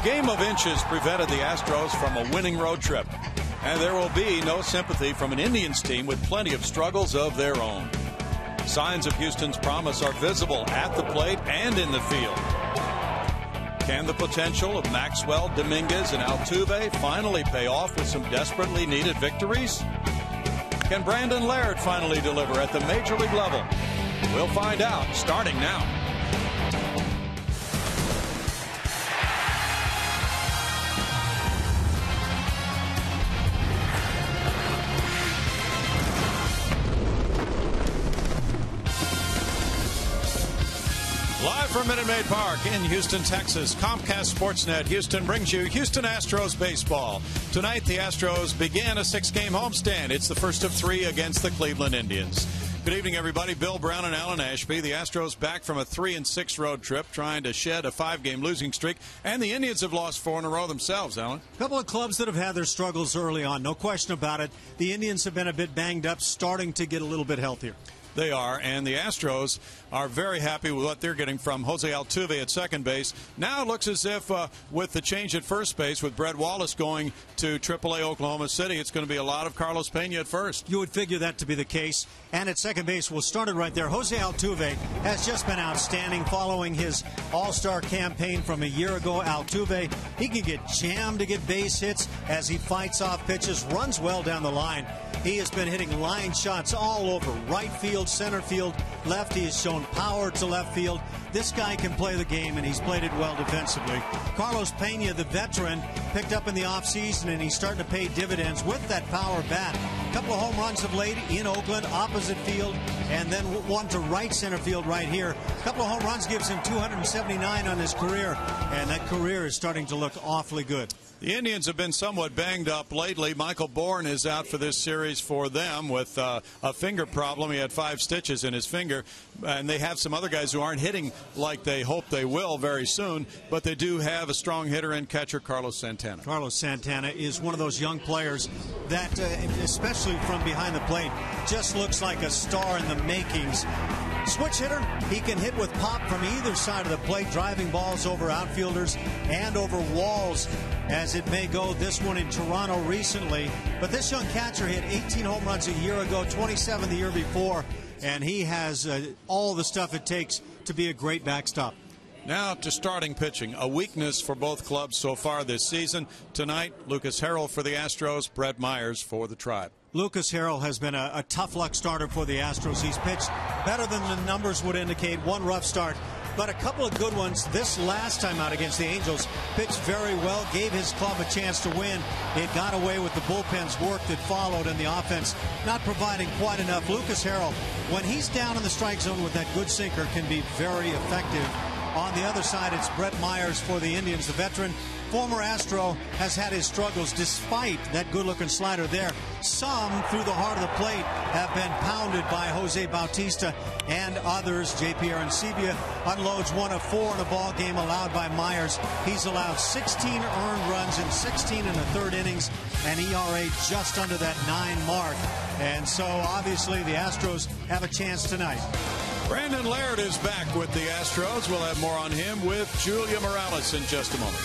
game of inches prevented the Astros from a winning road trip, and there will be no sympathy from an Indians team with plenty of struggles of their own. Signs of Houston's promise are visible at the plate and in the field. Can the potential of Maxwell, Dominguez, and Altuve finally pay off with some desperately needed victories? Can Brandon Laird finally deliver at the major league level? We'll find out starting now. Live from Minute Maid Park in Houston, Texas, Comcast Sportsnet Houston brings you Houston Astros baseball. Tonight, the Astros began a 6-game homestand. It's the first of 3 against the Cleveland Indians. Good evening, everybody. Bill Brown and Alan Ashby. The Astros back from a 3-6 road trip, trying to shed a 5-game losing streak. And the Indians have lost 4 in a row themselves, Alan. A couple of clubs that have had their struggles early on, no question about it. The Indians have been a bit banged up, starting to get a little bit healthier. They are, and the Astros are very happy with what they're getting from Jose Altuve at second base. Now it looks as if with the change at first base, with Brett Wallace going to AAA Oklahoma City, it's going to be a lot of Carlos Pena at first. You would figure that to be the case. And at second base, we'll start it right there. Jose Altuve has just been outstanding following his all-star campaign from a year ago. Altuve, he can get jammed to get base hits as he fights off pitches, runs well down the line. He has been hitting line shots all over right field, center field, left. He has shown power to left field. This guy can play the game, and he's played it well defensively. Carlos Pena, the veteran, picked up in the offseason, and he's starting to pay dividends with that power bat. A couple of home runs of late in Oakland, opposite field, and then one to right center field right here. A couple of home runs gives him 279 on his career, and that career is starting to look awfully good. The Indians have been somewhat banged up lately. Michael Bourne is out for this series for them with a finger problem. He had 5 stitches in his finger, and they have some other guys who aren't hitting like they hope they will very soon, but they do have a strong hitter and catcher, Carlos Santana. Carlos Santana is one of those young players that, especially from behind the plate, just looks like a star in the makings. Switch hitter, he can hit with pop from either side of the plate, driving balls over outfielders and over walls, as it may go. This one in Toronto recently. But this young catcher hit 18 home runs a year ago, 27 the year before, and he has all the stuff it takes to be a great backstop. Now to starting pitching, a weakness for both clubs so far this season. Tonight, Lucas Harrell for the Astros, Brett Myers for the Tribe. Lucas Harrell has been a tough luck starter for the Astros. He's pitched better than the numbers would indicate. One rough start, but a couple of good ones. This last time out against the Angels, pitched very well, gave his club a chance to win. It got away with the bullpen's work that followed, and the offense not providing quite enough. Lucas Harrell, when he's down in the strike zone with that good sinker, can be very effective. On the other side, it's Brett Myers for the Indians, the veteran. Former Astro has had his struggles despite that good-looking slider there. Some, through the heart of the plate, have been pounded by Jose Bautista and others. J.P. Arancibia unloads 1 of 4 in a ball game allowed by Myers. He's allowed 16 earned runs in 16 in the third innings, and ERA just under that 9 mark. And so, obviously, the Astros have a chance tonight. Brandon Laird is back with the Astros. We'll have more on him with Julia Morales in just a moment.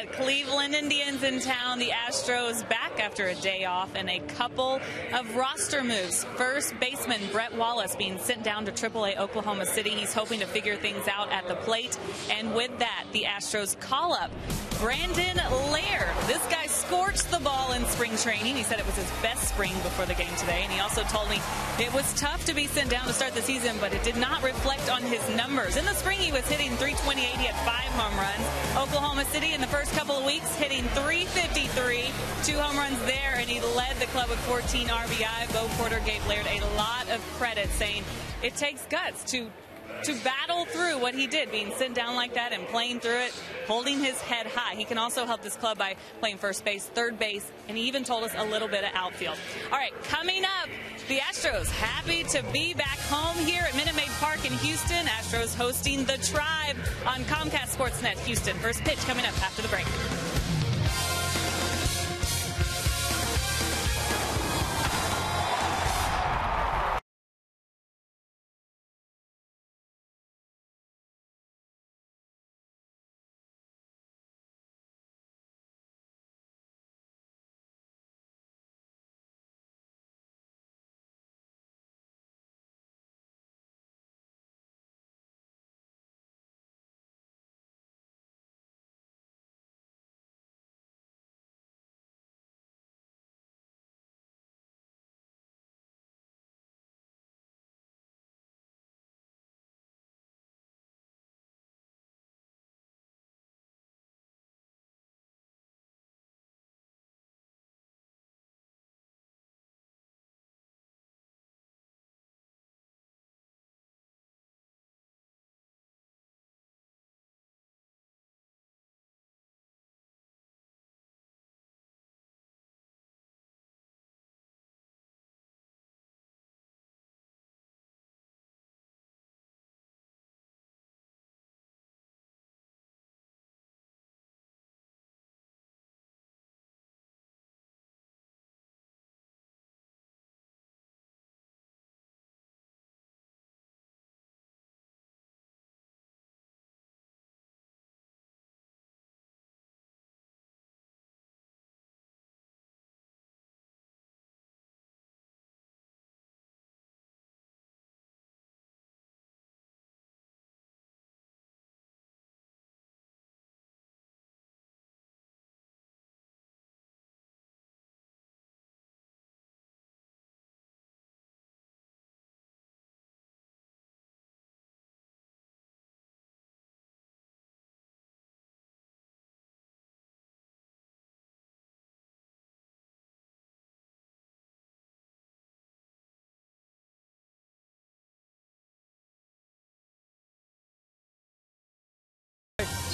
Cleveland Indians in town. The Astros back after a day off and a couple of roster moves. First baseman Brett Wallace being sent down to AAA Oklahoma City. He's hoping to figure things out at the plate. And with that, the Astros call up Brandon Laird. This guy scorched the ball in spring training. He said it was his best spring before the game today. And he also told me it was tough to be sent down to start the season, but it did not reflect on his numbers. In the spring, he was hitting .328. He had 5 home runs. Oklahoma City in the first couple of weeks hitting .353, 2 home runs there, and he led the club with 14 RBI. Bo Porter gave Laird a lot of credit, saying it takes guts to battle through what he did, being sent down like that and playing through it, holding his head high. He can also help this club by playing first base, third base, and he even told us a little bit of outfield. All right, coming up, the Astros happy to be back home here at Minute Maid Park in Houston. Astros hosting the Tribe on Comcast Sportsnet Houston. First pitch coming up after the break.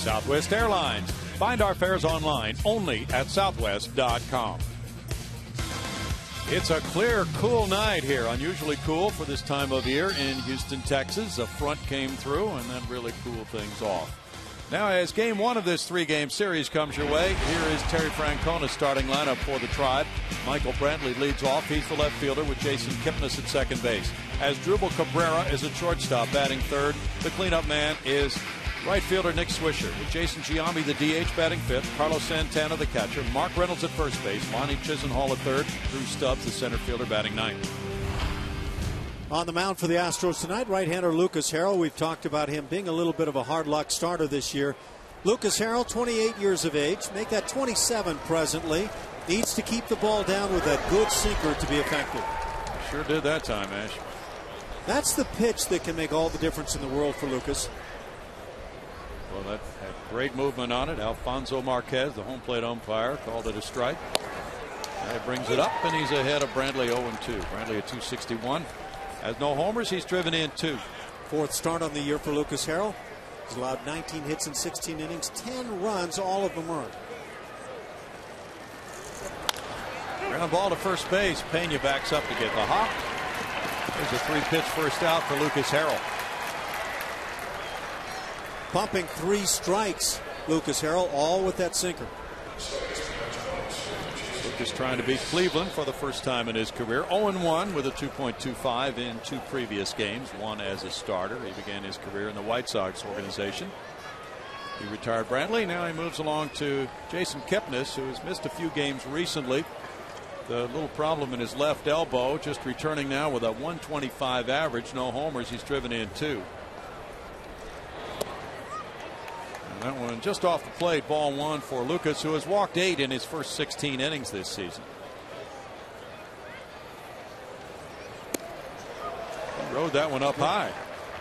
Southwest Airlines. Find our fares online only at southwest.com. It's a clear, cool night here. Unusually cool for this time of year in Houston, Texas. A front came through and then really cooled things off. Now, as game 1 of this 3-game series comes your way, here is Terry Francona's starting lineup for the Tribe. Michael Brantley leads off. He's the left fielder with Jason Kipnis at second base. As Drupal Cabrera is at shortstop, batting third. The cleanup man is right fielder Nick Swisher, with Jason Giambi, the DH, batting fifth. Carlos Santana, the catcher. Mark Reynolds at first base. Lonnie Chisenhall at third. Drew Stubbs, the center fielder, batting ninth. On the mound for the Astros tonight, right-hander Lucas Harrell. We've talked about him being a little bit of a hard luck starter this year. Lucas Harrell, 28 years of age, make that 27 presently. Needs to keep the ball down with that good sinker to be effective. Sure did that time, Ash. That's the pitch that can make all the difference in the world for Lucas. Well, that had great movement on it. Alfonso Marquez, the home plate umpire, called it a strike. And it brings it up, and he's ahead of Brantley 0-2. Brantley at 261. Has no homers. He's driven in 2. Fourth start on the year for Lucas Harrell. He's allowed 19 hits in 16 innings, 10 runs, all of them earned. Ground ball to first base. Pena backs up to get the hop. There's a 3-pitch first out for Lucas Harrell. Pumping 3 strikes, Lucas Harrell, all with that sinker. Lucas trying to beat Cleveland for the first time in his career. 0-1 with a 2.25 in 2 previous games, one as a starter. He began his career in the White Sox organization. He retired Brantley. Now he moves along to Jason Kipnis, who has missed a few games recently. The little problem in his left elbow, just returning now with a 125 average. No homers. He's driven in 2. And that one just off the plate. Ball 1 for Lucas, who has walked 8 in his first 16 innings this season. He rode that one up high.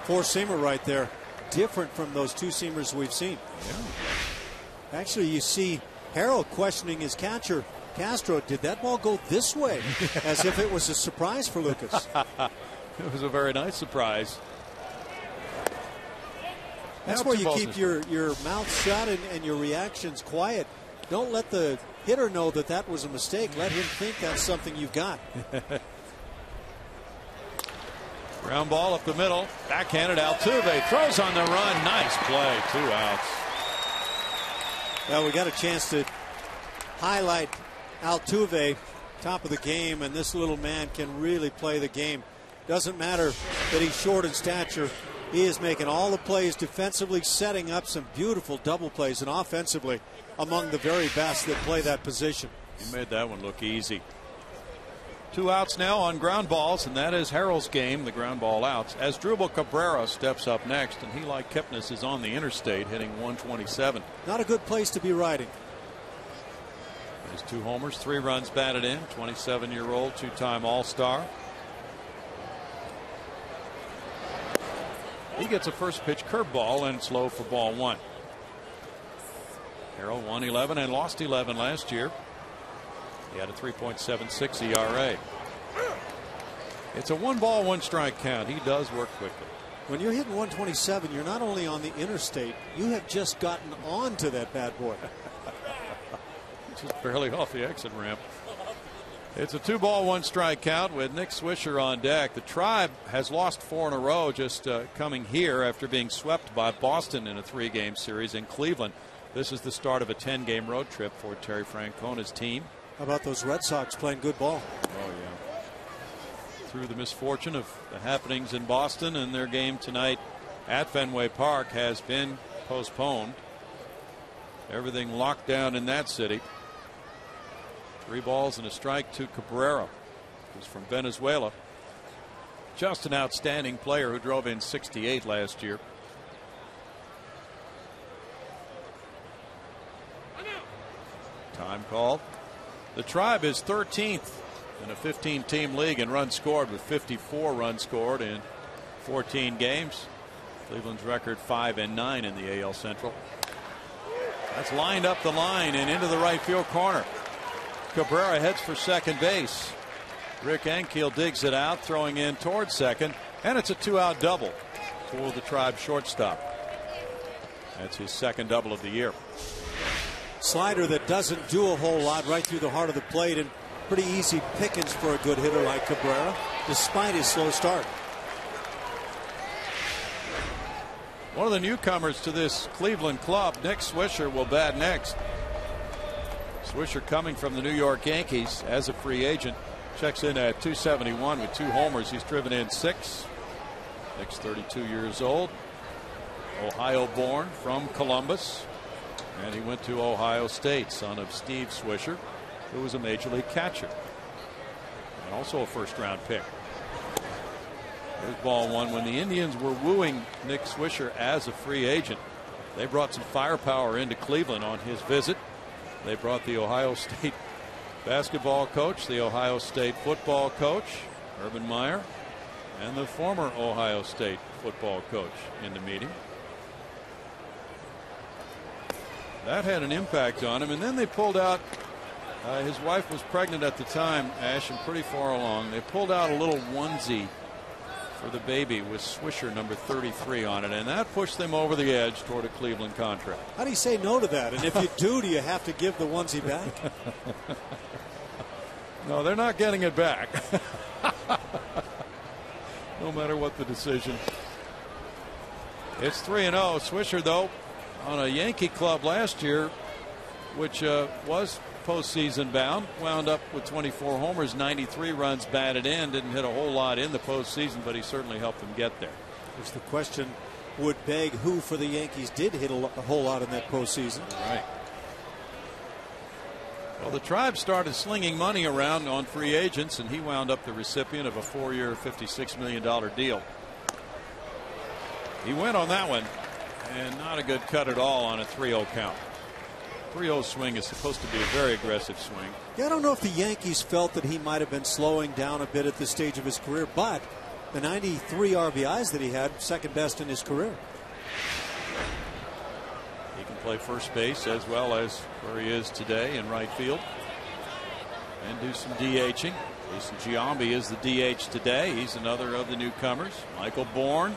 4-seamer right there. Different from those 2-seamers we've seen. Yeah. Actually, you see Harold questioning his catcher, Castro. Did that ball go this way? As if it was a surprise for Lucas. It was a very nice surprise. That's where you keep your mouth shut and your reactions quiet. Don't let the hitter know that that was a mistake. Let him think that's something you've got. Ground ball up the middle. Backhanded. Altuve throws on the run. Nice play. 2 outs. Well, we got a chance to highlight Altuve, top of the game, and this little man can really play the game. Doesn't matter that he's short in stature. He is making all the plays defensively, setting up some beautiful double plays, and offensively among the very best that play that position. He made that one look easy. 2 outs now on ground balls, and that is Harrell's game, the ground ball outs, as Drupal Cabrera steps up next, and he, like Kipnis, is on the interstate hitting 127. Not a good place to be riding. His 2 homers, 3 runs batted in. 27-year-old, 2-time All-Star. He gets a first pitch curveball, and it's low for ball 1. Harrell won 11 and lost 11 last year. He had a 3.76 ERA. It's a 1-ball, 1-strike count. He does work quickly. When you're hitting 127, you're not only on the interstate, you have just gotten onto that bad boy. Just barely off the exit ramp. It's a 2-ball, 1-strike count with Nick Swisher on deck. The Tribe has lost 4 in a row, just coming here after being swept by Boston in a 3-game series in Cleveland. This is the start of a 10-game road trip for Terry Francona's team. How about those Red Sox playing good ball? Oh, yeah. Through the misfortune of the happenings in Boston, and their game tonight at Fenway Park has been postponed. Everything locked down in that city. 3 balls and a strike to Cabrera, who's from Venezuela. Just an outstanding player who drove in 68 last year. Time called. The Tribe is 13th in a 15-team league in runs scored, with 54 runs scored in 14 games. Cleveland's record 5-9 in the AL Central. That's lined up the line and into the right field corner. Cabrera heads for second base. Rick Ankiel digs it out, throwing in towards second, and it's a 2-out double for the Tribe shortstop. That's his second double of the year. Slider that doesn't do a whole lot, right through the heart of the plate, and pretty easy pickings for a good hitter like Cabrera, despite his slow start. One of the newcomers to this Cleveland club, Nick Swisher, will bat next. Swisher, coming from the New York Yankees as a free agent, checks in at 271 with 2 homers. He's driven in 6. Nick's 32 years old, Ohio born, from Columbus. And he went to Ohio State, son of Steve Swisher, who was a major league catcher and also a first-round pick. Here's ball 1. When the Indians were wooing Nick Swisher as a free agent, they brought some firepower into Cleveland on his visit. They brought the Ohio State basketball coach, the Ohio State football coach, Urban Meyer, and the former Ohio State football coach in the meeting. That had an impact on him, and then they pulled out, his wife was pregnant at the time, Ash, and pretty far along. They pulled out a little onesie for the baby with Swisher number 33 on it, and that pushed them over the edge toward a Cleveland contract. How do you say no to that? And if you do you have to give the onesie back? No, they're not getting it back. No matter what the decision. It's 3-0. Swisher, though, on a Yankee club last year, which was postseason bound, wound up with 24 homers, 93 runs batted in. Didn't hit a whole lot in the postseason, but he certainly helped them get there. There's the question would beg who for the Yankees did hit a whole lot in that postseason. Right. Well, the Tribe started slinging money around on free agents, and he wound up the recipient of a 4-year, $56 million deal. He went on that one, and not a good cut at all on a 3-0 count. 3-0 swing is supposed to be a very aggressive swing. Yeah, I don't know if the Yankees felt that he might have been slowing down a bit at this stage of his career, but the 93 RBIs that he had, second best in his career. He can play first base as well as where he is today in right field, and do some DHing. Jason Giambi is the DH today. He's another of the newcomers. Michael Bourne.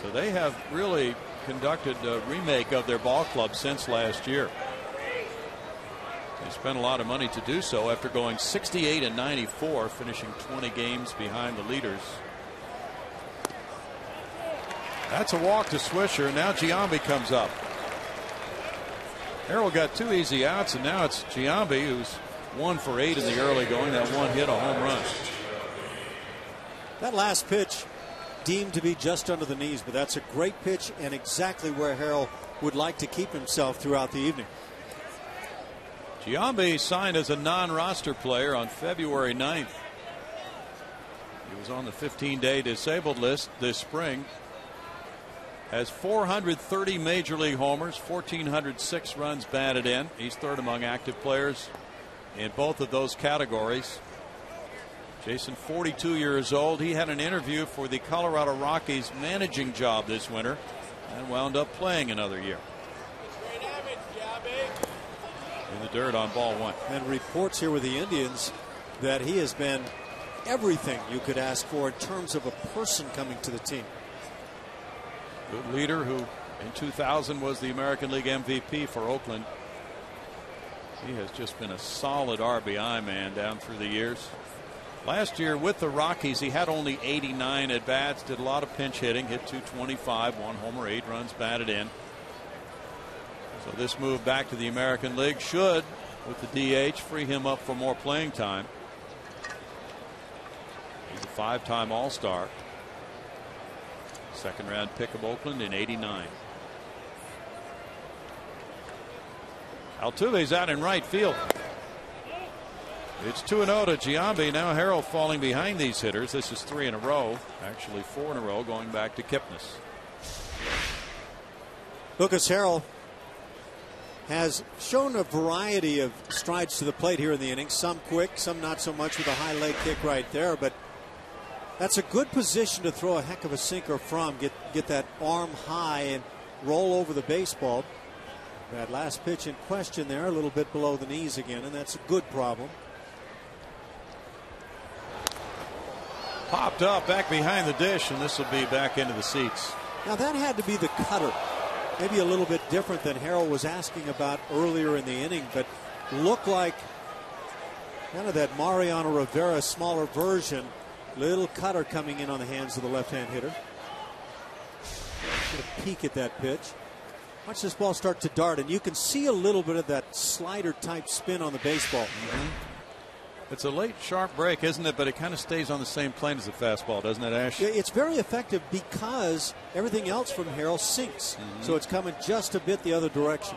So they have really conducted a remake of their ball club since last year. They spent a lot of money to do so after going 68-94, finishing 20 games behind the leaders. That's a walk to Swisher. Now Giambi comes up. Harrell got 2 easy outs, and now it's Giambi who's 1 for 8 in the early going. That one hit, a home run. That last pitch deemed to be just under the knees, but that's a great pitch and exactly where Harrell would like to keep himself throughout the evening. Giambi signed as a non-roster player on February 9th. He was on the 15-day disabled list this spring. Has 430 major league homers, 1,406 runs batted in. He's third among active players in both of those categories. Jason, 42 years old. He had an interview for the Colorado Rockies managing job this winter and wound up playing another year. In the dirt on ball 1. And reports here with the Indians that he has been everything you could ask for in terms of a person coming to the team. Good leader who in 2000 was the American League MVP for Oakland. He has just been a solid RBI man down through the years. Last year with the Rockies, he had only 89 at bats, did a lot of pinch hitting, hit 225, 1 homer, 8 runs batted in. So this move back to the American League should, with the DH, free him up for more playing time. He's a 5-time All-Star. Second round pick of Oakland in '89. Altuve's out in right field. It's 2-0 to Giambi. Now Harrell falling behind these hitters. This is 3 in a row, actually 4 in a row, going back to Kipnis. Lucas Harrell has shown a variety of strides to the plate here in the inning. Some quick, some not so much, with a high leg kick right there. But that's a good position to throw a heck of a sinker from. Get that arm high and roll over the baseball. That last pitch in question there, a little bit below the knees again, and that's a good problem. Popped up back behind the dish, and this will be back into the seats. Now that had to be the cutter. Maybe a little bit different than Harrell was asking about earlier in the inning, but looked like kind of that Mariano Rivera smaller version. Little cutter coming in on the hands of the left-hand hitter. Get a peek at that pitch. Watch this ball start to dart, and you can see a little bit of that slider type spin on the baseball. It's a late sharp break, isn't it? But it kind of stays on the same plane as the fastball, doesn't it, Ash? Yeah, it's very effective because everything else from Harrell sinks. So it's coming just a bit the other direction.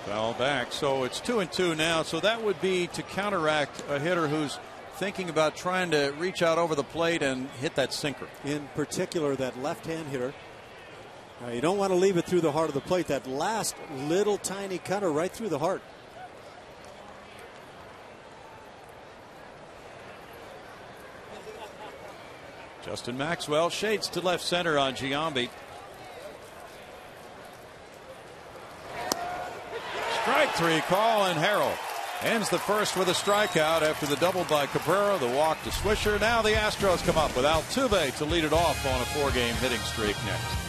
Foul back. So it's 2-2 now. So that would be to counteract a hitter who's thinking about trying to reach out over the plate and hit that sinker. In particular, that left-hand hitter. You don't want to leave it through the heart of the plate. That last little tiny cutter right through the heart. Justin Maxwell shades to left center on Giambi. Strike 3 call, and Harrell ends the first with a strikeout after the double by Cabrera, the walk to Swisher. Now the Astros come up with Altuve to lead it off on a 4-game hitting streak next.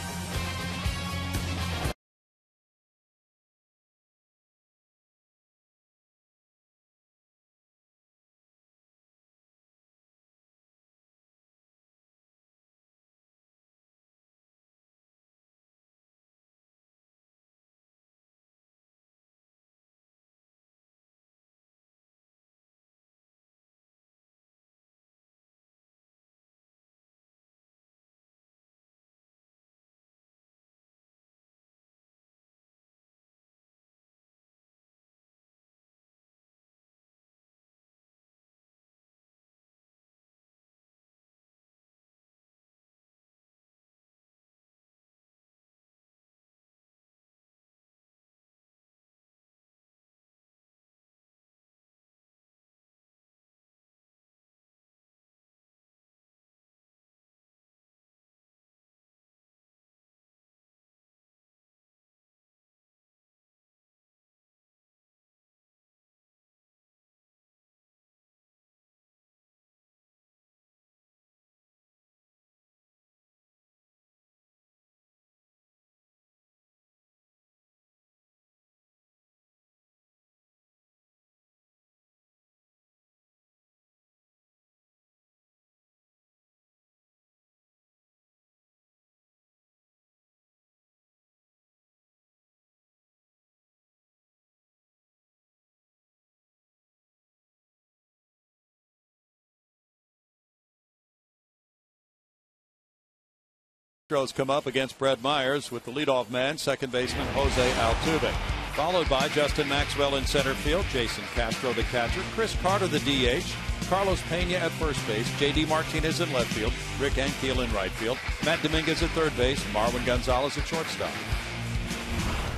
Astros come up against Brett Myers with the leadoff man, second baseman Jose Altuve. Followed by Justin Maxwell in center field, Jason Castro the catcher, Chris Carter the DH, Carlos Pena at first base, J.D. Martinez in left field, Rick Ankiel in right field, Matt Dominguez at third base, Marwin Gonzalez at shortstop.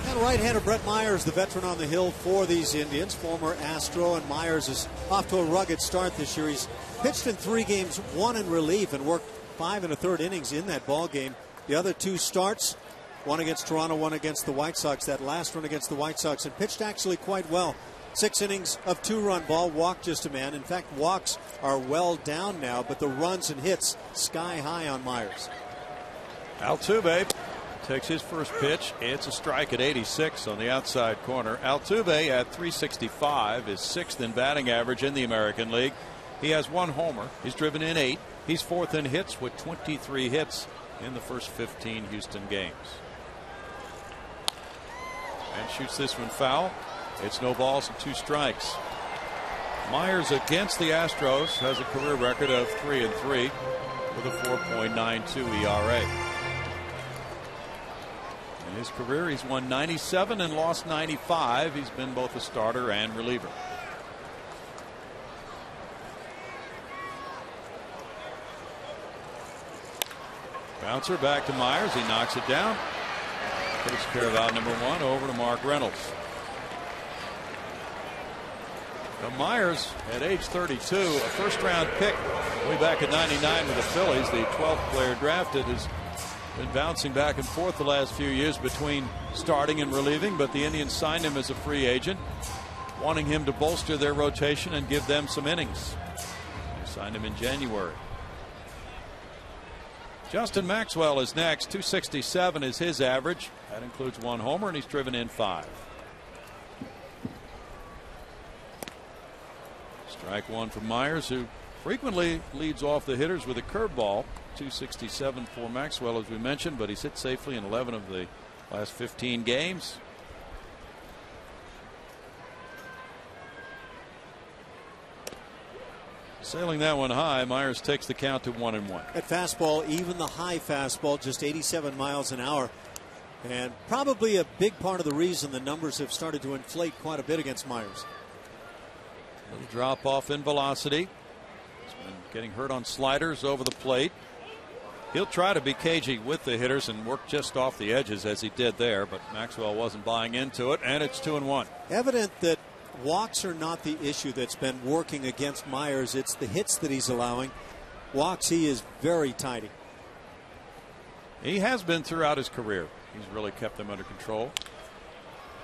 And right-hander Brett Myers, the veteran on the hill for these Indians, former Astro, and Myers is off to a rugged start this year. He's pitched in 3 games, 1 in relief, and worked 5 1/3 innings in that ball game. The other 2 starts, one against Toronto, one against the White Sox. That last one against the White Sox, and pitched actually quite well. 6 innings of 2-run ball, walked just a man. In fact, walks are well down now, but the runs and hits sky high on Myers. Altuve takes his first pitch. It's a strike at 86 on the outside corner. Altuve at 365 is 6th in batting average in the American League. He has 1 homer. He's driven in 8. He's 4th in hits with 23 hits in the first 15 Houston games. And shoots this one foul. It's no balls and 2 strikes. Myers against the Astros has a career record of 3-3 with a 4.92 ERA. In his career, he's won 97 and lost 95. He's been both a starter and reliever. Bouncer back to Myers. He knocks it down. Takes care of out number 1. Over to Mark Reynolds. Now Myers, at age 32, a first-round pick way back in '99 with the Phillies, the 12th player drafted, has been bouncing back and forth the last few years between starting and relieving, but the Indians signed him as a free agent, wanting him to bolster their rotation and give them some innings. They signed him in January. Justin Maxwell is next. 267 is his average. That includes 1 homer, and he's driven in 5. Strike 1 from Myers, who frequently leads off the hitters with a curveball. 267 for Maxwell, as we mentioned, but he's hit safely in 11 of the last 15 games. Sailing that one high, Myers takes the count to 1-1. At fastball, even the high fastball, just 87 miles an hour. And probably a big part of the reason the numbers have started to inflate quite a bit against Myers. A little drop off in velocity. He's been getting hurt on sliders over the plate. He'll try to be cagey with the hitters and work just off the edges as he did there, but Maxwell wasn't buying into it, and it's 2-1. Evident that walks are not the issue that's been working against Myers. It's the hits that he's allowing. Walks, he is very tidy. He has been throughout his career. He's really kept them under control.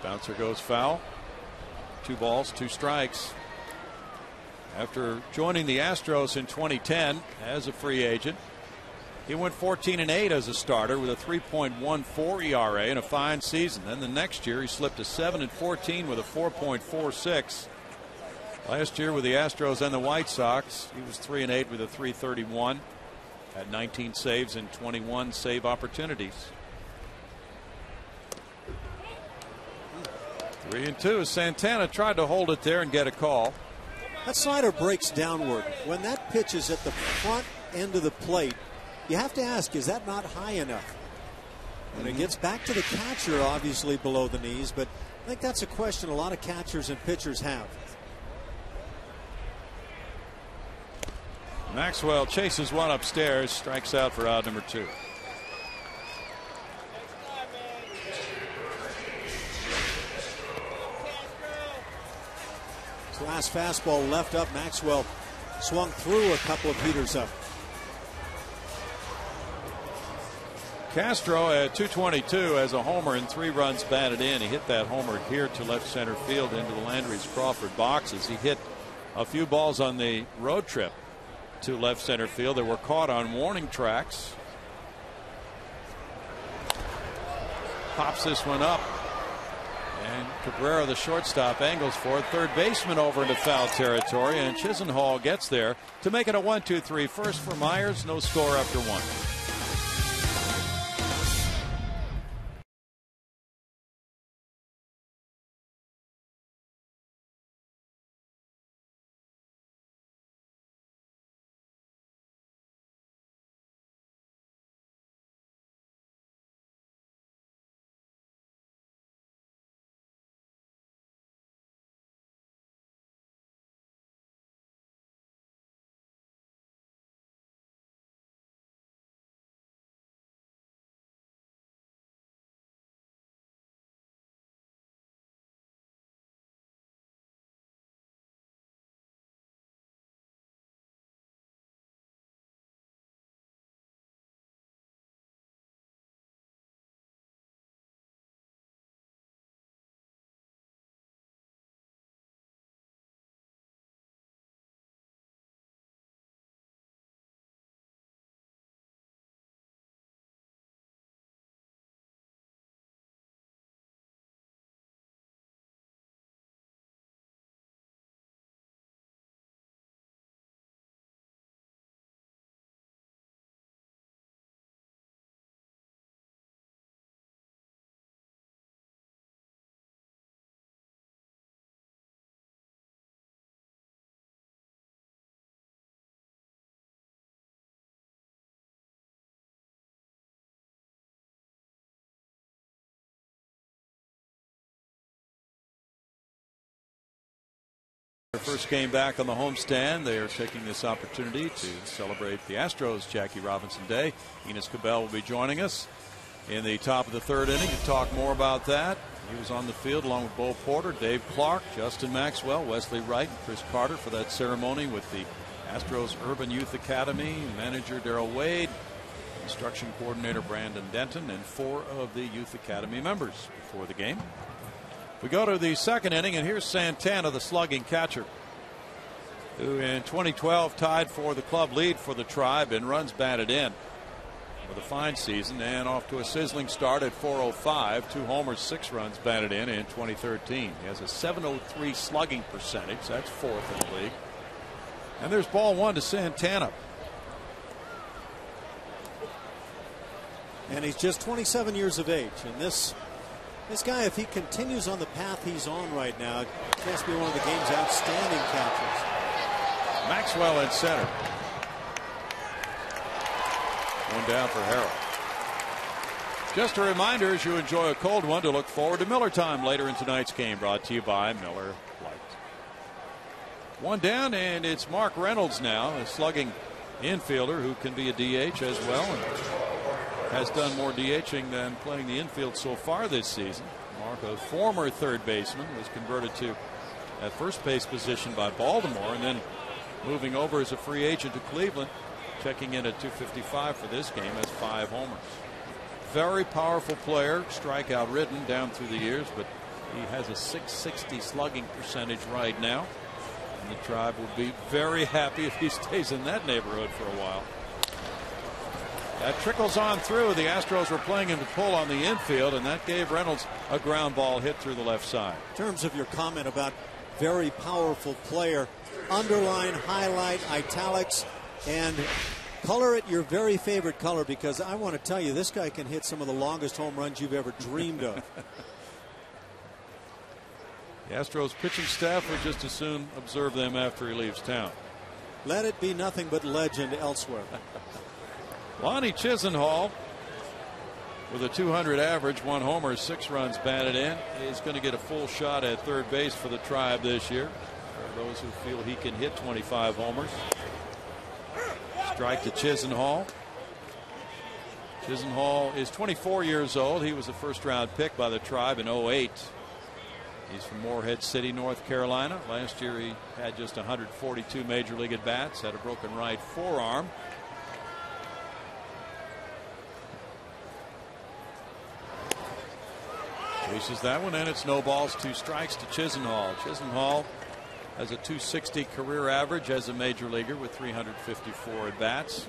Bouncer goes foul. 2 balls, 2 strikes. After joining the Astros in 2010 as a free agent, he went 14-8 as a starter with a 3.14 ERA and a fine season. Then the next year he slipped to 7-14 with a 4.46. Last year with the Astros and the White Sox, he was 3-8 with a 3.31. Had 19 saves and 21 save opportunities. 3-2. Santana tried to hold it there and get a call. That slider breaks downward. When that pitch is at the front end of the plate, you have to ask, is that not high enough? And it gets back to the catcher, obviously below the knees, but I think that's a question a lot of catchers and pitchers have. Maxwell chases one upstairs, strikes out for out number 2. His last fastball left up. Maxwell swung through a couple of heaters up. Castro at 222 has a homer and 3 runs batted in. He hit that homer here to left center field into the Landry's Crawford boxes. He hit a few balls on the road trip to left center field that were caught on warning tracks. Pops this one up. And Cabrera, the shortstop, angles for it. Third baseman over into foul territory, and Chisenhall gets there to make it a 1-2-3. First for Myers, no score after 1. Their first game back on the homestand. They are taking this opportunity to celebrate the Astros Jackie Robinson Day. Enos Cabell will be joining us in the top of the third inning to talk more about that. He was on the field along with Bo Porter, Dave Clark, Justin Maxwell, Wesley Wright, and Chris Carter for that ceremony with the Astros Urban Youth Academy, manager Darrell Wade, instruction coordinator Brandon Denton, and 4 of the Youth Academy members before the game. We go to the second inning, and here's Santana, the slugging catcher, who in 2012 tied for the club lead for the Tribe in runs batted in with a fine season, and off to a sizzling start at 405. 2 homers, 6 runs batted in 2013. He has a .703 slugging percentage. That's 4th in the league. And there's ball 1 to Santana. And he's just 27 years of age. And this guy, if he continues on the path he's on right now, has to be one of the game's outstanding catchers. Maxwell in center. One down for Harrell. Just a reminder, as you enjoy a cold one, to look forward to Miller time later in tonight's game, brought to you by Miller Lite. One down, and it's Mark Reynolds now, a slugging infielder who can be a DH as well, and has done more DHing than playing the infield so far this season. Mark, a former third baseman, was converted to that first base position by Baltimore, and then moving over as a free agent to Cleveland, checking in at 255 for this game, has 5 homers. Very powerful player, strikeout ridden down through the years, but he has a .660 slugging percentage right now. And the Tribe will be very happy if he stays in that neighborhood for a while. That trickles on through. The Astros were playing him to pull on the infield, and that gave Reynolds a ground ball hit through the left side. In terms of your comment about very powerful player, underline, highlight, italics, and color it your very favorite color, because I want to tell you, this guy can hit some of the longest home runs you've ever dreamed of. The Astros pitching staff would just as soon observe them after he leaves town. Let it be nothing but legend elsewhere. Lonnie Chisenhall, with a .200 average, 1 homer, 6 runs batted in, is going to get a full shot at third base for the Tribe this year. For those who feel he can hit 25 homers. Strike to Chisenhall. Chisenhall is 24 years old. He was a first-round pick by the Tribe in 2008. He's from Morehead City, North Carolina. Last year he had just 142 major league at-bats, had a broken right forearm. Chases that one, and it's no balls, 2 strikes to Chisenhall. Chisenhall has a .260 career average as a major leaguer with 354 at-bats.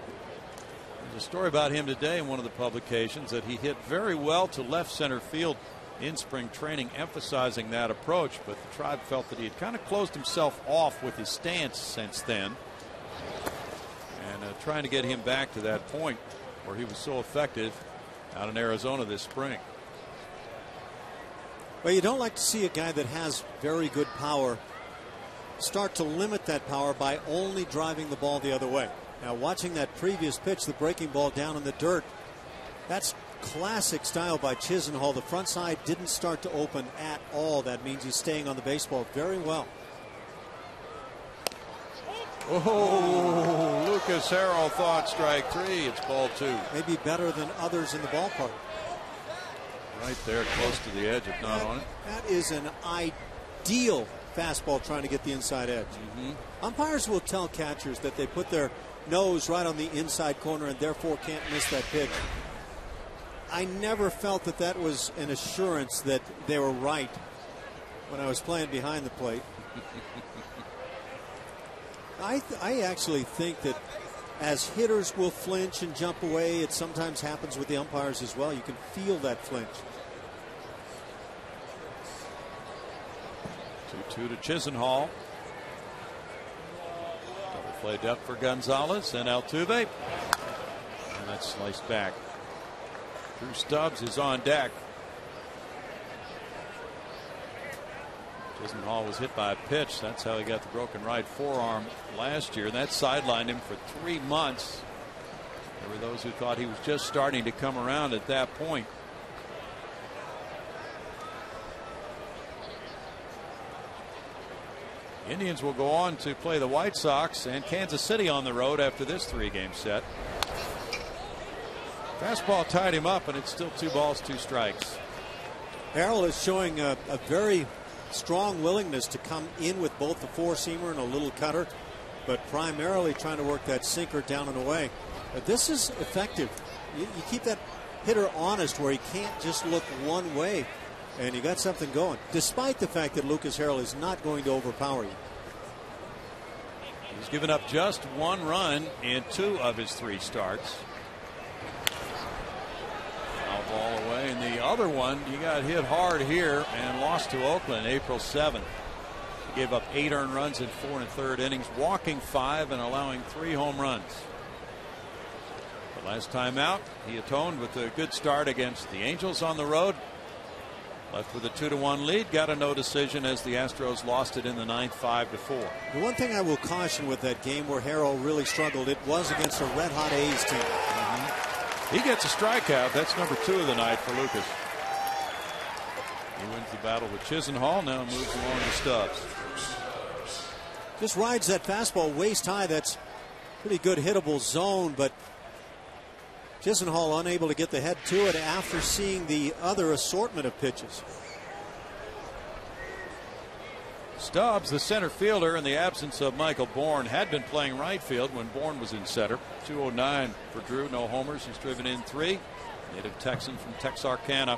There's a story about him today in one of the publications that he hit very well to left center field in spring training, emphasizing that approach, but the Tribe felt that he had kind of closed himself off with his stance since then, and trying to get him back to that point where he was so effective out in Arizona this spring. Well, you don't like to see a guy that has very good power start to limit that power by only driving the ball the other way. Now, watching that previous pitch, the breaking ball down in the dirt, that's classic style by Chisenhall. The front side didn't start to open at all. That means he's staying on the baseball very well. Oh, Lucas Harrell thought strike 3. It's ball 2. Maybe better than others in the ballpark. Right there, close to the edge, if not on it. That is an ideal fastball trying to get the inside edge. Umpires will tell catchers that they put their nose right on the inside corner and therefore can't miss that pitch. I never felt that that was an assurance that they were right when I was playing behind the plate. I actually think that as hitters will flinch and jump away, it sometimes happens with the umpires as well. You can feel that flinch. 2-2 to Chisenhall. Double play depth for Gonzalez and Altuve. And that's sliced back. Drew Stubbs is on deck. Chisenhall was hit by a pitch. That's how he got the broken right forearm last year. That sidelined him for 3 months. There were those who thought he was just starting to come around at that point. Indians will go on to play the White Sox and Kansas City on the road after this 3-game set. Fastball tied him up, and it's still 2 balls, 2 strikes. Harrell is showing a very strong willingness to come in with both the 4-seamer and a little cutter, but primarily trying to work that sinker down and away. But this is effective. You keep that hitter honest where he can't just look one way, and you got something going, despite the fact that Lucas Harrell is not going to overpower you. He's given up just 1 run in 2 of his 3 starts. Foul ball away, and the other one, he got hit hard here and lost to Oakland April 7th. He gave up 8 earned runs in 4 1/3 innings, walking 5 and allowing 3 home runs. But last time out, he atoned with a good start against the Angels on the road. Left with a 2-1 lead, got a no decision as the Astros lost it in the 9th 5-4. The one thing I will caution with that game where Harrell really struggled, it was against a red-hot A's team. He gets a strikeout. That's number 2 of the night for Lucas. He wins the battle with Chisenhall, now moves along to Stubbs. Just rides that fastball waist high. That's pretty good hittable zone, but Chisenhall unable to get the head to it after seeing the other assortment of pitches. Stubbs, the center fielder, in the absence of Michael Bourne, had been playing right field when Bourne was in center. 209 for Drew, no homers. He's driven in 3. Native Texan from Texarkana.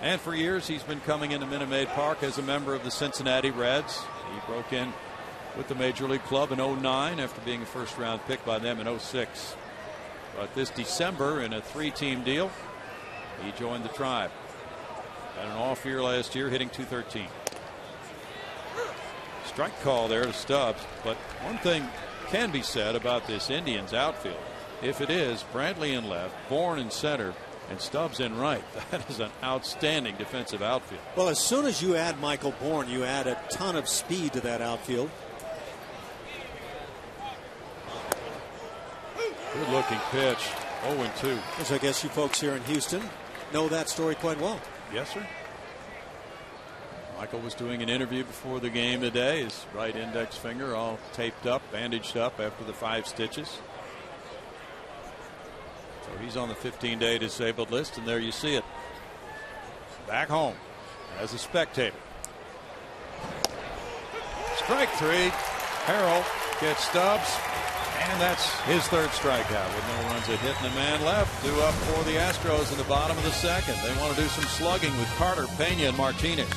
And for years he's been coming into Minute Maid Park as a member of the Cincinnati Reds. He broke in with the Major League Club in 09 after being a first-round pick by them in 06. But this December, in a 3-team deal, he joined the Tribe. Had an off year last year, hitting .213. Strike call there to Stubbs, but one thing can be said about this Indians outfield. If it is Brantley in left, Bourne in center, and Stubbs in right, that is an outstanding defensive outfield. Well, as soon as you add Michael Bourne, you add a ton of speed to that outfield. Good looking pitch. 0-2. As I guess you folks here in Houston know that story quite well. Yes, sir. Michael was doing an interview before the game today. His right index finger all taped up, bandaged up after the 5 stitches. So he's on the 15-day disabled list, and there you see it. Back home as a spectator. Strike 3. Harrell gets Stubbs, and that's his 3rd strikeout with no runs, a hit, and a man left. 2 up for the Astros in the bottom of the 2nd. They want to do some slugging with Carter, Pena, and Martinez.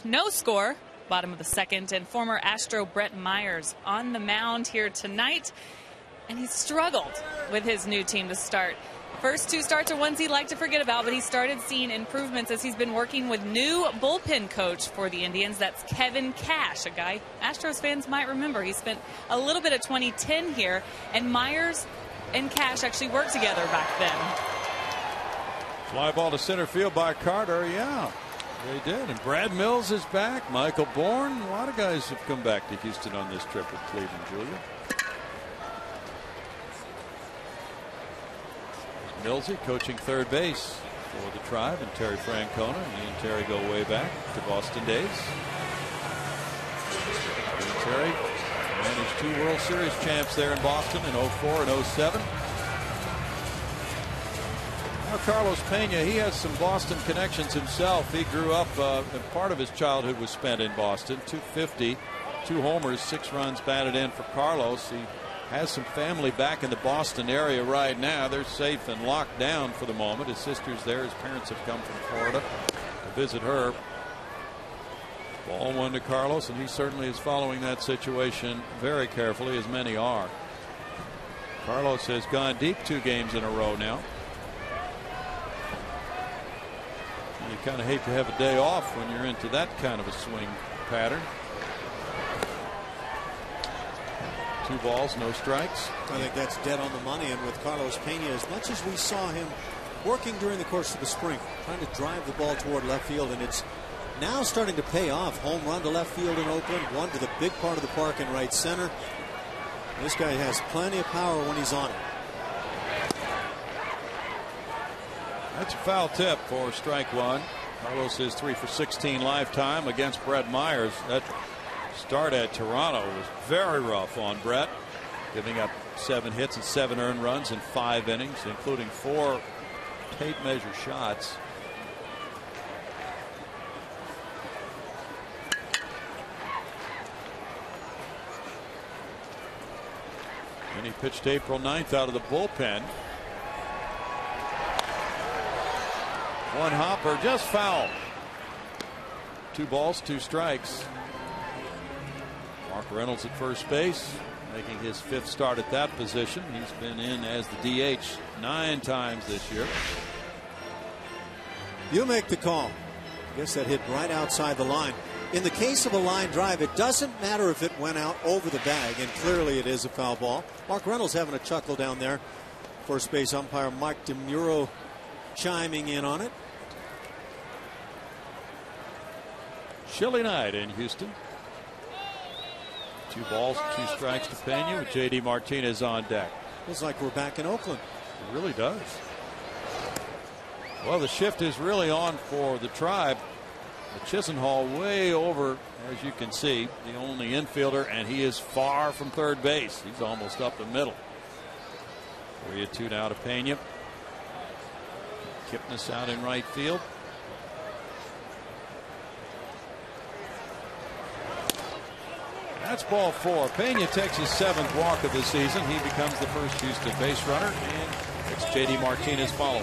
No score, bottom of the 2nd, and former Astro Brett Myers on the mound here tonight. and he struggled with his new team to start. First two starts are ones he'd like to forget about, but he started seeing improvements as he's been working with new bullpen coach for the Indians. That's Kevin Cash, a guy Astros fans might remember. He spent a little bit of 2010 here, and Myers and Cash actually worked together back then. Fly ball to center field by Carter. Yeah, they did. And Brad Mills is back. Michael Bourne. A lot of guys have come back to Houston on this trip with Cleveland, Julia. Millsy coaching third base for the Tribe, and Terry Francona. He and Terry go way back to Boston days. And Terry managed 2 World Series champs there in Boston in 04 and 07. Now Carlos Pena, he has some Boston connections himself. He grew up, and part of his childhood was spent in Boston. 250, 2 homers, 6 runs batted in for Carlos. He has some family back in the Boston area right now. They're safe and locked down for the moment. His sister's there. His parents have come from Florida to visit her. Ball 1 to Carlos, and he certainly is following that situation very carefully, as many are. Carlos has gone deep 2 games in a row now. You kind of hate to have a day off when you're into that kind of a swing pattern. 2 balls, no strikes. I think that's dead on the money. And with Carlos Pena, as much as we saw him working during the course of the spring, trying to drive the ball toward left field, and it's now starting to pay off. Home run to left field in Oakland, one to the big part of the park in right center. This guy has plenty of power when he's on it. That's a foul tip for strike 1. Carlos is 3 for 16 lifetime against Brett Myers. That start at Toronto was very rough on Brett, giving up 7 hits and 7 earned runs in 5 innings, including 4 tape measure shots. And he pitched April 9th out of the bullpen. 1 hopper, just foul. 2 balls, 2 strikes. Mark Reynolds at first base, making his 5th start at that position. He's been in as the DH 9 times this year. You make the call. I guess that hit right outside the line. In the case of a line drive, it doesn't matter if it went out over the bag, and clearly it is a foul ball. Mark Reynolds having a chuckle down there. First base umpire Mike DeMuro chiming in on it. Chilly night in Houston. 2 balls, 2 strikes to Pena with J.D. Martinez on deck. Feels like we're back in Oakland. It really does. Well, the shift is really on for the Tribe. Chisenhall way over, as you can see, the only infielder, and he is far from third base. He's almost up the middle. 3-2 now to Pena. Kipnis out in right field. That's ball 4. Pena takes his 7th walk of the season. He becomes the first Houston base runner, and it's J.D. Martinez following.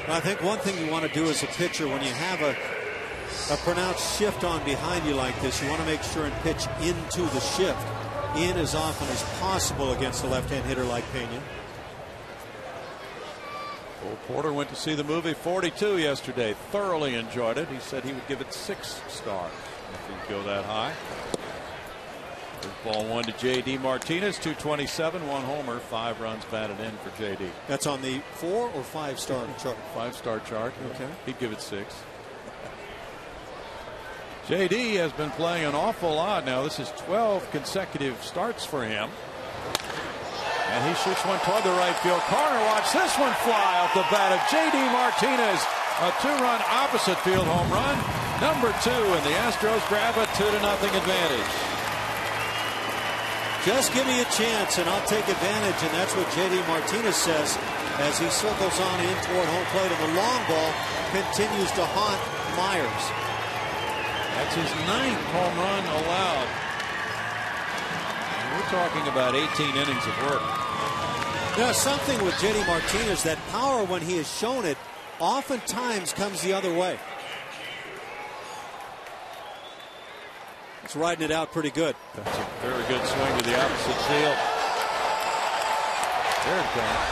I think one thing you want to do as a pitcher when you have a pronounced shift on behind you like this, you want to make sure and pitch into the shift in as often as possible against a left-hand hitter like Pena. Cole Porter went to see the movie 42 yesterday. Thoroughly enjoyed it. He said he would give it 6 stars if he'd go that high. There's ball 1 to J.D. Martinez. 227, 1 homer, 5 runs batted in for J.D. That's on the 4 or 5 star chart. 5-star chart. Okay. He'd give it 6. J.D. has been playing an awful lot now. This is 12 consecutive starts for him. And he shoots one toward the right field corner. Watch this one fly off the bat of J.D. Martinez. A 2-run opposite field home run. Number 2, and the Astros grab a 2-0 advantage. Just give me a chance and I'll take advantage, and that's what J.D. Martinez says as he circles on in toward home plate, and the long ball continues to haunt Myers. That's his 9th home run allowed. And we're talking about 18 innings of work. There's something with J.D. Martinez, that power when he has shown it oftentimes comes the other way. Rick's riding it out pretty good. That's a very good swing to the opposite field. There it comes.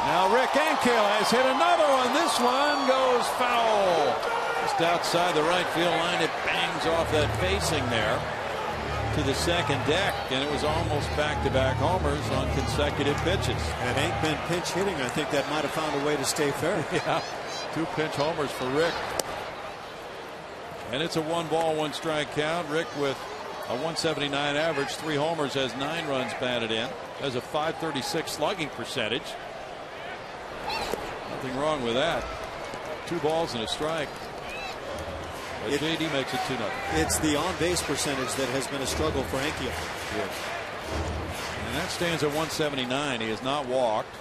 Now Rick Ankiel has hit another one. This one goes foul. Just outside the right field line. It bangs off that facing there to the second deck, and it was almost back-to-back homers on consecutive pitches. And ain't been pinch hitting. I think that might have found a way to stay fair. Yeah, 2 pinch homers for Rick. And it's a 1-ball, 1-strike count. Rick with a 179 average, 3 homers, has 9 runs batted in, has a .536 slugging percentage. Nothing wrong with that. 2 balls and a strike. But JD makes it 2-0. It's the on-base percentage that has been a struggle for Ankiel. Yes. And that stands at 179. He has not walked.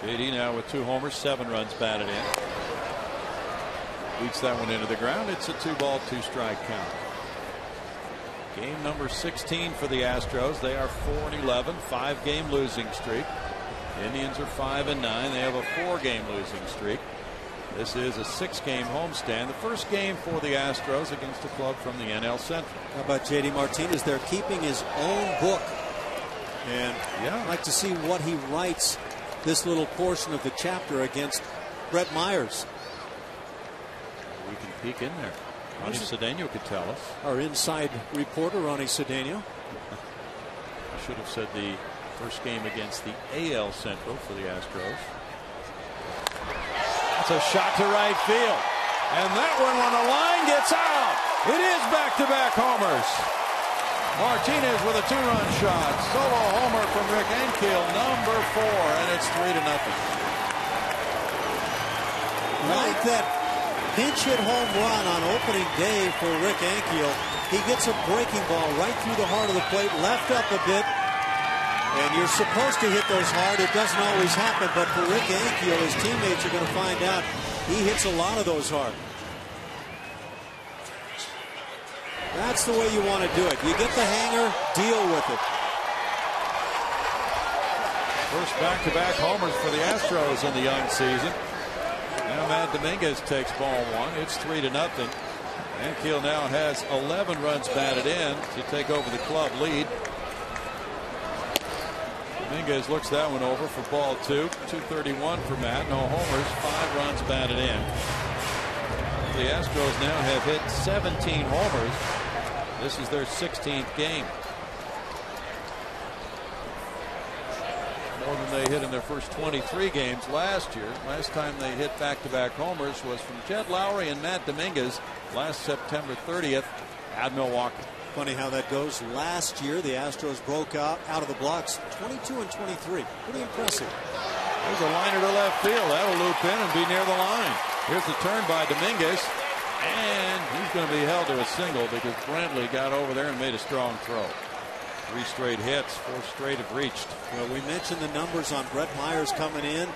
JD now with 2 homers, 7 runs batted in. Beats that one into the ground. It's a 2-ball, 2-strike count. Game number 16 for the Astros. They are 4-11, 5-game losing streak. Indians are 5-9. They have a 4-game losing streak. This is a 6-game homestand. The first game for the Astros against a club from the NL Central. How about JD Martinez? They're keeping his own book. And I'd like to see what he writes this little portion of the chapter against Brett Myers. We can peek in there. Ronnie Cedeno could tell us. Our inside reporter, Ronnie Cedeno. I should have said the first game against the AL Central for the Astros. It's a shot to right field. And that one, when the line gets out, it is back-to-back homers. Martinez with a 2-run shot. Solo homer from Rick Ankiel, number 4, and it's 3-0. Like that pinch hit home run on opening day for Rick Ankiel. He gets a breaking ball right through the heart of the plate, left up a bit. And you're supposed to hit those hard. It doesn't always happen, but for Rick Ankiel, his teammates are going to find out he hits a lot of those hard. That's the way you want to do it. You get the hanger, deal with it. First back-to-back homers for the Astros in the young season. Now Matt Dominguez takes ball 1. It's 3-0. Ankiel now has 11 runs batted in to take over the club lead. Dominguez looks that one over for ball 2. 231 for Matt. No homers. 5 runs batted in. The Astros now have hit 17 homers. This is their 16th game. More than they hit in their first 23 games last year. Last time they hit back-to-back homers was from Jed Lowry and Matt Dominguez last September 30th at Milwaukee. Funny how that goes. Last year, the Astros broke out of the blocks 22-23. Pretty impressive. There's a liner to left field. That'll loop in and be near the line. Here's the turn by Dominguez. And he's going to be held to a single because Brantley got over there and made a strong throw. 3 straight hits. 4 straight have reached. Well, we mentioned the numbers on Brett Myers coming in,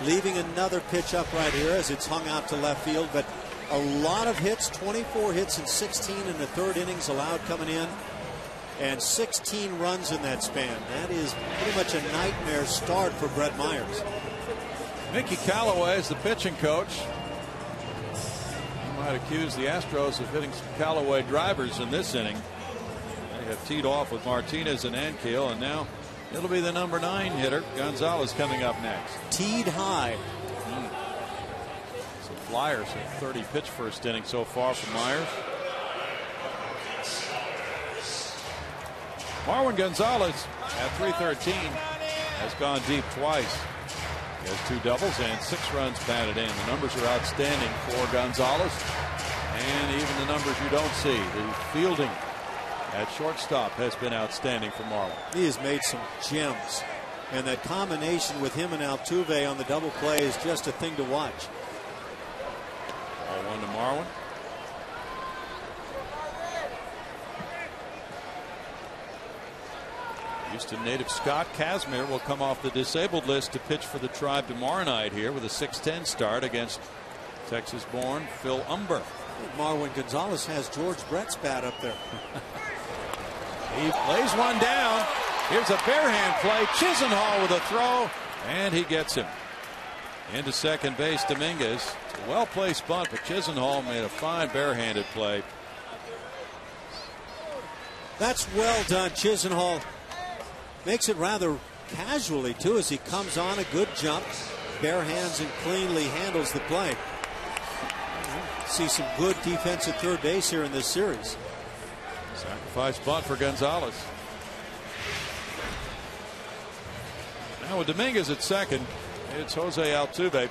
leaving another pitch up right here as it's hung out to left field. But a lot of hits, 24 hits and 16 in the 3rd innings allowed coming in, and 16 runs in that span. That is pretty much a nightmare start for Brett Myers. Mickey Callaway is the pitching coach. You might accuse the Astros of hitting some Callaway drivers in this inning. They have teed off with Martinez and Ankiel, and now it'll be the number 9 hitter, Gonzalez, coming up next. Teed high. Flyers have 30 pitch first inning so far from Myers. Marwin Gonzalez at 313 has gone deep twice. He has 2 doubles and 6 runs batted in. The numbers are outstanding for Gonzalez, and even the numbers you don't see. The fielding at shortstop has been outstanding for Marwin. He has made some gems, and that combination with him and Altuve on the double play is just a thing to watch. 1 to Marwin. Houston native Scott Kazmir will come off the disabled list to pitch for the Tribe tomorrow night here with a 6-10 start against Texas-born Phil Umber. Marwin Gonzalez has George Brett's bat up there. He lays one down. Here's a bare hand play. Chisenhall with a throw, and he gets him. Into second base, Dominguez. It's a well-placed bunt, but Chisenhall made a fine barehanded play. That's well done. Chisenhall makes it rather casually, too, as he comes on a good jump, bare hands, and cleanly handles the play. See some good defense at third base here in this series. Sacrifice bunt for Gonzalez. Now with Dominguez at second, it's Jose Altuve.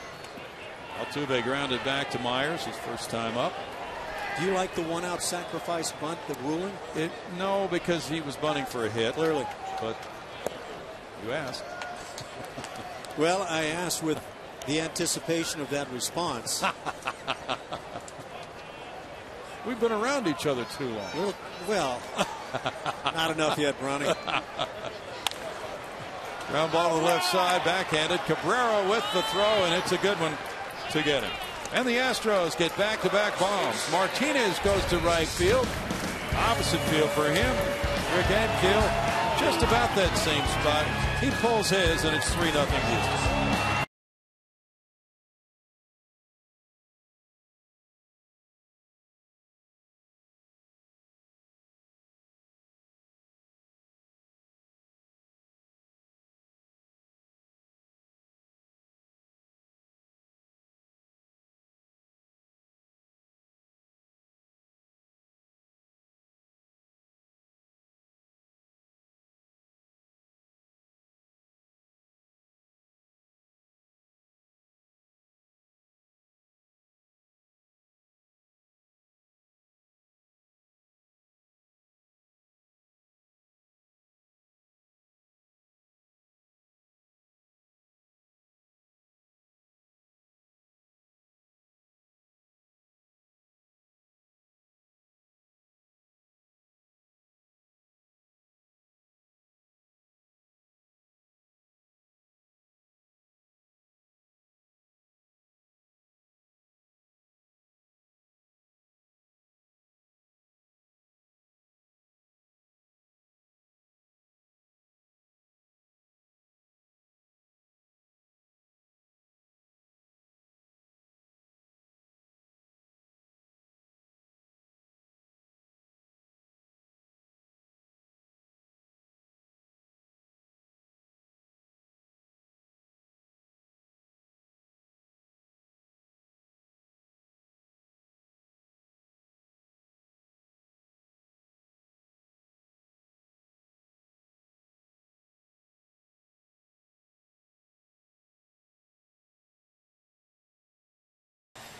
Altuve grounded back to Myers, his first time up. Do you like the one-out sacrifice bunt, the ruling? No, because he was bunting for a hit. Clearly. But you asked. Well, I asked with the anticipation of that response. We've been around each other too long. Well, not enough yet, Bronny. Ground ball to the left side, backhanded. Cabrera with the throw, and it's a good one to get him. And the Astros get back-to-back bombs. Martinez goes to right field. Opposite field for him. Rick Ankiel, just about that same spot. He pulls his, and it's 3-0 Houston.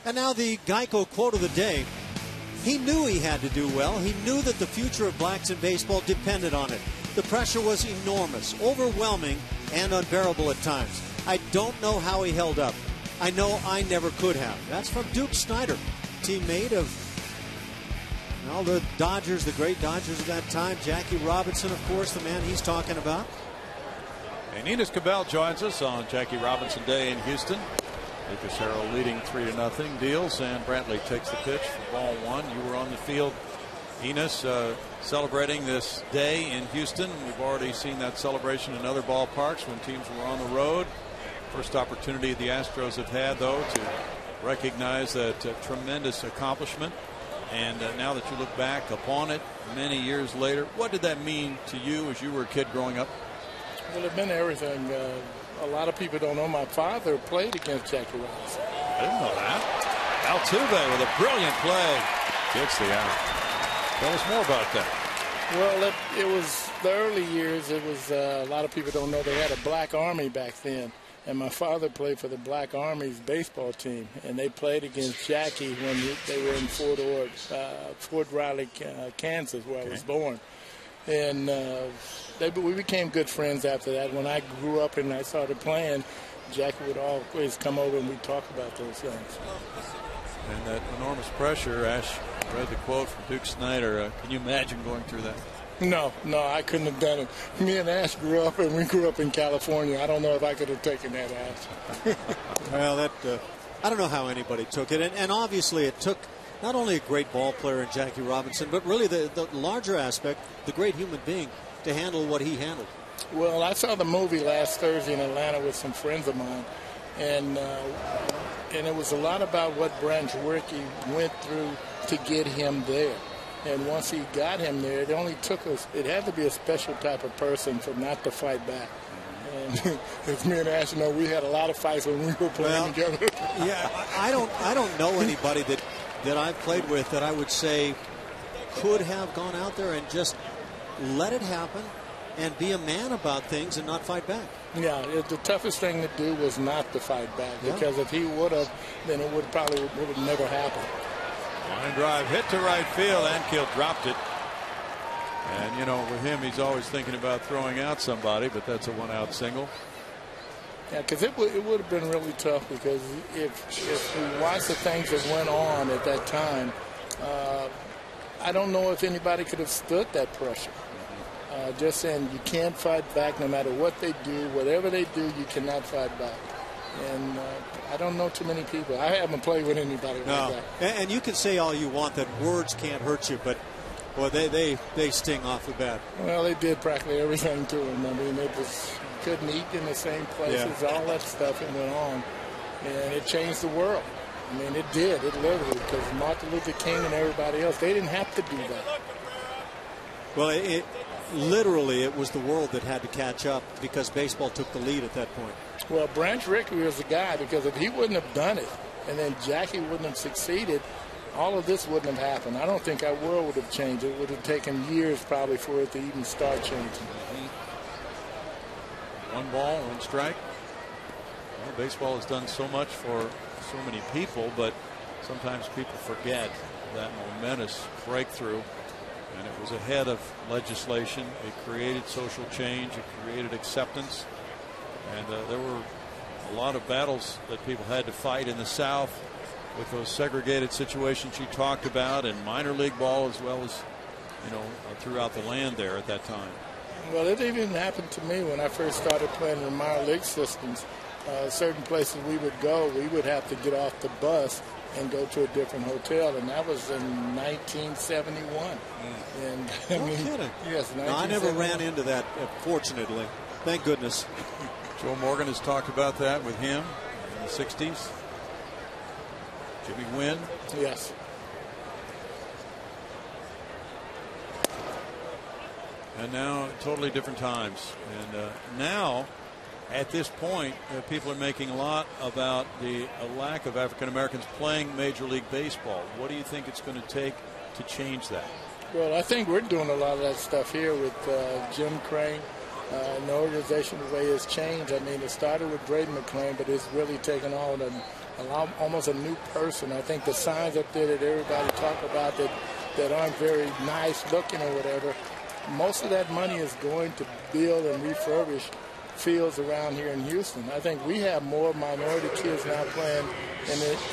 And now the Geico quote of the day. He knew he had to do well. He knew that the future of blacks in baseball depended on it. The pressure was enormous, overwhelming, and unbearable at times. I don't know how he held up. I know I never could have. That's from Duke Snider, teammate of the Dodgers, the great Dodgers of that time. Jackie Robinson, of course, the man he's talking about. And Enos Cabell joins us on Jackie Robinson Day in Houston. Lucas Harrell leading 3-0. Deals, and Brantley takes the pitch for ball one. You were on the field, Enos, celebrating this day in Houston. We've already seen that celebration in other ballparks when teams were on the road. First opportunity the Astros have had, though, to recognize that tremendous accomplishment. And now that you look back upon it many years later, what did that mean to you as you were a kid growing up? Well, it meant everything. A lot of people don't know my father played against Jackie Robinson. I didn't know that. Altuve with a brilliant play gets the out. Tell us more about that. Well, it was the early years. It was a lot of people don't know they had a black army back then. And my father played for the Black Army's baseball team, and they played against Jackie when they were in Fort Riley, Kansas, where I was born. And we became good friends after that. When I grew up and I started playing, Jackie would always come over and we'd talk about those things. And that enormous pressure, Ash read the quote from Duke Snider. Can you imagine going through that? No, I couldn't have done it. Me and Ash grew up, and we grew up in California. I don't know if I could have taken that, Ash. Well, I don't know how anybody took it. And obviously it took not only a great ball player in Jackie Robinson, but really the larger aspect, the great human being, to handle what he handled. Well, I saw the movie last Thursday in Atlanta with some friends of mine, and it was a lot about what Branch Rickey went through to get him there. And once he got him there, it only took us, it had to be a special type of person for not to fight back. And as me and Ash know, we had a lot of fights when we were playing together. Yeah, I don't know anybody that I've played with that I would say could have gone out there and just let it happen and be a man about things and not fight back. Yeah, the toughest thing to do was not to fight back, because if he would have, then it would have never happened. Line drive hit to right field. Ankiel dropped it. And, you know, with him, he's always thinking about throwing out somebody, but that's a one-out single. Yeah, because it would have been really tough, because if we watched the things that went on at that time, I don't know if anybody could have stood that pressure. Just saying, you can't fight back no matter what they do. Whatever they do, you cannot fight back. And I don't know too many people. I haven't played with anybody like that. And you can say all you want that words can't hurt you, but boy, they sting off the bat. Well, they did practically everything to him. I mean, it was, couldn't eat in the same places, all that stuff that went on. And it changed the world. I mean, it did. It literally, because Martin Luther King and everybody else, they didn't have to do that. Well, it was the world that had to catch up, because baseball took the lead at that point. Well, Branch Rickey was the guy, because if he wouldn't have done it and then Jackie wouldn't have succeeded, all of this wouldn't have happened. I don't think our world would have changed. It would have taken years probably for it to even start changing. One ball, one strike. Well, baseball has done so much for so many people, but sometimes people forget that momentous breakthrough. And it was ahead of legislation. It created social change. It created acceptance. And there were a lot of battles that people had to fight in the South with those segregated situations you talked about, and minor league ball, as well as, you know, throughout the land there at that time. Well, it even happened to me when I first started playing in the minor league systems. Certain places we would go, we would have to get off the bus and go to a different hotel, and that was in 1971. And I No mean, kidding. Yes, no, I never ran into that, fortunately. Thank goodness. Joe Morgan has talked about that with him in the 60s. Jimmy Wynn. Yes. And now totally different times. And now, at this point, people are making a lot about the lack of African Americans playing Major League Baseball. What do you think it's going to take to change that? Well, I think we're doing a lot of that stuff here with Jim Crane. And the organization, the way it's changed. I mean, it started with Braden McLean, but it's really taken on almost a new person. I think the signs up there that everybody talk about that aren't very nice looking or whatever, most of that money is going to build and refurbish fields around here in Houston. I think we have more minority kids now playing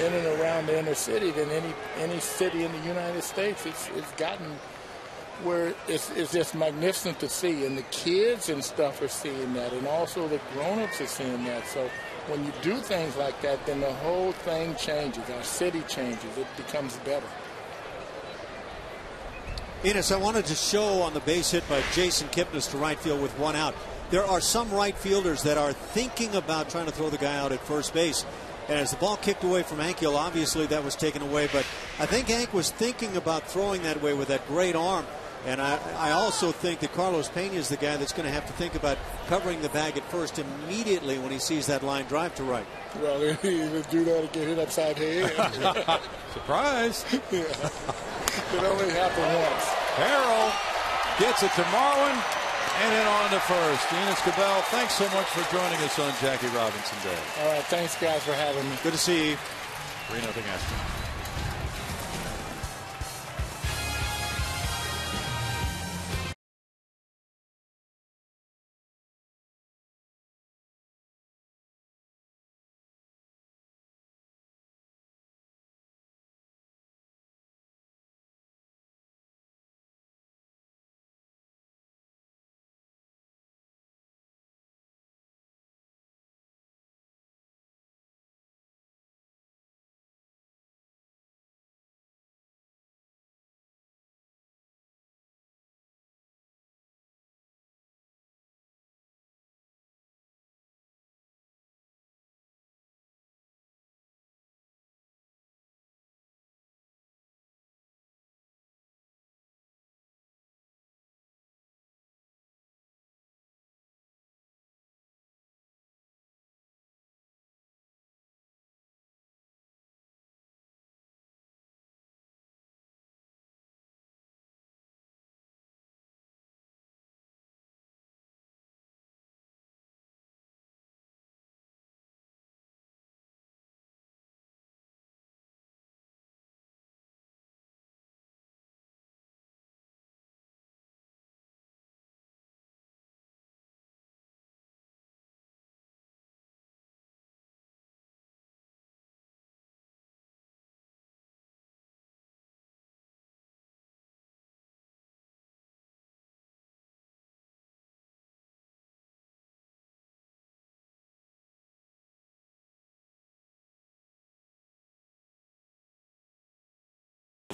in and around the inner city than any city in the United States. It's gotten where it's just magnificent to see, and the kids and stuff are seeing that, and also the grown-ups are seeing that. So when you do things like that, then the whole thing changes. Our city changes. It becomes better. Enos, I wanted to show on the base hit by Jason Kipnis to right field with one out. There are some right fielders that are thinking about trying to throw the guy out at first base. And as the ball kicked away from Ankiel, obviously that was taken away. But I think Hank was thinking about throwing that way with that great arm. And I also think that Carlos Pena is the guy that's going to have to think about covering the bag at first immediately when he sees that line drive to right. Well, if he would do that and get hit upside the head. Surprise. Yeah. It only happened once. Harrell gets it to Marwin and then on to first. Enos Cabell, thanks so much for joining us on Jackie Robinson Day. All right, thanks, guys, for having me. Good to see you. 3-0 Astros.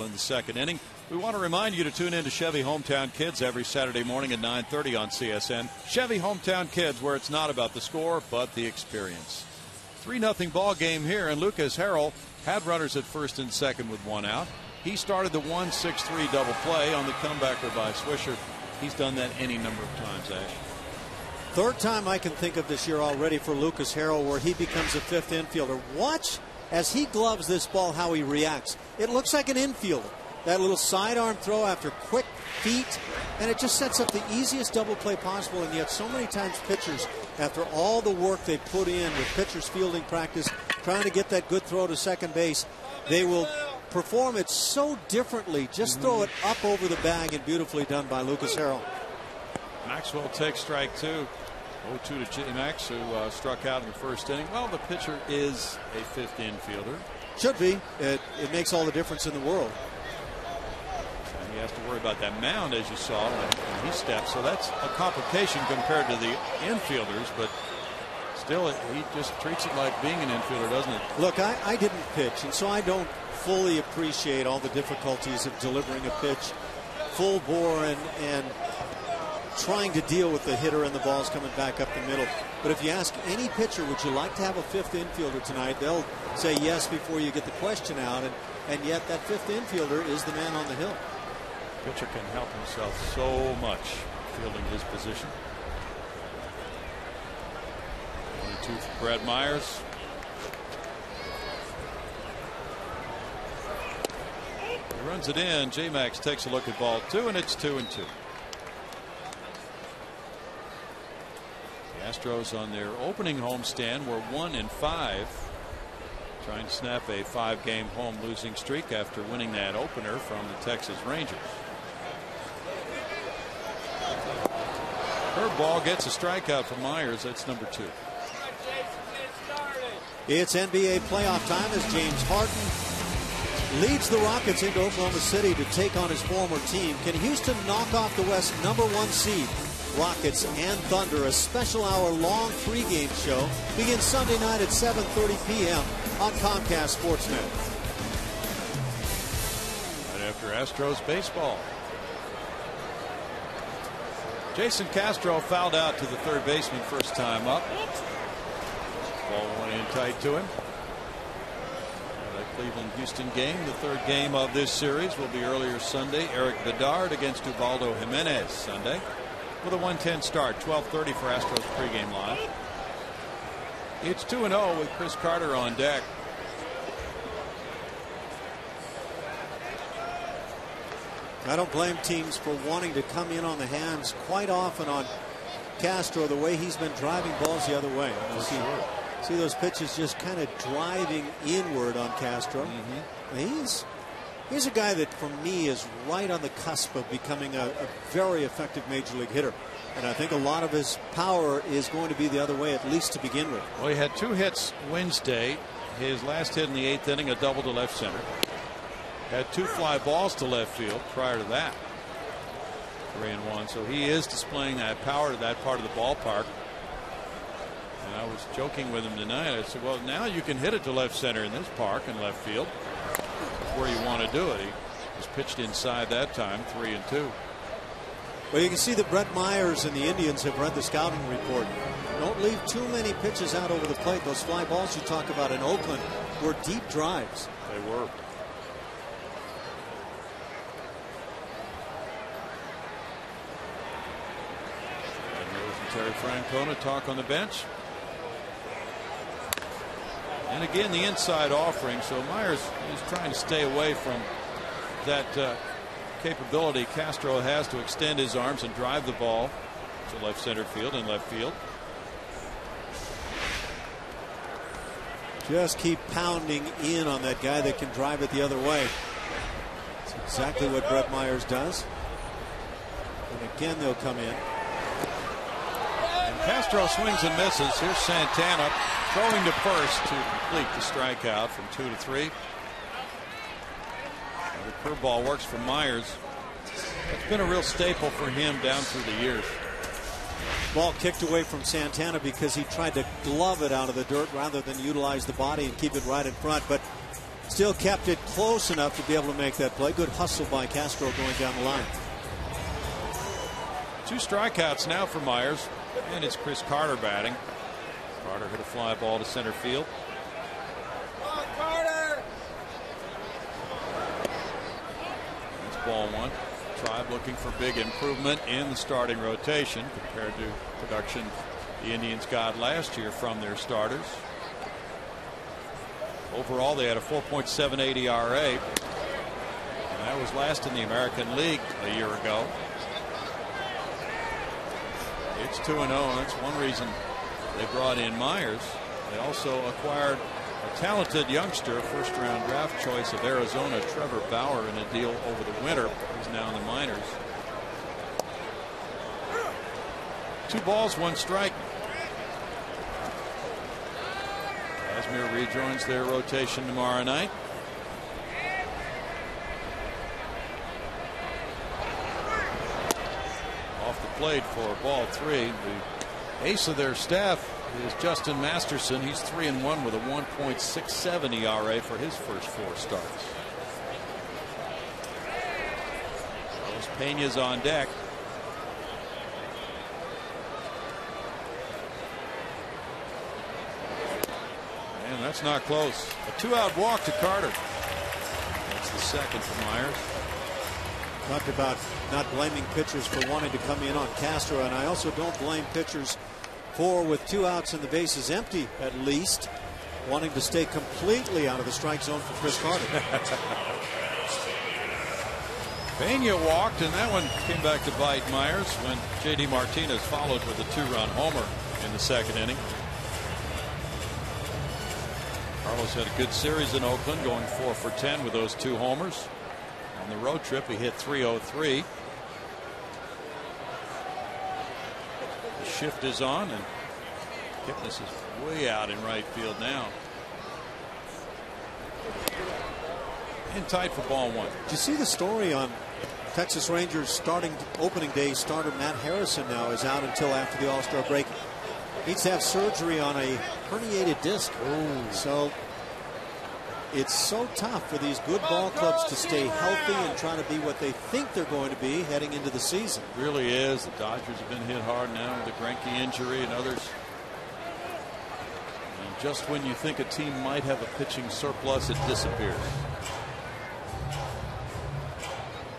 in the second inning. We want to remind you to tune in to Chevy Hometown Kids every Saturday morning at 9:30 on CSN. Chevy Hometown Kids, where it's not about the score but the experience. 3-0 ball game here, and Lucas Harrell had runners at first and second with one out. He started the 1-6-3 double play on the comebacker by Swisher. He's done that any number of times, Ash. Third time I can think of this year already for Lucas Harrell where he becomes a fifth infielder. Watch as he gloves this ball how he reacts. It looks like an infielder. That little sidearm throw after quick feet, and it just sets up the easiest double play possible. And yet so many times pitchers, after all the work they put in with pitchers fielding practice, trying to get that good throw to second base, they will perform it so differently. Just throw it up over the bag, and beautifully done by Lucas Harrell. Maxwell takes strike two. 0-2 to J-Max, who struck out in the first inning. Well, the pitcher is a fifth infielder. Should be. It makes all the difference in the world. And he has to worry about that mound, as you saw, when he steps. So that's a complication compared to the infielders, but still, he just treats it like being an infielder, doesn't it? Look, I didn't pitch, and so I don't fully appreciate all the difficulties of delivering a pitch full bore and trying to deal with the hitter and the balls coming back up the middle. But if you ask any pitcher, would you like to have a fifth infielder tonight, they'll say yes before you get the question out, and yet that fifth infielder is the man on the hill. Pitcher can help himself so much fielding his position. 1-2 for Brad Myers. He runs it in. J-Max takes a look at ball two, and it's 2-2. Astros on their opening homestand were 1-5, trying to snap a 5-game home losing streak after winning that opener from the Texas Rangers. Curveball gets a strikeout for Myers. That's number 2. It's NBA playoff time as James Harden leads the Rockets into Oklahoma City to take on his former team. Can Houston knock off the West #1 seed? Rockets and Thunder, a special hour-long pregame show, begins Sunday night at 7:30 p.m. on Comcast Sportsnet. Right after Astros baseball. Jason Castro fouled out to the third baseman first time up. Ball went in tight to him. That Cleveland-Houston game, the third game of this series, will be earlier Sunday. Eric Bedard against Ubaldo Jimenez Sunday. With a 1:10 start, 12:30 for Astros pregame live. It's 2-0 with Chris Carter on deck. I don't blame teams for wanting to come in on the hands quite often on Castro, the way he's been driving balls the other way. See those pitches just kind of driving inward on Castro. He's a guy that, for me, is right on the cusp of becoming a very effective major league hitter. And I think a lot of his power is going to be the other way, at least to begin with. Well, he had 2 hits Wednesday. His last hit in the 8th inning, a double to left center. Had 2 fly balls to left field prior to that. 3-1. So he is displaying that power to that part of the ballpark. And I was joking with him tonight. I said, well, now you can hit it to left center in this park and left field. Where you want to do it. He was pitched inside that time, 3-2. Well, you can see that Brett Myers and the Indians have read the scouting report. Don't leave too many pitches out over the plate. Those fly balls you talk about in Oakland were deep drives. They were. And Terry Francona talk on the bench. And again, the inside offering. So Myers is trying to stay away from that capability Castro has to extend his arms and drive the ball to left center field and left field. Just keep pounding in on that guy that can drive it the other way. That's exactly what Brett Myers does. And again, they'll come in. And Castro swings and misses. Here's Santana throwing to first to complete the strikeout from 2 to 3. The curveball works for Myers. It's been a real staple for him down through the years. Ball kicked away from Santana because he tried to glove it out of the dirt rather than utilize the body and keep it right in front. But still kept it close enough to be able to make that play. Good hustle by Castro going down the line. 2 strikeouts now for Myers, and it's Chris Carter batting. Carter hit a fly ball to center field. That's ball 1. Tribe looking for big improvement in the starting rotation compared to production the Indians got last year from their starters. Overall, they had a 4.78 ERA, and that was last in the American League a year ago. It's 2-0. That's one reason they brought in Myers. They also acquired a talented youngster, first-round draft choice of Arizona, Trevor Bauer, in a deal over the winter. He's now in the minors. 2 balls, 1 strike. Kazmir rejoins their rotation tomorrow night. Off the plate for ball 3. The ace of their staff is Justin Masterson. He's 3-1 with a 1.67 ERA for his first 4 starts. Carlos Pena's on deck. And that's not close. A 2-out walk to Carter. That's the second for Myers. Talked about not blaming pitchers for wanting to come in on Castro, and I also don't blame pitchers for, with 2 outs and the bases empty at least, wanting to stay completely out of the strike zone for Chris Carter. Pena walked, and that one came back to bite Myers when J.D. Martinez followed with a 2-run homer in the second inning. Carlos had a good series in Oakland, going 4 for 10 with those 2 homers. On the road trip, he hit .303. The shift is on, and Kipnis is way out in right field now. And tight for ball 1. Did you see the story on Texas Rangers starting opening day starter Matt Harrison now is out until after the All-Star break. Needs to have surgery on a herniated disc. Ooh. So it's so tough for these good ball clubs to stay healthy and try to be what they think they're going to be heading into the season. It really is. The Dodgers have been hit hard now with the Greinke injury and others. And just when you think a team might have a pitching surplus, it disappears.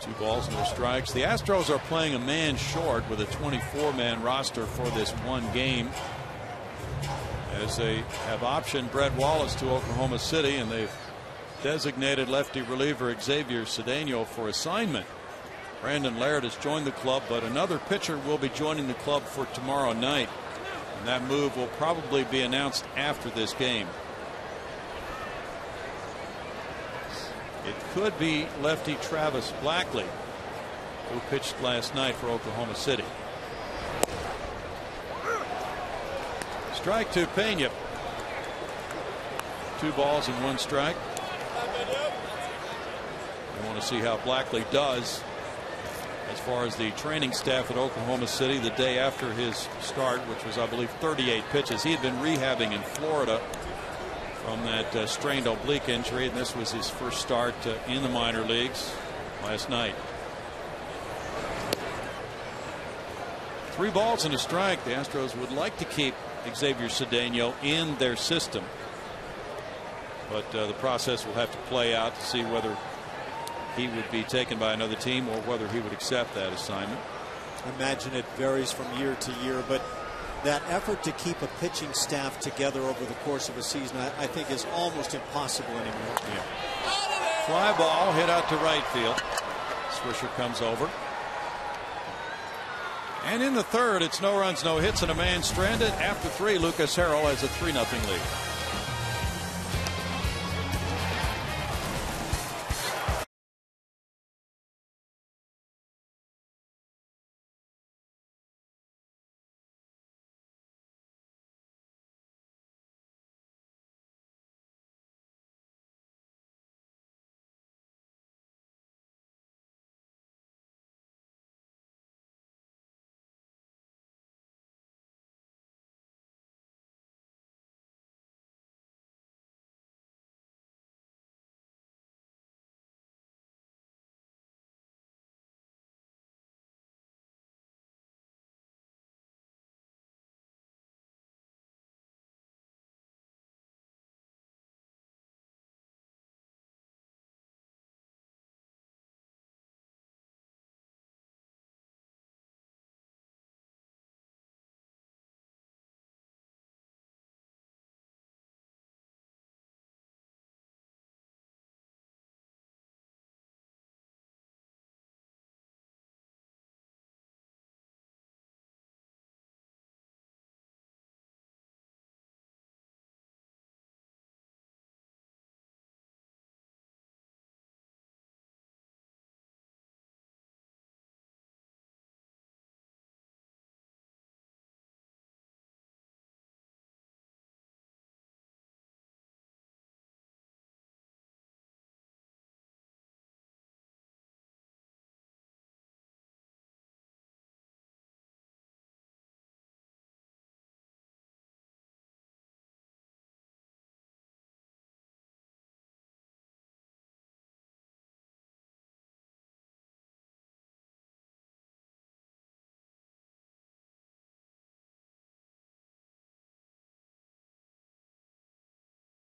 2 balls, no strikes. The Astros are playing a man short with a 24-man roster for this one game, as they have optioned Brett Wallace to Oklahoma City, and they've designated lefty reliever Xavier Cedeno for assignment. Brandon Laird has joined the club, but another pitcher will be joining the club for tomorrow night, and that move will probably be announced after this game. It could be lefty Travis Blackley, who pitched last night for Oklahoma City. Strike to Pena. 2 balls and 1 strike. I want to see how Blackley does as far as the training staff at Oklahoma City the day after his start, which was, I believe, 38 pitches. He had been rehabbing in Florida from that strained oblique injury, and this was his first start in the minor leagues last night. 3 balls and a strike. The Astros would like to keep Xavier Cedeno in their system, but the process will have to play out to see whether he would be taken by another team or whether he would accept that assignment. I imagine it varies from year to year, but that effort to keep a pitching staff together over the course of a season, I think, is almost impossible anymore. Yeah. Fly ball hit out to right field. Swisher comes over. And in the third, it's no runs, no hits, and a man stranded. After 3, Lucas Harrell has a 3-0 lead.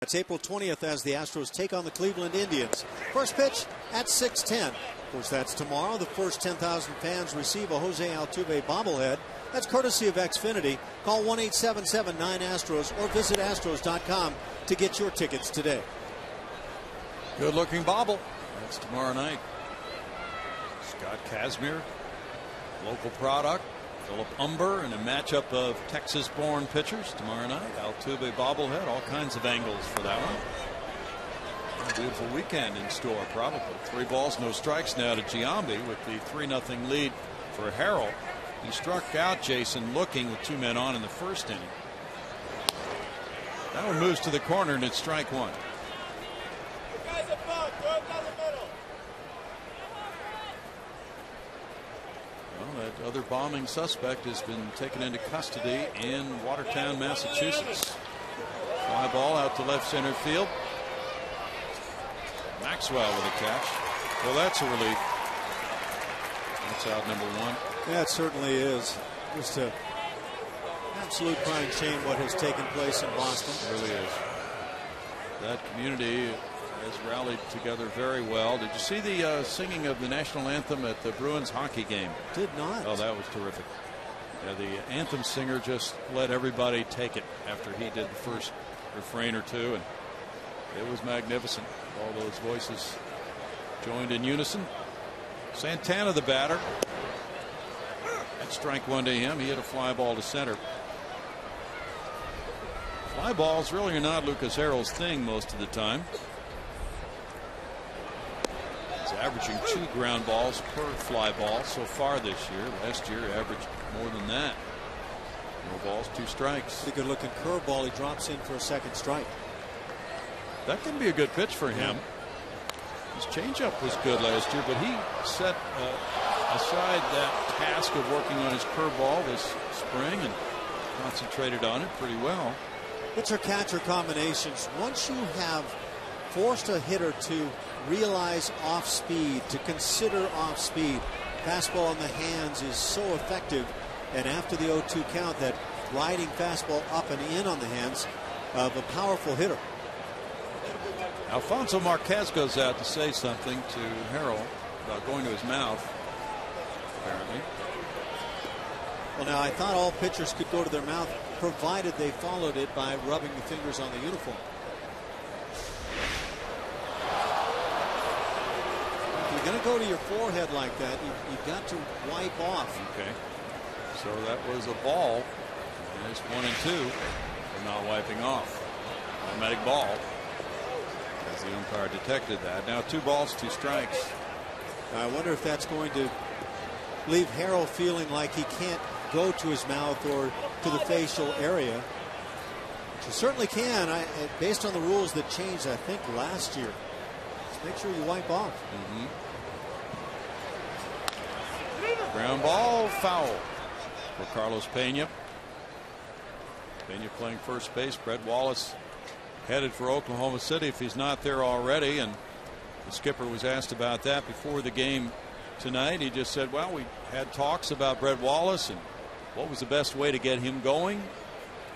It's April 20th as the Astros take on the Cleveland Indians. First pitch at 6:10. Of course, that's tomorrow. The first 10,000 fans receive a Jose Altuve bobblehead. That's courtesy of Xfinity. Call 1-877-9-ASTROS or visit Astros.com to get your tickets today. Good looking bobble. That's tomorrow night. Scott Kazmir, local product. Philip Humber in a matchup of Texas-born pitchers tomorrow night. Altuve bobblehead, all kinds of angles for that one. A beautiful weekend in store, probably. 3 balls, no strikes now to Giambi with the 3-0 lead for Harrell. He struck out Jason looking with 2 men on in the first inning. That one moves to the corner and it's strike 1. That other bombing suspect has been taken into custody in Watertown, Massachusetts. Fly ball out to left center field. Maxwell with a catch. Well, that's a relief. That's out number 1. Yeah, it certainly is. Just an absolute crying shame what has taken place in Boston. It really is. That community has rallied together very well. Did you see the singing of the national anthem at the Bruins hockey game? Did not. Oh, that was terrific. Yeah, the anthem singer just let everybody take it after he did the first refrain or two, and it was magnificent. All those voices joined in unison. Santana, the batter. That's strike 1 to him. He hit a fly ball to center. Fly balls really are not Lucas Harrell's thing most of the time. He's averaging 2 ground balls per fly ball so far this year. Last year averaged more than that. No balls, 2 strikes. A good looking curveball. He drops in for a second strike. That can be a good pitch for him. His changeup was good last year, but he set aside that task of working on his curveball this spring and concentrated on it pretty well. Pitcher-catcher combinations. Once you have forced a hitter to realize off speed, to consider off speed, fastball in the hands is so effective. And after the 0-2 count, that riding fastball up and in on the hands of a powerful hitter. Alfonso Marquez goes out to say something to Harrell about going to his mouth, apparently. Well, now I thought all pitchers could go to their mouth provided they followed it by rubbing the fingers on the uniform. If you're going to go to your forehead like that, you've got to wipe off. Okay. So that was a ball. There's 1 and 2 for not wiping off. Automatic ball. As the umpire detected that. Now 2 balls, 2 strikes. I wonder if that's going to leave Harrell feeling like he can't go to his mouth or to the facial area. Which you certainly can, based on the rules that changed, I think, last year. Just make sure you wipe off. Ground ball, foul for Carlos Pena. Pena playing first base. Brett Wallace headed for Oklahoma City if he's not there already, and the skipper was asked about that before the game tonight. He just said, well, we had talks about Brett Wallace and what was the best way to get him going,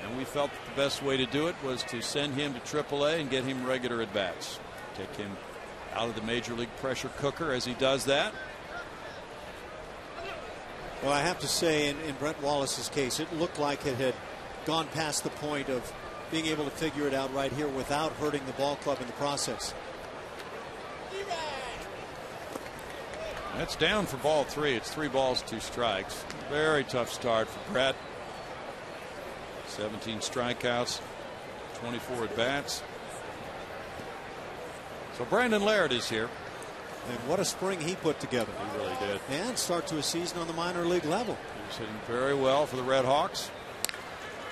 and we felt that the best way to do it was to send him to AAA and get him regular at bats, take him out of the major league pressure cooker as he does that. Well, I have to say, in Brett Wallace's case, it looked like it had gone past the point of being able to figure it out right here without hurting the ball club in the process. That's down for ball 3. It's 3 balls, 2 strikes. Very tough start for Brett. 17 strikeouts, 24 at bats. So Brandon Laird is here. And what a spring he put together. He really did. And start to a season on the minor league level. He was hitting very well for the Red Hawks.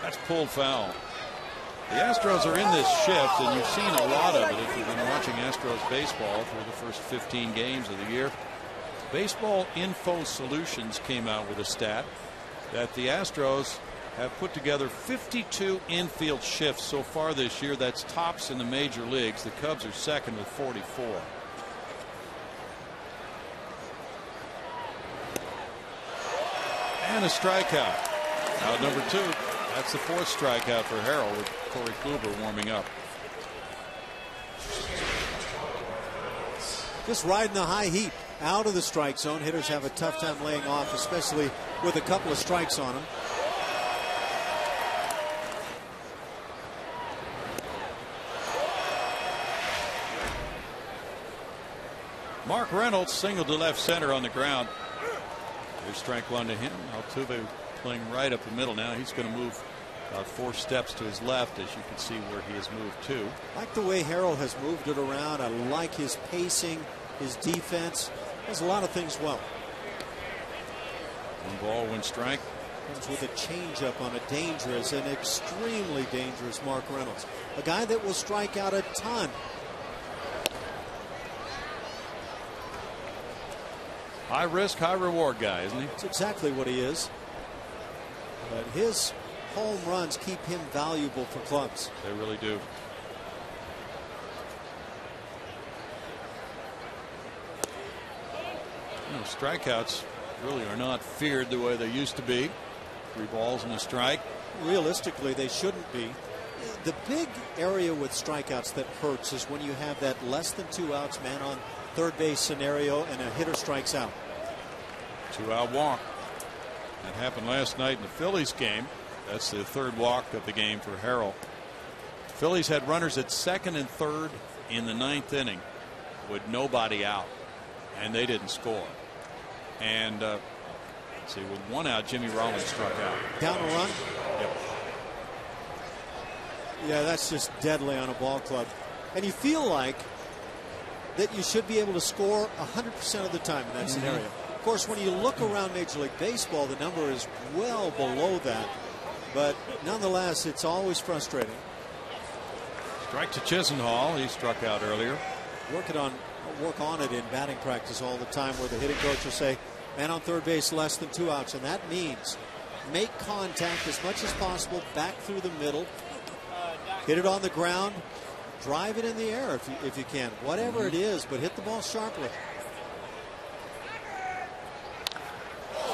That's pulled foul. The Astros are in this shift, and you've seen a lot of it if you've been watching Astros baseball through the first 15 games of the year. Baseball Info Solutions came out with a stat that the Astros have put together 52 infield shifts so far this year. That's tops in the major leagues. The Cubs are second with 44. And a strikeout. Out number 2. That's the 4th strikeout for Harrell with Corey Kluber warming up. just riding the high heat out of the strike zone. Hitters have a tough time laying off, especially with a couple of strikes on them. Mark Reynolds singled to left center on the ground. There's strike one to him. Altuve playing right up the middle now. He's going to move about 4 steps to his left, as you can see where he has moved to. I like the way Harrell has moved it around. I like his pacing, his defense. Does a lot of things well. 1 ball, 1 strike. Comes with a changeup on a dangerous and extremely dangerous Mark Reynolds. A guy that will strike out a ton. High risk, high reward guy, isn't he? That's exactly what he is. But his home runs keep him valuable for clubs. They really do. You know, strikeouts really are not feared the way they used to be. 3 balls and a strike. Realistically, they shouldn't be. The big area with strikeouts that hurts is when you have that less than 2 outs, man on third base scenario, and a hitter strikes out. 2-out walk. That happened last night in the Phillies game. That's the 3rd walk of the game for Harrell. Phillies had runners at 2nd and 3rd in the 9th inning with nobody out, and they didn't score. And let's see, with 1 out, Jimmy Rollins struck out. Down a run? Yep. Yeah, that's just deadly on a ball club. And you feel like that you should be able to score 100% of the time in that scenario. Of course, when you look around Major League Baseball, the number is well below that. But nonetheless, it's always frustrating. Strike to Chisenhall. He struck out earlier. Work on it in batting practice all the time, where the hitting coach will say, man on third base, less than 2 outs. And that means make contact as much as possible back through the middle. Hit it on the ground. Drive it in the air if you can. Whatever it is, but hit the ball sharply.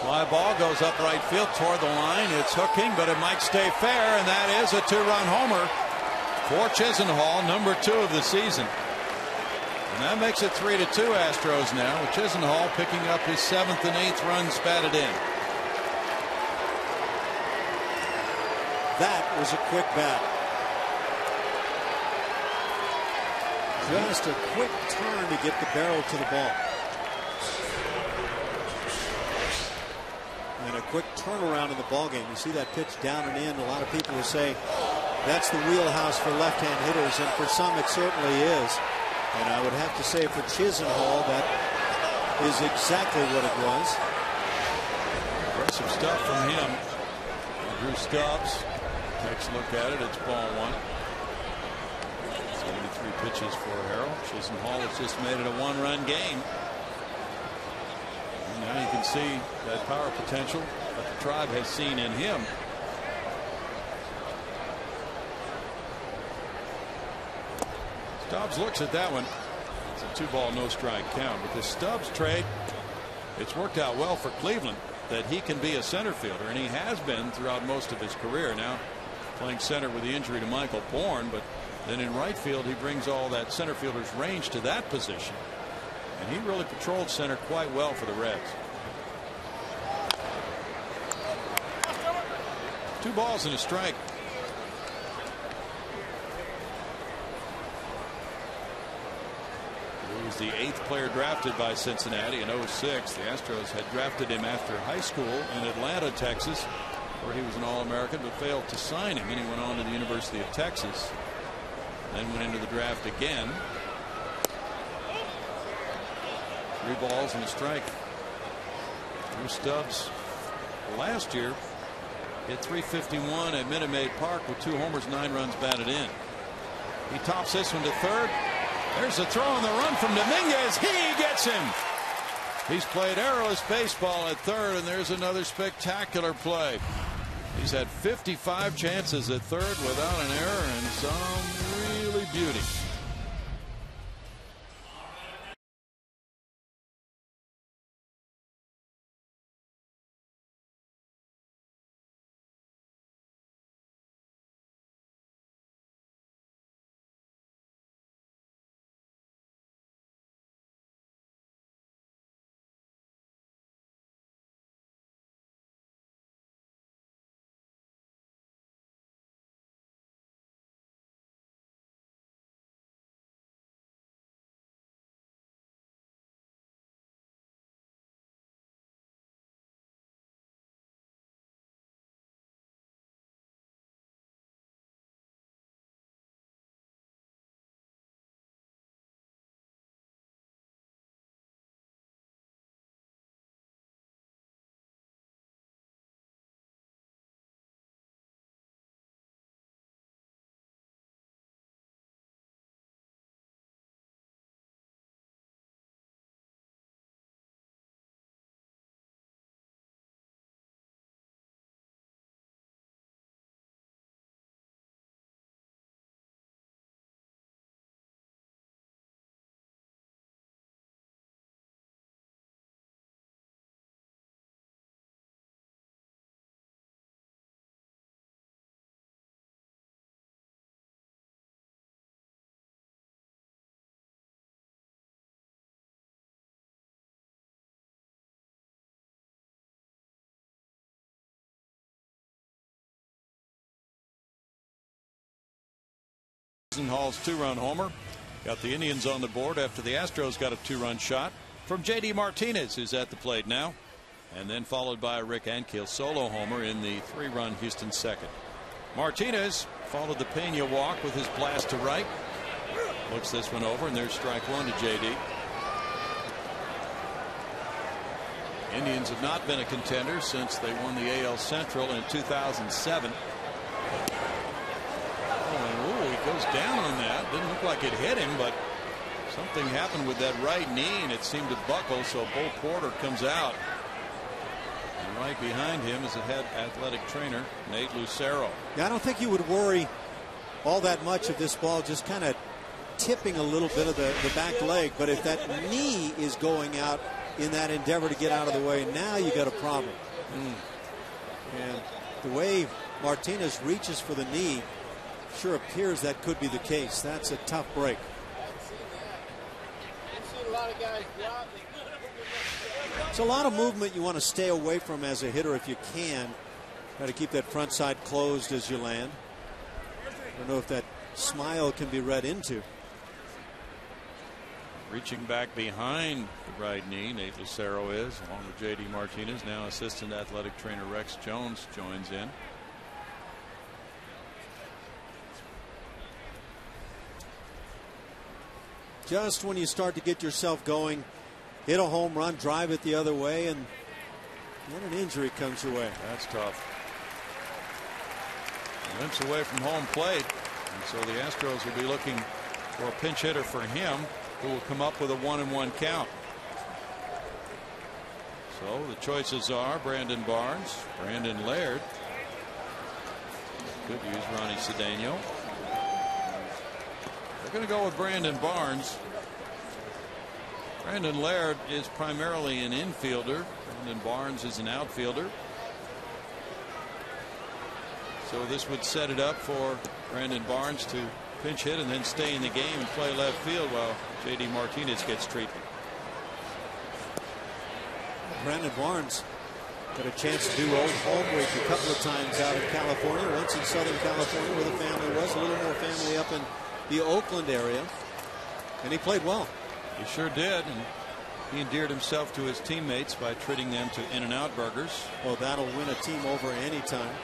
Fly ball goes up right field toward the line. It's hooking, but it might stay fair, and that is a 2-run homer for Chisenhall, number 2 of the season. And that makes it 3-2 Astros now, with Chisenhall picking up his 7th and 8th runs batted in. That was a quick bat. Just a quick turn to get the barrel to the ball. And a quick turnaround in the ball game. You see that pitch down and in. A lot of people will say that's the wheelhouse for left-hand hitters, and for some it certainly is. And I would have to say for Chisenhall, that is exactly what it was. Aggressive stuff from him. Drew Stubbs takes a look at it. It's ball 1. 73 pitches for Harrell. Chisenhall has just made it a 1-run game. And now you can see that power potential that the Tribe has seen in him. Stubbs looks at that one. It's a 2-ball, no strike count. But this Stubbs trade, it's worked out well for Cleveland, that he can be a center fielder, and he has been throughout most of his career. Now playing center with the injury to Michael Bourne, but then in right field he brings all that center fielder's range to that position, and he really patrolled center quite well for the Reds. 2 balls and a strike. He was the 8th player drafted by Cincinnati in 06. The Astros had drafted him after high school in Atlanta, Texas, where he was an All-American, but failed to sign him, and he went on to the University of Texas. Then went into the draft again. 3 balls and a strike. Drew Stubbs last year hit .351 at Minute Maid Park with 2 homers, 9 runs batted in. He tops this one to third. There's a throw on the run from Dominguez. He gets him. He's played arrowless baseball at third, and there's another spectacular play. He's had 55 chances at third without an error, and some really beauty. Hall's 2-run homer got the Indians on the board after the Astros got a 2-run shot from J.D. Martinez, who's at the plate now, and then followed by a Rick Ankiel solo homer in the 3-run Houston second. Martinez followed the Pena walk with his blast to right. Looks this one over, and there's strike one to J.D. Indians have not been a contender since they won the AL Central in 2007. Oh, he goes down on that. Didn't look like it hit him, but something happened with that right knee, and it seemed to buckle, so Bo Porter comes out. And right behind him is the head athletic trainer, Nate Lucero. Yeah, I don't think you would worry all that much if this ball just kind of tipping a little bit of the back leg, but if that knee is going out in that endeavor to get out of the way, now you got a problem. And the way Martinez reaches for the knee sure appears that could be the case. That's a tough break. It's a lot of movement you want to stay away from as a hitter if you can. Try to keep that front side closed as you land. I don't know if that smile can be read into. Reaching back behind the right knee, Nate Lucero is, along with J.D. Martinez. Now assistant athletic trainer Rex Jones joins in. Just when you start to get yourself going, hit a home run, drive it the other way, and then an injury comes your way. That's tough. He limps away from home plate, and so the Astros will be looking for a pinch hitter for him, who will come up with a 1-1 count. So the choices are Brandon Barnes, Brandon Laird. Could use Ronnie Cedeno. They're going to go with Brandon Barnes. Brandon Laird is primarily an infielder. Brandon Barnes is an outfielder. So this would set it up for Brandon Barnes to pinch hit and then stay in the game and play left field while J.D. Martinez gets treatment. Brandon Barnes got a chance to do old homework a couple of times out in California. Once in Southern California where the family was. A little more family up in the Oakland area. And he played well. He sure did. And he endeared himself to his teammates by treating them to In-N-Out burgers. Well, that'll win a team over any time.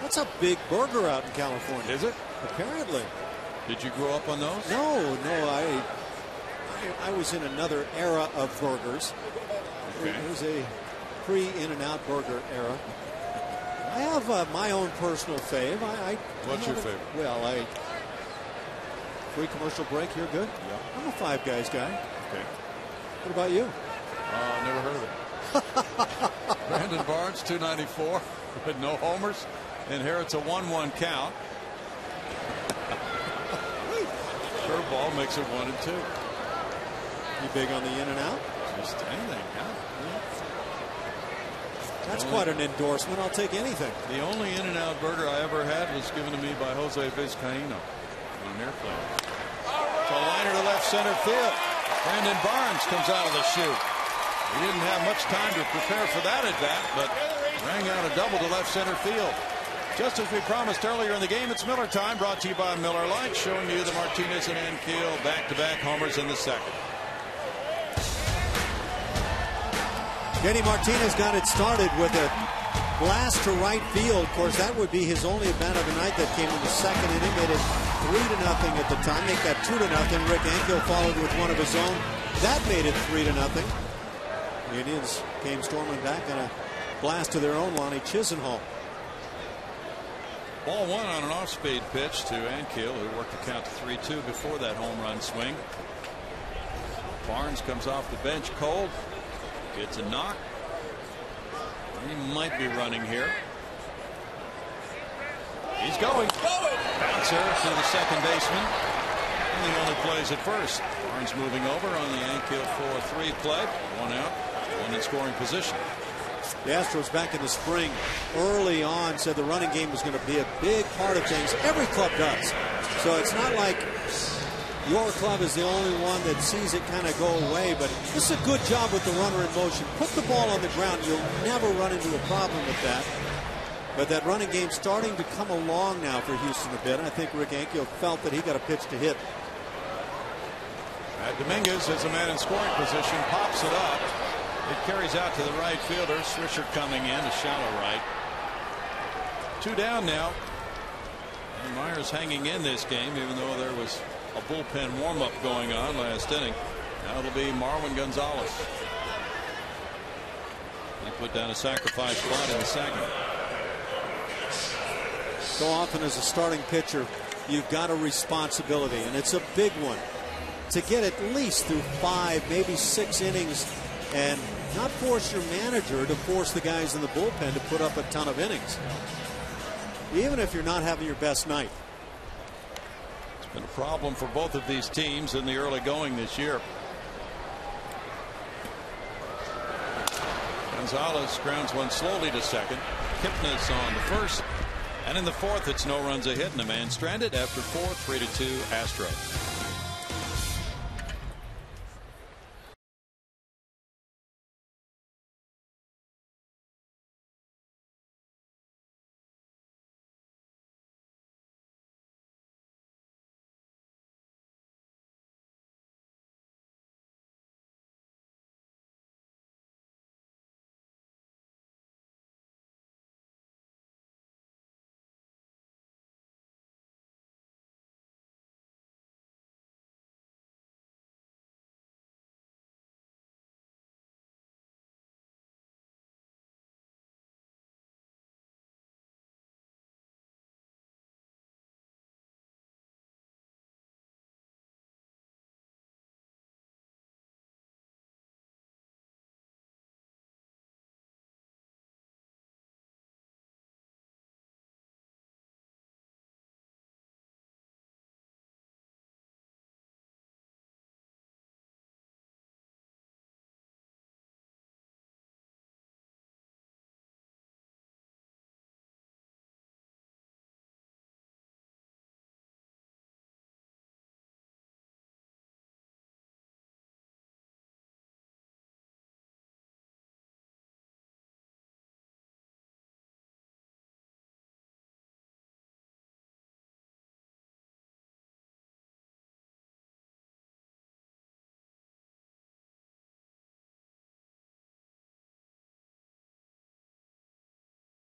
That's a big burger out in California. Is it? Apparently. Did you grow up on those? No. I was in another era of burgers. Okay. It was a pre-In-N-Out burger era. I have my own personal fave. What's your favorite? Well, free commercial break. You're good? Yeah. I'm a Five Guys guy. Okay. What about you? Never heard of it. Brandon Barnes, 294 with no homers. And here it's a 1-1 count. Curveball makes it 1-2. You big on the In-N-Out? Just anything, huh? That's quite an endorsement. I'll take anything. The only In-N-Out burger I ever had was given to me by Jose Vizcaíno on an airplane. It's a liner to left center field. Brandon Barnes comes out of the chute. He didn't have much time to prepare for that at bat, but rang out a double to left center field. Just as we promised earlier in the game, it's Miller time, brought to you by Miller Lite, showing you the Martinez and Ankiel back-to-back homers in the second. J.D. Martinez got it started with a blast to right field. Of course, that would be his only at-bat of the night that came in the second inning. Made it 3-0 at the time. Make that 2-0. Rick Ankiel followed with one of his own. That made it 3-0. The Indians came storming back on a blast to their own, Lonnie Chisenhall. Ball one on an off-speed pitch to Ankiel, who worked the count to 3-2 before that home run swing. Barnes comes off the bench cold. Gets a knock. He might be running here. He's going. Bouncer to the second baseman. And he only plays at first. Barnes moving over on the Ankiel 4-3 play. One out, one in scoring position. The Astros back in the spring early on said the running game was going to be a big part of things. Every club does. So it's not like your club is the only one that sees it kind of go away, but this is a good job with the runner in motion. Put the ball on the ground. You'll never run into a problem with that. But that running game starting to come along now for Houston a bit. I think Rick Ankiel felt that he got a pitch to hit. Dominguez is a man in scoring position, pops it up. It carries out to the right fielder. Swisher coming in to shallow right. 2 down now. And Myers hanging in this game, even though there was a bullpen warm-up going on last inning. Now it'll be Marwin Gonzalez. He put down a sacrifice fly in the second. So often as a starting pitcher, you've got a responsibility, and it's a big one, to get at least through 5, maybe 6 innings and not force your manager to force the guys in the bullpen to put up a ton of innings, even if you're not having your best night. It's been a problem for both of these teams in the early going this year. Gonzalez grounds one slowly to second. Kipnis on to first. And in the 4th, it's no runs a hit and a man stranded after 4, 3-2 Astros.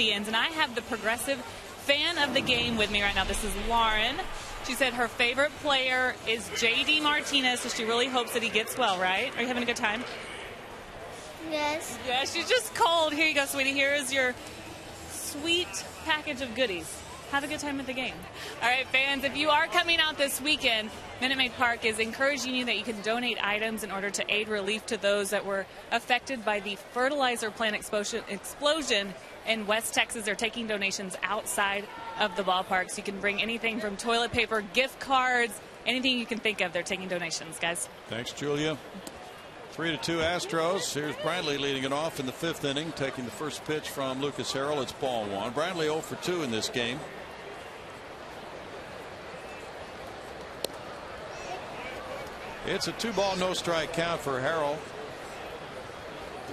And I have the Progressive fan of the game with me right now. This is Lauren. She said her favorite player is J.D. Martinez, so she really hopes that he gets well, right? Are you having a good time? Yes. Yeah, she's just cold. Here you go, sweetie. Here is your sweet package of goodies. Have a good time at the game. All right, fans, if you are coming out this weekend, Minute Maid Park is encouraging you that you can donate items in order to aid relief to those that were affected by the fertilizer plant explosion in West Texas. They're taking donations outside of the ballpark. So you can bring anything from toilet paper, gift cards, anything you can think of. They're taking donations, guys. Thanks, Julia. 3-2 Astros. Here's Brantley leading it off in the 5th inning, taking the first pitch from Lucas Harrell. It's ball 1. Brantley 0 for 2 in this game. It's a 2-ball, no strike count for Harrell.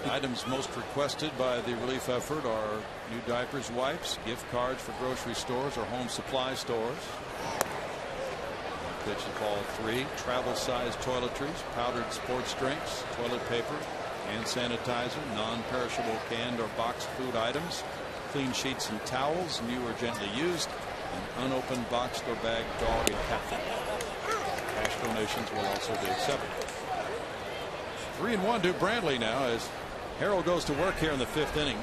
The items most requested by the relief effort are new diapers, wipes, gift cards for grocery stores or home supply stores. Pitch is ball 3. Travel-sized toiletries, powdered sports drinks, toilet paper, hand sanitizer, non-perishable canned or boxed food items, clean sheets and towels, new or gently used, and unopened boxed or bagged dog and cat food. Cash donations will also be accepted. 3-1 to Brantley now as Harrell goes to work here in the 5th inning.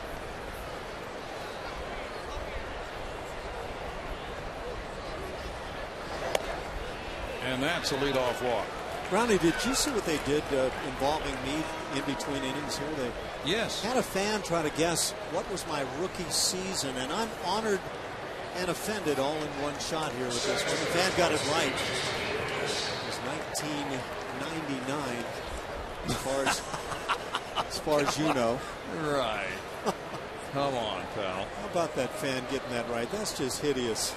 And that's a leadoff walk. Brownie, did you see what they did involving me in between innings here? They yes. Had a fan try to guess what was my rookie season, and I'm honored and offended all in one shot here with this one. The fan got it right. It was 1999 as far as you know. Right. Come on, pal. How about that fan getting that right? That's just hideous.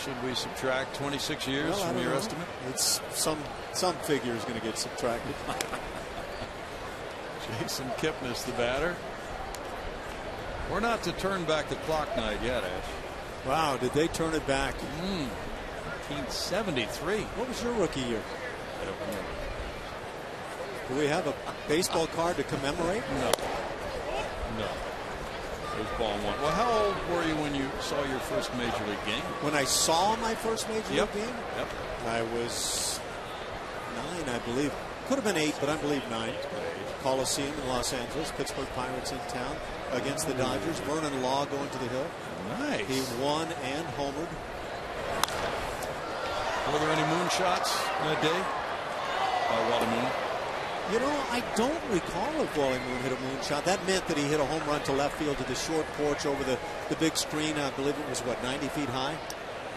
Should we subtract 26 years from your estimate? It's some figure is going to get subtracted. Jason Kipnis, the batter. We're not to turn back the clock night yet, Ash. Wow, did they turn it back? 1973. What was your rookie year? I don't remember. Do we have a baseball card to commemorate? No. Baseball one. Well, how old were you when you saw your first major league game? When I saw my first major league game? Yep. I was 9, I believe. Could have been 8, but I believe 9. Coliseum in Los Angeles. Pittsburgh Pirates in town against the Dodgers. Vernon Law going to the hill. Nice. He won and homered. Were there any moonshots that day by Wally Moon? You know, I don't recall if Wally Moon hit a moonshot. That meant that he hit a home run to left field to the short porch over the big screen. I believe it was, what, 90 feet high?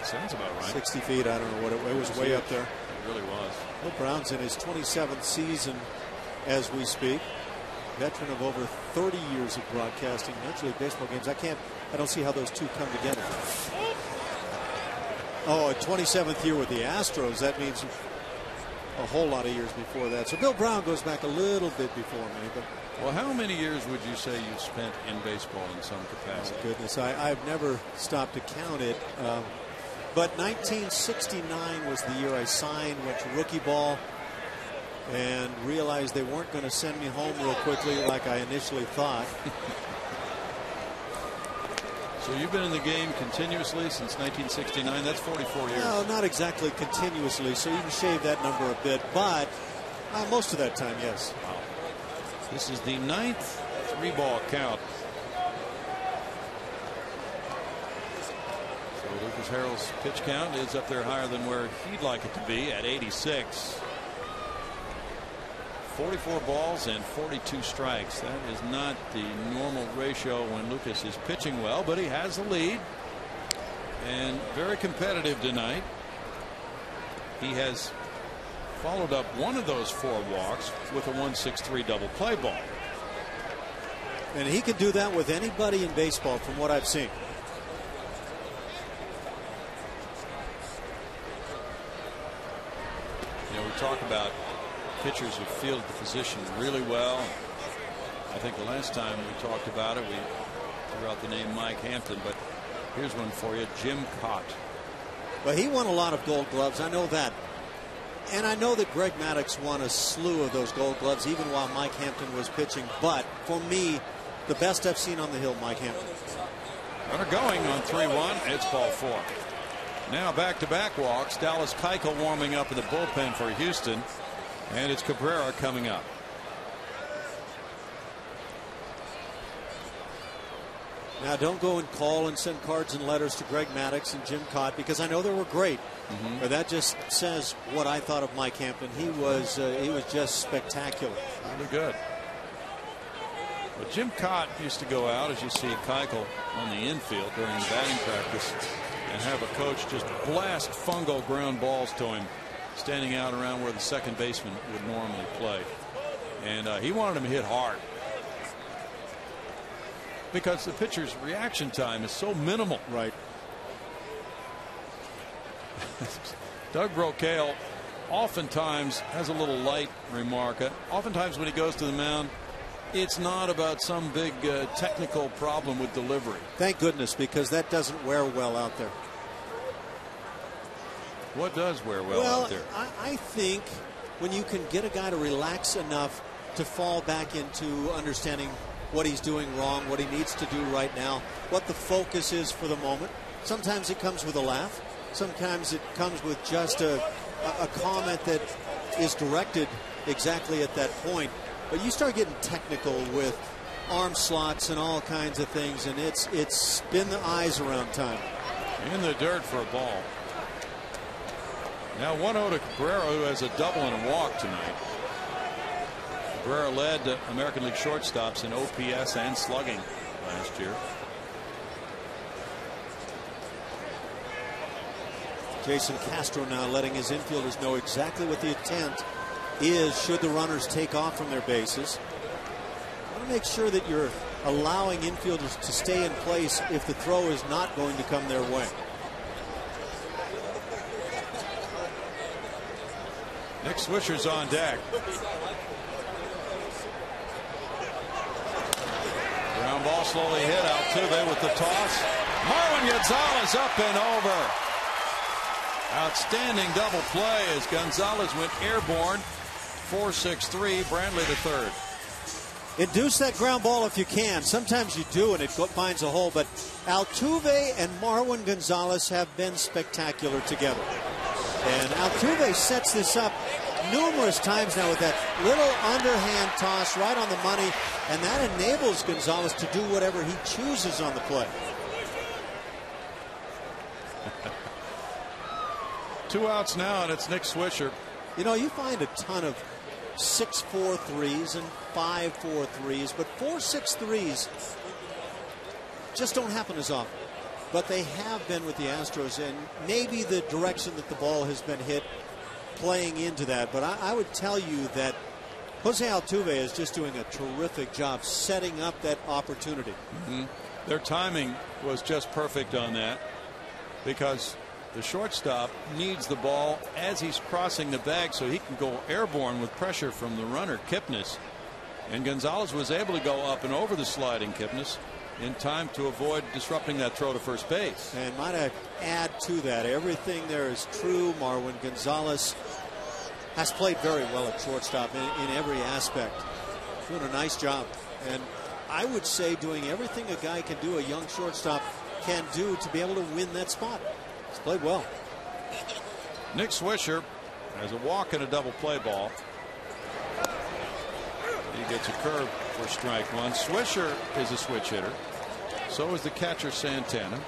Sounds about right. 60 feet. I don't know what it was. Way up there. It really was. Bill Brown's in his 27th season as we speak. Veteran of over 30 years of broadcasting Major League Baseball games. I don't see how those two come together. Oh, a 27th year with the Astros. That means a whole lot of years before that. So Bill Brown goes back a little bit before me. But well, how many years would you say you spent in baseball in some capacity? Oh, goodness, I've never stopped to count it. But 1969 was the year I signed, went to rookie ball, and realized they weren't going to send me home real quickly like I initially thought. So you've been in the game continuously since 1969. That's 44 years. No, not exactly continuously, so you can shave that number a bit, but most of that time, yes. Wow. This is the 9th 3-ball count. So Lucas Harrell's pitch count is up there higher than where he'd like it to be at 86. 44 balls and 42 strikes. That is not the normal ratio when Lucas is pitching well, but he has the lead and very competitive tonight. He has followed up one of those 4 walks with a 1-6-3 double play ball. And he can do that with anybody in baseball from what I've seen. You know, we talk about pitchers who fielded the position really well. I think the last time we talked about it, we threw out the name Mike Hampton, but here's one for you, Jim Cott. Well, he won a lot of Gold Gloves. I know that. And I know that Greg Maddux won a slew of those Gold Gloves even while Mike Hampton was pitching. But for me, the best I've seen on the hill, Mike Hampton. Runner going on 3-1. It's ball 4. Now back-to-back walks. Dallas Keuchel warming up in the bullpen for Houston. And it's Cabrera coming up. Now, don't go and call and send cards and letters to Greg Maddux and Jim Cott, because I know they were great. But that just says what I thought of Mike Hampton. He was just spectacular. Really good. But Jim Cott used to go out, as you see Keuchel on the infield during batting practice, and have a coach just blast fungo ground balls to him, standing out around where the second baseman would normally play. And he wanted him to hit hard, because the pitcher's reaction time is so minimal. Right. Doug Brocail oftentimes has a little light remark. Oftentimes when he goes to the mound, it's not about some big technical problem with delivery. Thank goodness, because that doesn't wear well out there. What does wear well out there? I think when you can get a guy to relax enough to fall back into understanding what he's doing wrong, what he needs to do right now, what the focus is for the moment. Sometimes it comes with a laugh. Sometimes it comes with just a comment that is directed exactly at that point. But you start getting technical with arm slots and all kinds of things, and it's spin the eyes around time. In the dirt for a ball. Now 1-0 to Cabrera, who has a double and a walk tonight. Cabrera led American League shortstops in OPS and slugging last year. Jason Castro now letting his infielders know exactly what the intent is should the runners take off from their bases. You want to make sure that you're allowing infielders to stay in place if the throw is not going to come their way. Nick Swisher's on deck. Ground ball slowly hit. Altuve with the toss. Marwin Gonzalez up and over. Outstanding double play as Gonzalez went airborne. 4-6-3. Brantley to third. Induce that ground ball if you can. Sometimes you do, and it finds a hole. But Altuve and Marwin Gonzalez have been spectacular together. And Altuve sets this up numerous times now with that little underhand toss right on the money, and that enables Gonzalez to do whatever he chooses on the play. 2 outs now, and it's Nick Swisher. You know, you find a ton of 6-4 threes and 5-4 threes, but 4-6 threes just don't happen as often. But they have been with the Astros, and maybe the direction that the ball has been hit playing into that. But I would tell you that Jose Altuve is just doing a terrific job setting up that opportunity. Their timing was just perfect on that, because the shortstop needs the ball as he's crossing the bag so he can go airborne with pressure from the runner Kipnis. And Gonzalez was able to go up and over the sliding Kipnis in time to avoid disrupting that throw to first base. And might I add to that, everything there is true. Marwin Gonzalez has played very well at shortstop in every aspect. Doing a nice job. And I would say doing everything a guy can do, a young shortstop can do, to be able to win that spot. He's played well. Nick Swisher has a walk and a double play ball. He gets a curve for strike one. Swisher is a switch hitter. So is the catcher Santana.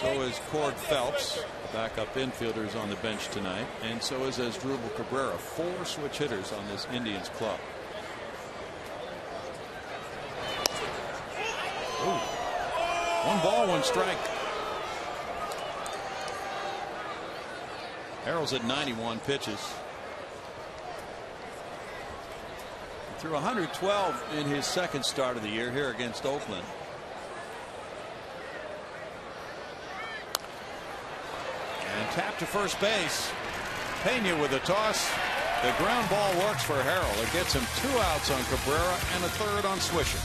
So is Cord Phelps. The backup infielder is on the bench tonight. And so is Asdrubal Cabrera. 4 switch hitters on this Indians club. Ooh. 1 ball, 1 strike. Harrell's at 91 pitches. He threw 112 in his second start of the year here against Oakland. And tapped to first base. Pena with a toss. The ground ball works for Harrell. It gets him 2 outs on Cabrera and a third on Swisher.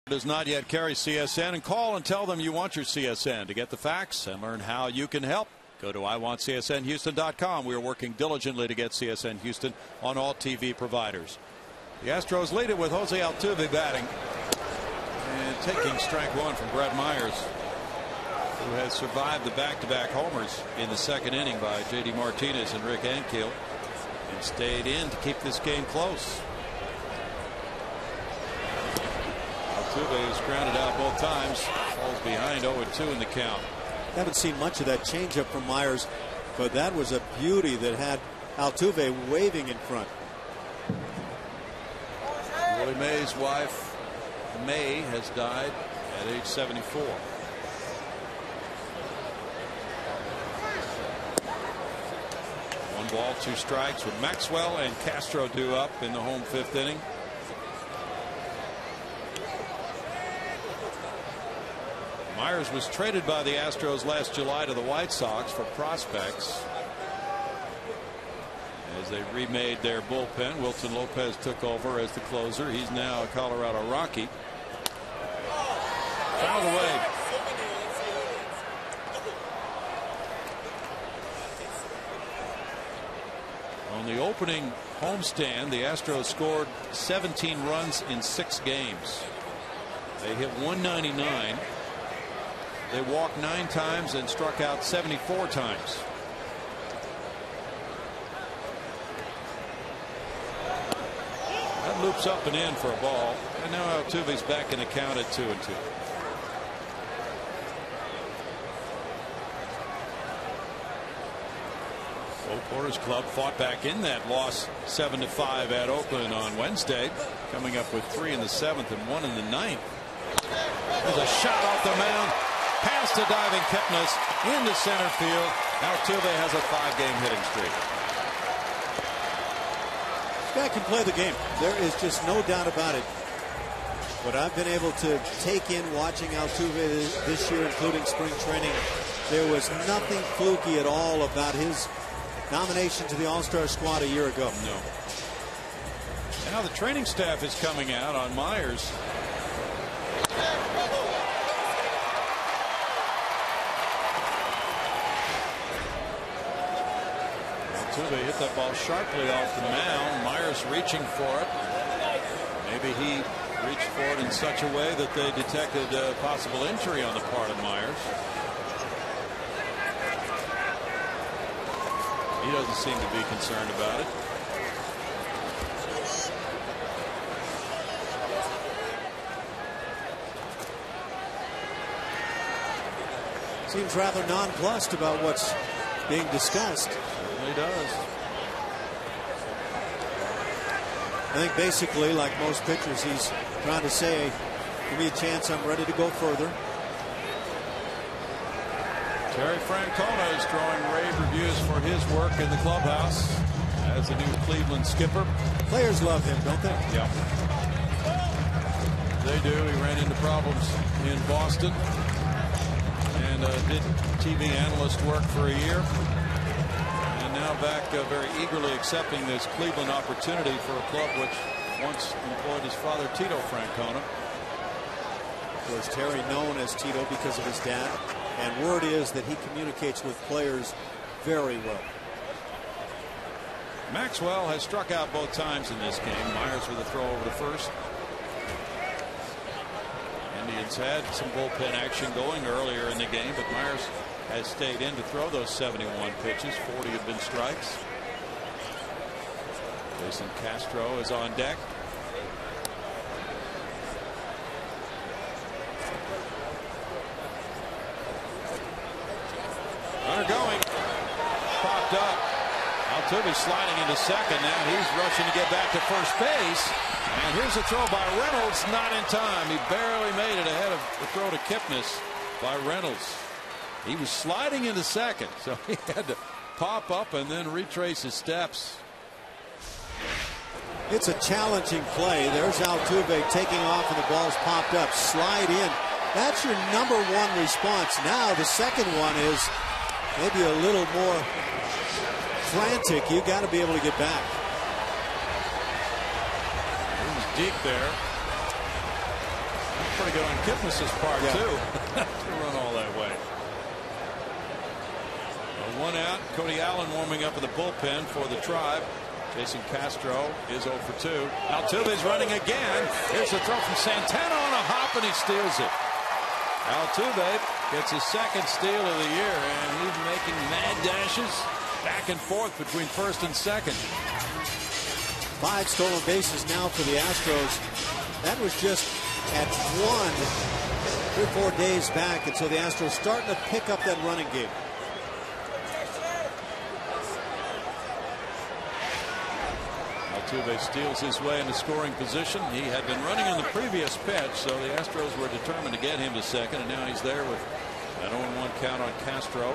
Does not yet carry CSN, and call and tell them you want your CSN. To get the facts and learn how you can help, go to iwantcsnhouston.com. We are working diligently to get CSN Houston on all TV providers. The Astros lead it with Jose Altuve batting and taking strike one from Brett Myers, who has survived the back-to-back homers in the second inning by J.D. Martinez and Rick Ankiel, and stayed in to keep this game close. Altuve is grounded out both times. Falls behind 0-2 in the count. Haven't seen much of that changeup from Myers, but that was a beauty that had Altuve waving in front. Willie Mays' wife May has died at age 74. One ball, 2 strikes with Maxwell and Castro due up in the home 5th inning. Myers was traded by the Astros last July to the White Sox for prospects. As they remade their bullpen, Wilson Lopez took over as the closer. He's now a Colorado Rocky. Fouled away. On the opening homestand, the Astros scored 17 runs in 6 games. They hit 199. They walked 9 times and struck out 74 times. That loops up and in for a ball. And now Altuve's back in the count at 2-2. Porter's club fought back in that loss 7-5 at Oakland on Wednesday, coming up with 3 in the 7th and 1 in the 9th. There's a shot off the mound, past the diving Kipnis into center field. Altuve has a 5-game hitting streak. This guy can play the game. There is just no doubt about it. What I've been able to take in watching Altuve this year, including spring training, there was nothing fluky at all about his nomination to the All-Star squad a year ago. No. Now the training staff is coming out on Myers. Altuve hit that ball sharply off the mound. Myers reaching for it. Maybe he reached for it in such a way that they detected a possible injury on the part of Myers. He doesn't seem to be concerned about it. Seems rather nonplussed about what's being discussed. Certainly does. I think basically, like most pitchers, he's trying to say, give me a chance, I'm ready to go further. Terry Francona is drawing rave reviews for his work in the clubhouse as the new Cleveland skipper. Players love him, don't they? Yeah. They do. He ran into problems in Boston and did TV analyst work for a year. And now back very eagerly accepting this Cleveland opportunity for a club which once employed his father, Tito Francona. Was Terry known as Tito because of his dad? And word is that he communicates with players very well. Maxwell has struck out both times in this game. Myers with a throw over to first. Indians had some bullpen action going earlier in the game, but Myers has stayed in to throw those 71 pitches. 40 have been strikes. Jason Castro is on deck. Runner going. Popped up. Altuve sliding into second. Now he's rushing to get back to first base. And here's a throw by Reynolds. Not in time. He barely made it ahead of the throw to Kipnis by Reynolds. He was sliding into second, so he had to pop up and then retrace his steps. It's a challenging play. There's Altuve taking off and the ball's popped up. Slide in. That's your #1 response. Now the second one is maybe a little more frantic. You got to be able to get back. He was deep there. That's pretty good on Kipnis' part, too, to run all that way. One out. Cody Allen warming up in the bullpen for the Tribe. Jason Castro is 0 for 2. Altuve's running again. Here's the throw from Santana on a hop, and he steals it. Altuve gets his second steal of the year, and he's making mad dashes back and forth between first and second. 5 stolen bases now for the Astros. That was just at 3 or 4 days back, and so the Astros starting to pick up that running game. Altuve steals his way into scoring position. He had been running on the previous pitch, so the Astros were determined to get him to second, and now he's there with an 0-1 count on Castro.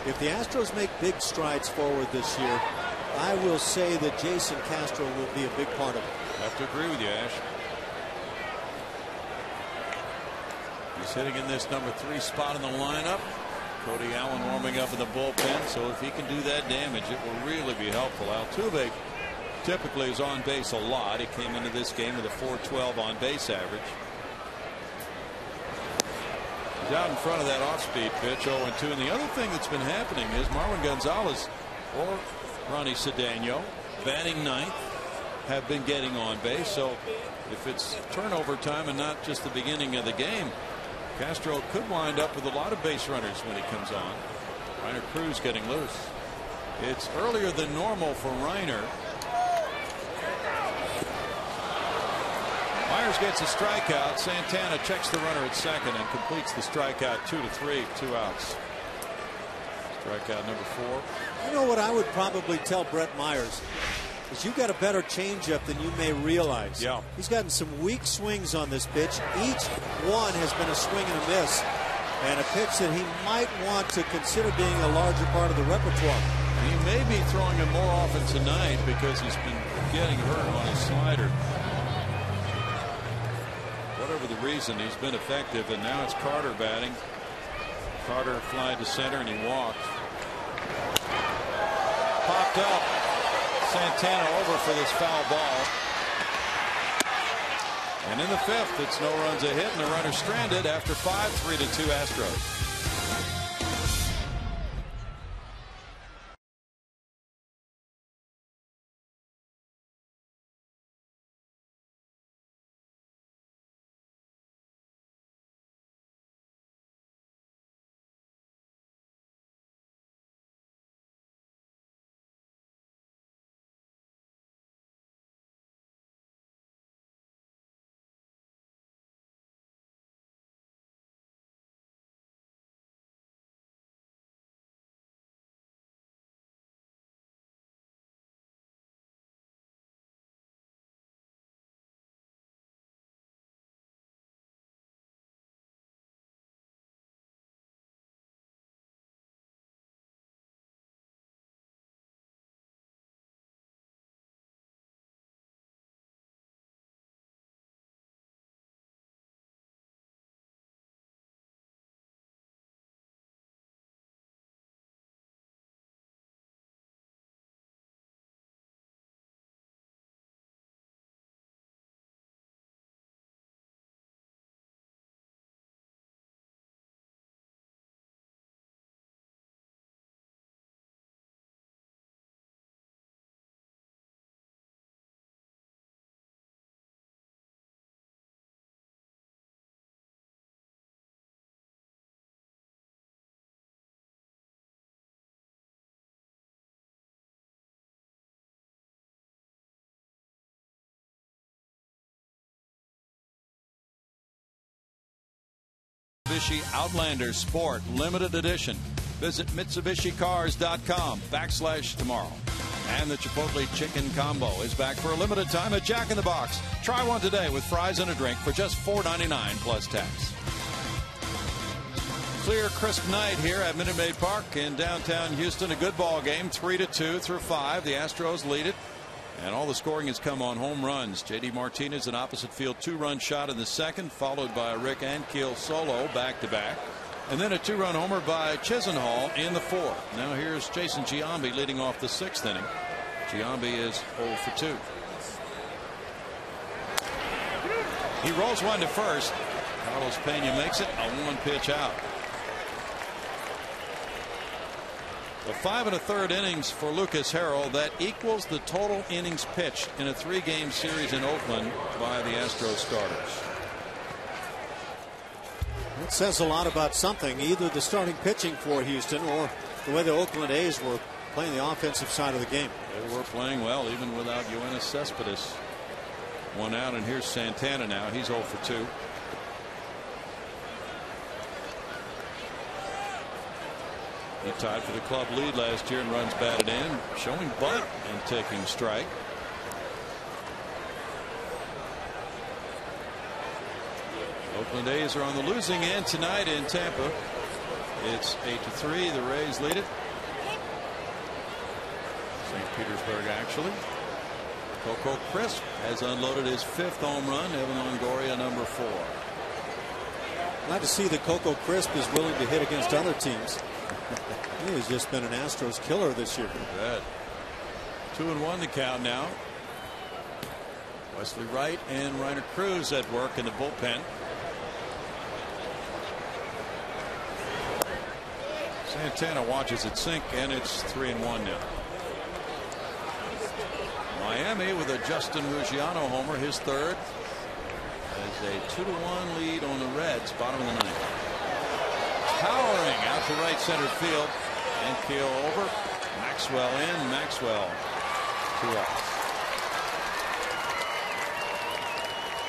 If the Astros make big strides forward this year, I will say that Jason Castro will be a big part of it. I have to agree with you, Ash. He's hitting in this number 3 spot in the lineup. Cody Allen warming up in the bullpen, so if he can do that damage, it will really be helpful. Altuve typically is on base a lot. He came into this game with a .412 on base average. He's out in front of that off-speed pitch, 0-2. And the other thing that's been happening is Marwin Gonzalez or Ronnie Cedeno, batting ninth, have been getting on base. So if it's turnover time and not just the beginning of the game, Castro could wind up with a lot of base runners when he comes on. Reiner Cruz getting loose. It's earlier than normal for Reiner. Myers gets a strikeout. Santana checks the runner at second and completes the strikeout. 2-3, 2 outs. Strikeout number 4. You know what I would probably tell Brett Myers is you've got a better changeup than you may realize. Yeah. He's gotten some weak swings on this pitch. Each one has been a swing and a miss, and a pitch that he might want to consider being a larger part of the repertoire. He may be throwing him more often tonight because he's been getting hurt on his slider. Whatever the reason, he's been effective, and now it's Carter batting. Carter flied to center and he walked. Popped up. Santana over for this foul ball. And in the 5th, it's no runs a hit and the runner stranded after 5. 3-2 Astros. Mitsubishi Outlander Sport Limited Edition. Visit MitsubishiCars.com/tomorrow. And the Chipotle Chicken Combo is back for a limited time at Jack in the Box. Try one today with fries and a drink for just $4.99 plus tax. Clear, crisp night here at Minute Maid Park in downtown Houston. A good ball game, 3-2 through 5. The Astros lead it. And all the scoring has come on home runs. J.D. Martinez, an opposite field 2-run shot in the 2nd, followed by a Rick Ankiel solo back-to-back. And then a 2-run homer by Chisenhall in the 4th. Now here's Jason Giambi leading off the 6th inning. Giambi is 0 for 2. He rolls one to first. Carlos Pena makes it a 1-pitch out. The 5 1/3 innings for Lucas Harrell. That equals the total innings pitched in a 3-game series in Oakland by the Astros starters. It says a lot about something, either the starting pitching for Houston or the way the Oakland A's were playing the offensive side of the game. They were playing well even without Yoenis Cespedes. 1 out, and here's Santana now. He's 0 for 2. He tied for the club lead last year in runs batted in, showing bunt and taking strike. Oakland A's are on the losing end tonight in Tampa. It's 8-3. The Rays lead it. St. Petersburg, actually. Coco Crisp has unloaded his 5th home run. Evan Longoria, number 4. Glad to see that Coco Crisp is willing to hit against other teams. He has just been an Astros killer this year. Good. 2-1 the count now. Wesley Wright and Reiner Cruz at work in the bullpen. Santana watches it sink, and it's 3-1 now. Miami with a Justin Ruggiano homer, his 3rd, has a 2-1 lead on the Reds, bottom of the 9th. Powering out to right center field, and Keel over. Maxwell in. Maxwell 2 outs.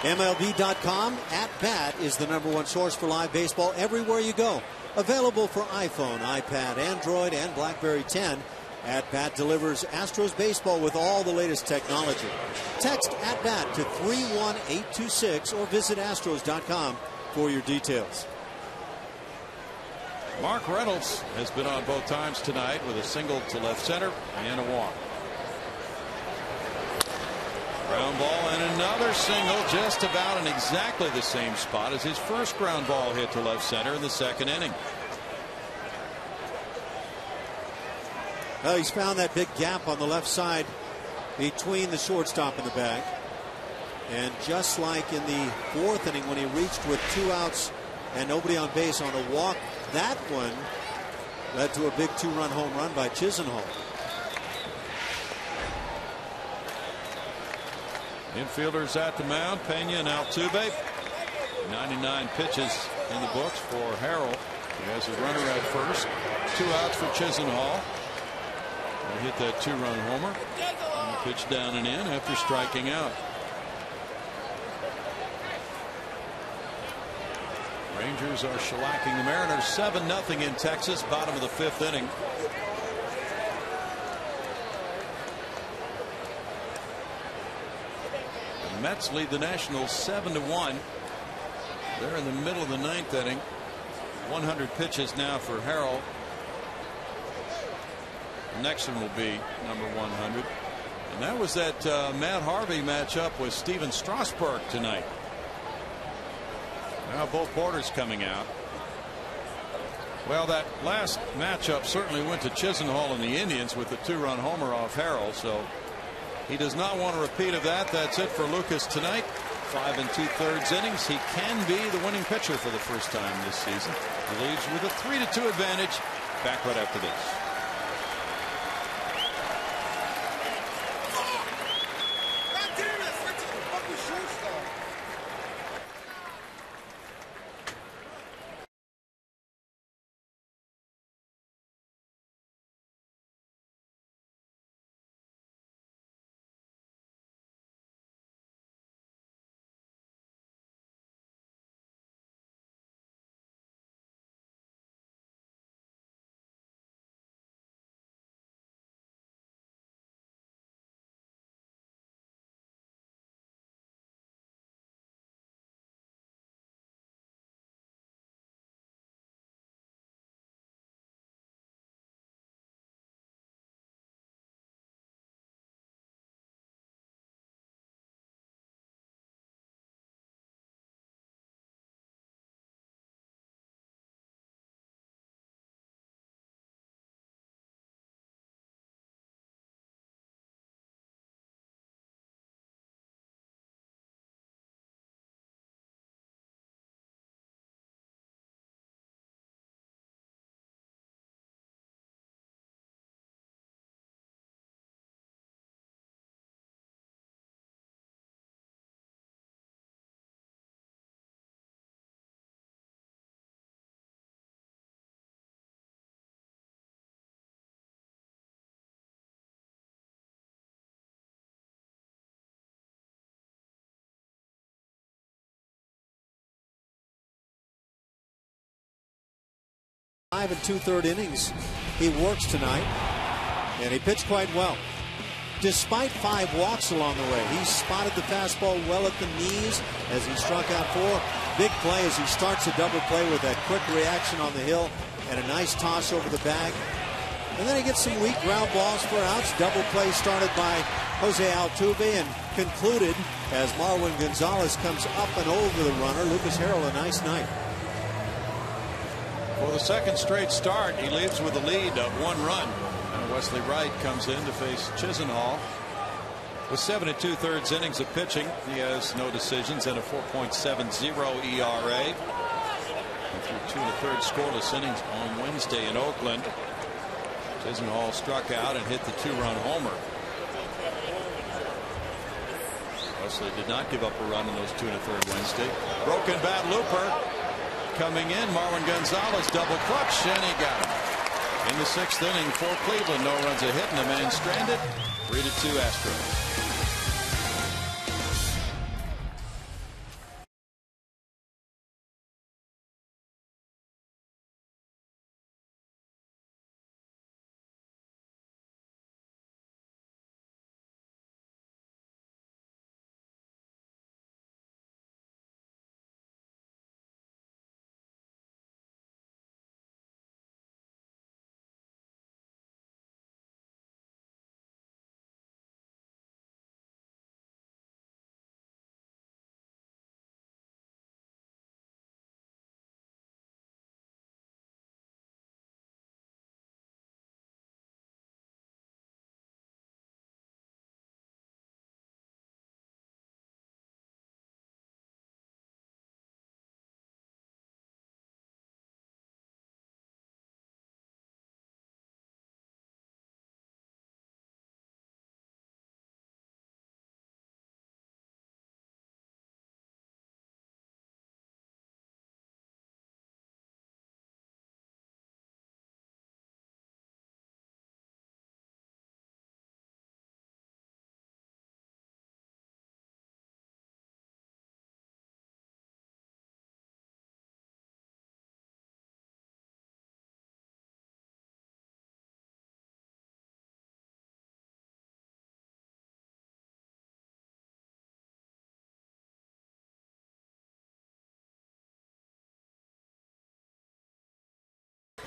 MLB.com at bat is the #1 source for live baseball everywhere you go. Available for iPhone, iPad, Android, and BlackBerry 10. At Bat delivers Astros baseball with all the latest technology. Text at bat to 31826 or visit Astros.com for your details. Mark Reynolds has been on both times tonight with a single to left center and a walk. Ground ball and another single, just about in exactly the same spot as his first ground ball hit to left center in the 2nd inning. Well, he's found that big gap on the left side between the shortstop and the bag. And just like in the 4th inning when he reached with 2 outs and nobody on base on a walk, that one led to a big 2-run home run by Chisenhall. Infielders at the mound, Pena and Altuve. 99 pitches in the books for Harrell. He has a runner at first. 2 outs for Chisenhall. He hit that 2-run homer. And pitch down and in after striking out. Rangers are shellacking the Mariners 7-0 in Texas, bottom of the 5th inning. The Mets lead the Nationals 7-1. They're in the middle of the 9th inning. 100 pitches now for Harrell. The next one will be number 100. And that was that Matt Harvey matchup with Steven Strasburg tonight. Now both Porters coming out. Well, that last matchup certainly went to Chisenhall and the Indians with the 2-run homer off Harrell. So he does not want a repeat of that. That's it for Lucas tonight. 5 2/3 innings. He can be the winning pitcher for the first time this season. He leads with a 3-2 advantage. Back right after this. 5 2/3 innings he works tonight, and he pitched quite well. Despite 5 walks along the way, he spotted the fastball well at the knees as he struck out 4. Big play as he starts a double play with that quick reaction on the hill and a nice toss over the bag. And then he gets some weak ground balls for outs. Double play started by Jose Altuve and concluded as Marwin Gonzalez comes up and over the runner. Lucas Harrell, a nice night. For the second straight start, he leaves with a lead of 1 run. And Wesley Wright comes in to face Chisenhall. With 7 2/3 innings of pitching, he has no decisions and a 4.70 ERA. And through 2 1/3 scoreless innings on Wednesday in Oakland, Chisenhall struck out and hit the 2-run homer. Wesley did not give up a run in those 2 1/3 Wednesday. Broken bat looper coming in. Marwin Gonzalez double clutch, and he got him. In the 6th inning for Cleveland, no runs a hit and a man stranded. 3-2 Astros.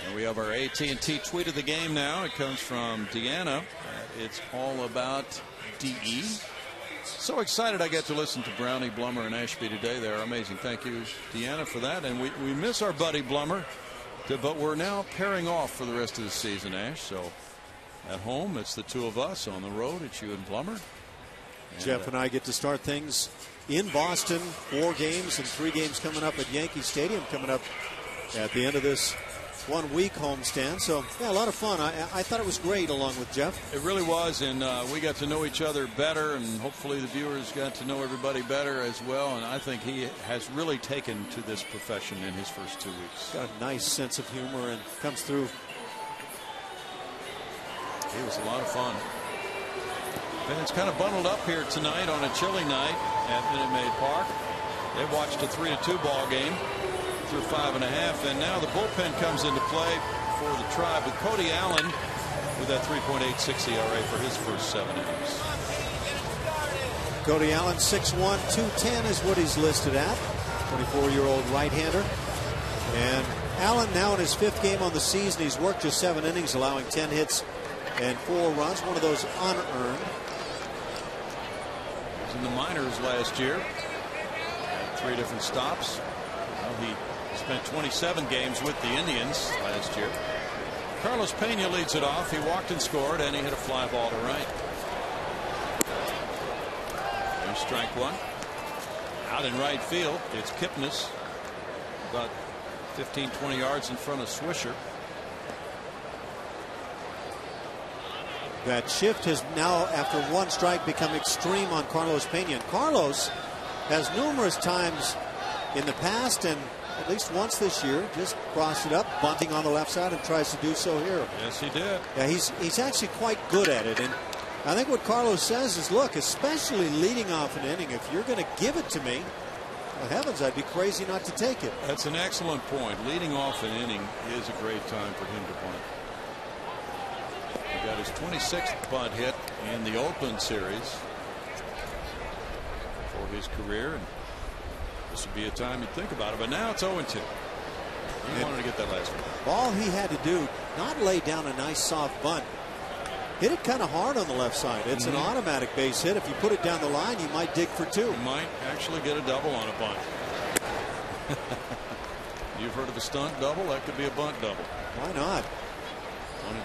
And we have our AT&T tweet of the game now. It comes from Deanna. It's all about DE. So excited I get to listen to Brownie, Blummer, and Ashby today. They're amazing. Thank you, Deanna, for that. And we miss our buddy Blummer, but we're now pairing off for the rest of the season, Ash. So at home, it's the 2 of us. On the road, it's you and Blummer. Jeff and I get to start things in Boston. 4 games and 3 games coming up at Yankee Stadium coming up at the end of this 1-week homestand. So yeah, a lot of fun. I thought it was great along with Jeff. It really was, and we got to know each other better, and hopefully the viewers got to know everybody better as well. And I think he has really taken to this profession in his first 2 weeks. Got a nice sense of humor and comes through. It was a lot of fun. And it's kind of bundled up here tonight on a chilly night at Minute Maid Park. They've watched a 3-2 ball game through 5 1/2, and now the bullpen comes into play for the Tribe with Cody Allen with that 3.86 ERA for his first 7 innings. Cody Allen, 6'1", 210 is what he's listed at. 24-year-old right-hander. And Allen now in his 5th game on the season. He's worked just 7 innings, allowing 10 hits and 4 runs. One of those unearned. He was in the minors last year. Had 3 different stops. Well, he spent 27 games with the Indians last year. Carlos Pena leads it off. He walked and scored, and he hit a fly ball to right. There's strike 1. Out in right field, it's Kipnis, about 15-20 yards in front of Swisher. That shift has now, after 1 strike, become extreme on Carlos Pena. And Carlos has numerous times in the past, and at least once this year, just crossed it up, bunting on the left side, and tries to do so here. Yes, he did. Yeah, he's actually quite good at it. And I think what Carlos says is, look, especially leading off an inning, if you're going to give it to me, Well, heavens, I'd be crazy not to take it. That's an excellent point. Leading off an inning is a great time for him to bunt. He got his 26th bunt hit in the Oakland series for his career, and this would be a time you'd think about it, but now it's 0-2. He wanted to get that last one. All he had to do, not lay down a nice soft bunt. Hit it kind of hard on the left side. It's an automatic base hit. If you put it down the line, you might dig for two. You might actually get a double on a bunt. You've heard of a stunt double? That could be a bunt double. Why not?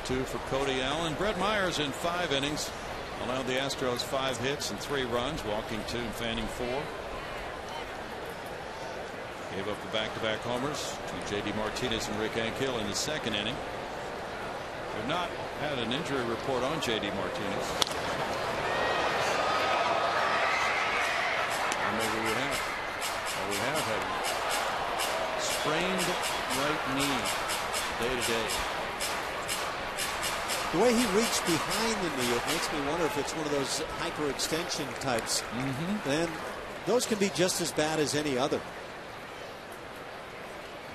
1-2 for Cody Allen. Brett Myers in 5 innings allowed the Astros 5 hits and 3 runs, walking 2 and fanning 4. Gave up the back-to-back homers to J.D. Martinez and Rick Ankiel in the 2nd inning. We've not had an injury report on J.D. Martinez. Or maybe we have. Well, we have had sprained right knee day to day. The way he reached behind the knee, it makes me wonder if it's one of those hyperextension types. And those can be just as bad as any other.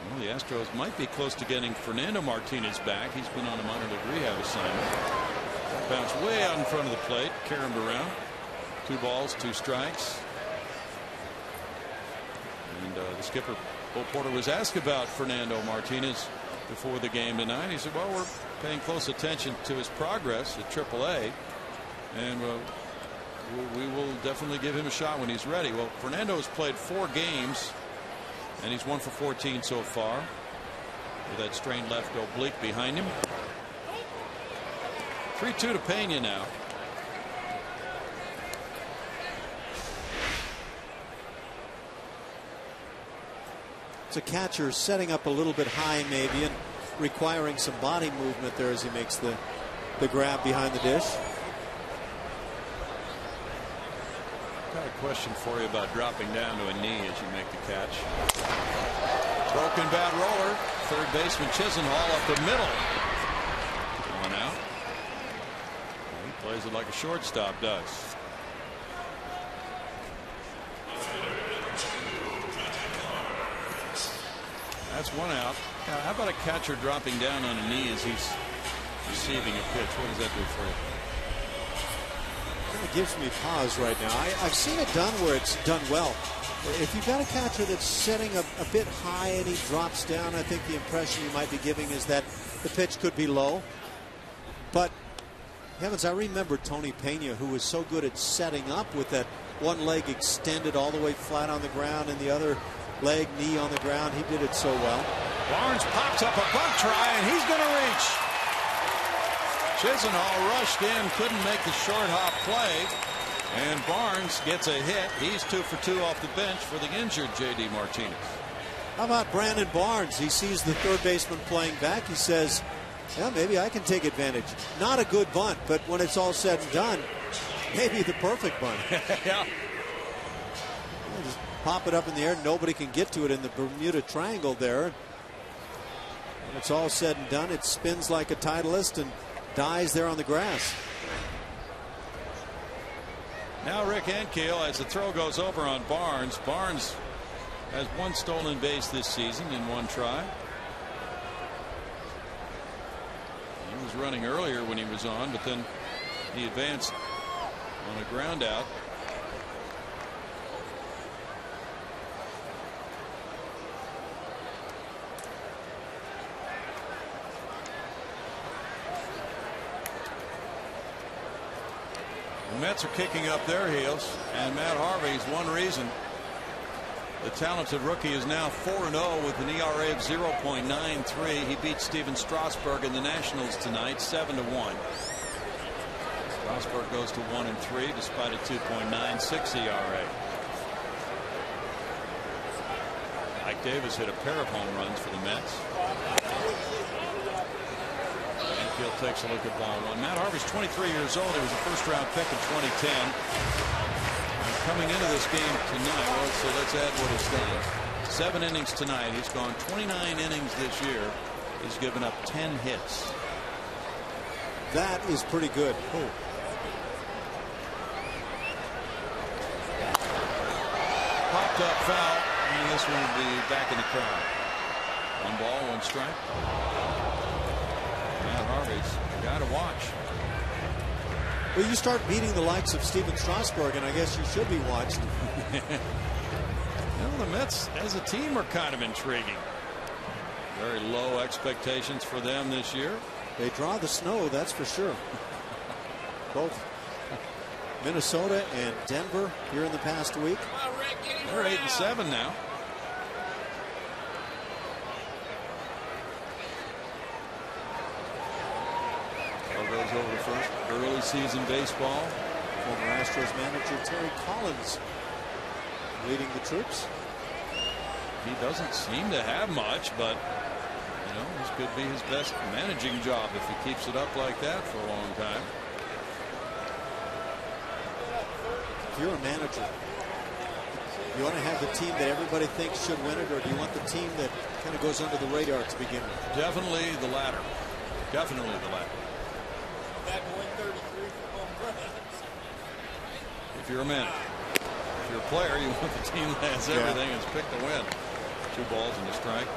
Well, the Astros might be close to getting Fernando Martinez back. He's been on a minor league rehab assignment. Bounce way out in front of the plate, carried him around. 2 balls, 2 strikes. And the skipper, Bo Porter, was asked about Fernando Martinez before the game tonight. He said, well, we're paying close attention to his progress at AAA, and we will definitely give him a shot when he's ready. Well, Fernando has played 4 games, and he's 1 for 14 so far with that strained left oblique behind him. 3-2 to Pena now. It's a catcher setting up a little bit high maybe and requiring some body movement there as he makes the grab behind the dish. Got a question for you about dropping down to a knee as you make the catch. Broken bat roller. Third baseman Chisenhall up the middle. 1 out. He plays it like a shortstop does. That's 1 out. Now, how about a catcher dropping down on a knee as he's receiving a pitch? What does that do for you? It gives me pause right now. I've seen it done where it's done well. If you've got a catcher that's setting a bit high and he drops down, I think the impression you might be giving is that the pitch could be low. But heavens, I remember Tony Pena, who was so good at setting up with that one leg extended all the way flat on the ground and the other leg, knee on the ground. He did it so well. Barnes pops up a bunt try, and he's going to reach. Chisenhall rushed in, couldn't make the short hop play, and Barnes gets a hit. He's 2 for 2 off the bench for the injured J.D. Martinez. How about Brandon Barnes? He sees the third baseman playing back. He says, yeah, maybe I can take advantage. Not a good bunt, but when it's all said and done, maybe the perfect bunt. Yeah. Just pop it up in the air. Nobody can get to it in the Bermuda Triangle there. When it's all said and done, it spins like a Titleist and dies there on the grass. Now Rick Ankiel, as the throw goes over on Barnes. Barnes has 1 stolen base this season in 1 try. He was running earlier when he was on, but then he advanced on a ground out. The Mets are kicking up their heels, and Matt Harvey's one reason. The talented rookie is now 4-0 with an ERA of 0.93. He beat Steven Strasburg in the Nationals tonight 7-1. Strasburg goes to 1-3 despite a 2.96 ERA. Mike Davis hit a pair of home runs for the Mets. Ankiel takes a look at ball 1. Matt Harvey's 23 years old. He was a first-round pick in 2010. And coming into this game tonight, well, so let's add what he's done. 7 innings tonight. He's gone 29 innings this year. He's given up 10 hits. That is pretty good. Popped up foul, and this one will be back in the crowd. 1 ball, 1 strike. Matt Harvey's a guy to watch. Well, you start beating the likes of Steven Strasburg, and I guess you should be watched. Well, the Mets as a team are kind of intriguing. Very low expectations for them this year. They draw the snow, that's for sure. Both Minnesota and Denver here in the past week. They're 8-7 now. Goes over to first. Early season baseball. Former Astros manager Terry Collins leading the troops. He doesn't seem to have much, but you know, this could be his best managing job if he keeps it up like that for a long time. If you're a manager, you want to have the team that everybody thinks should win it, or do you want the team that kind of goes under the radar to begin with? Definitely the latter. Definitely the latter. If you're a man, if you're a player, you want the team that has everything and is picked to win. 2 balls and a strike.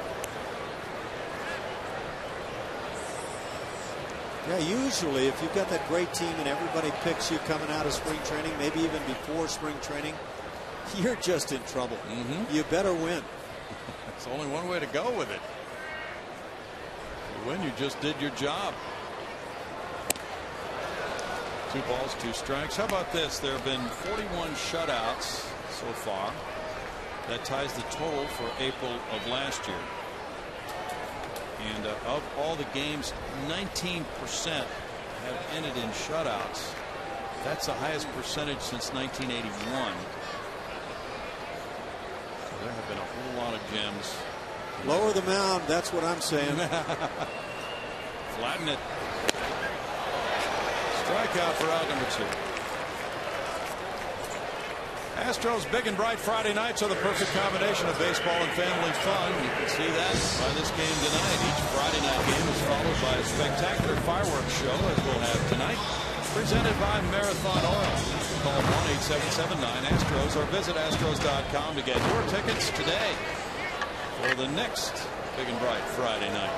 Yeah, usually if you've got that great team and everybody picks you coming out of spring training, maybe even before spring training, you're just in trouble. You better win. It's only one way to go with it. You win, you just did your job. 2 balls, 2 strikes. How about this? There have been 41 shutouts so far. That ties the total for April of last year. And of all the games, 19% have ended in shutouts. That's the highest percentage since 1981. So there have been a whole lot of gems. Lower the mound, that's what I'm saying. Flatten it. Strikeout for out number 2. Astros big and bright Friday nights are the perfect combination of baseball and family fun. You can see that by this game tonight. Each Friday night game is followed by a spectacular fireworks show, as we'll have tonight, presented by Marathon Oil. Call 1-877-9-ASTROS or visit Astros.com to get your tickets today for the next big and bright Friday night.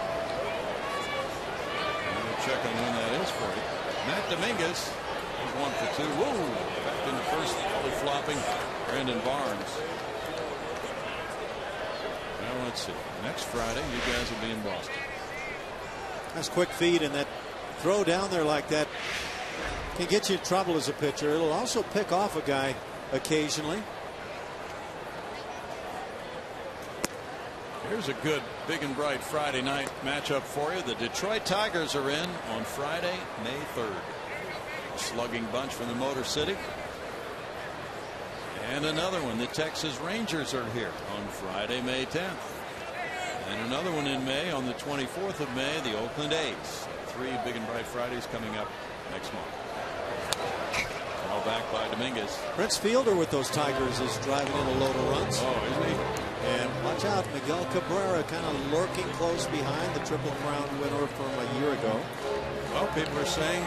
We'll check on when that is for you. Matt Dominguez is 1 for 2. Whoa! Back in the first, fully flopping Brandon Barnes. Now let's see. Next Friday, you guys will be in Boston. That's quick feed, and that throw down there like that can get you in trouble as a pitcher. It'll also pick off a guy occasionally. Here's a good big and bright Friday night matchup for you. The Detroit Tigers are in on Friday, May 3rd. A slugging bunch from the Motor City. And another one. The Texas Rangers are here on Friday, May 10th. And another one in May on the 24th of May, the Oakland A's. 3 big and bright Fridays coming up next month. All back by Dominguez. Prince Fielder with those Tigers is driving in a load of runs. Oh, isn't he? And watch out, Miguel Cabrera kind of lurking close behind the Triple Crown winner from a year ago. Well, people are saying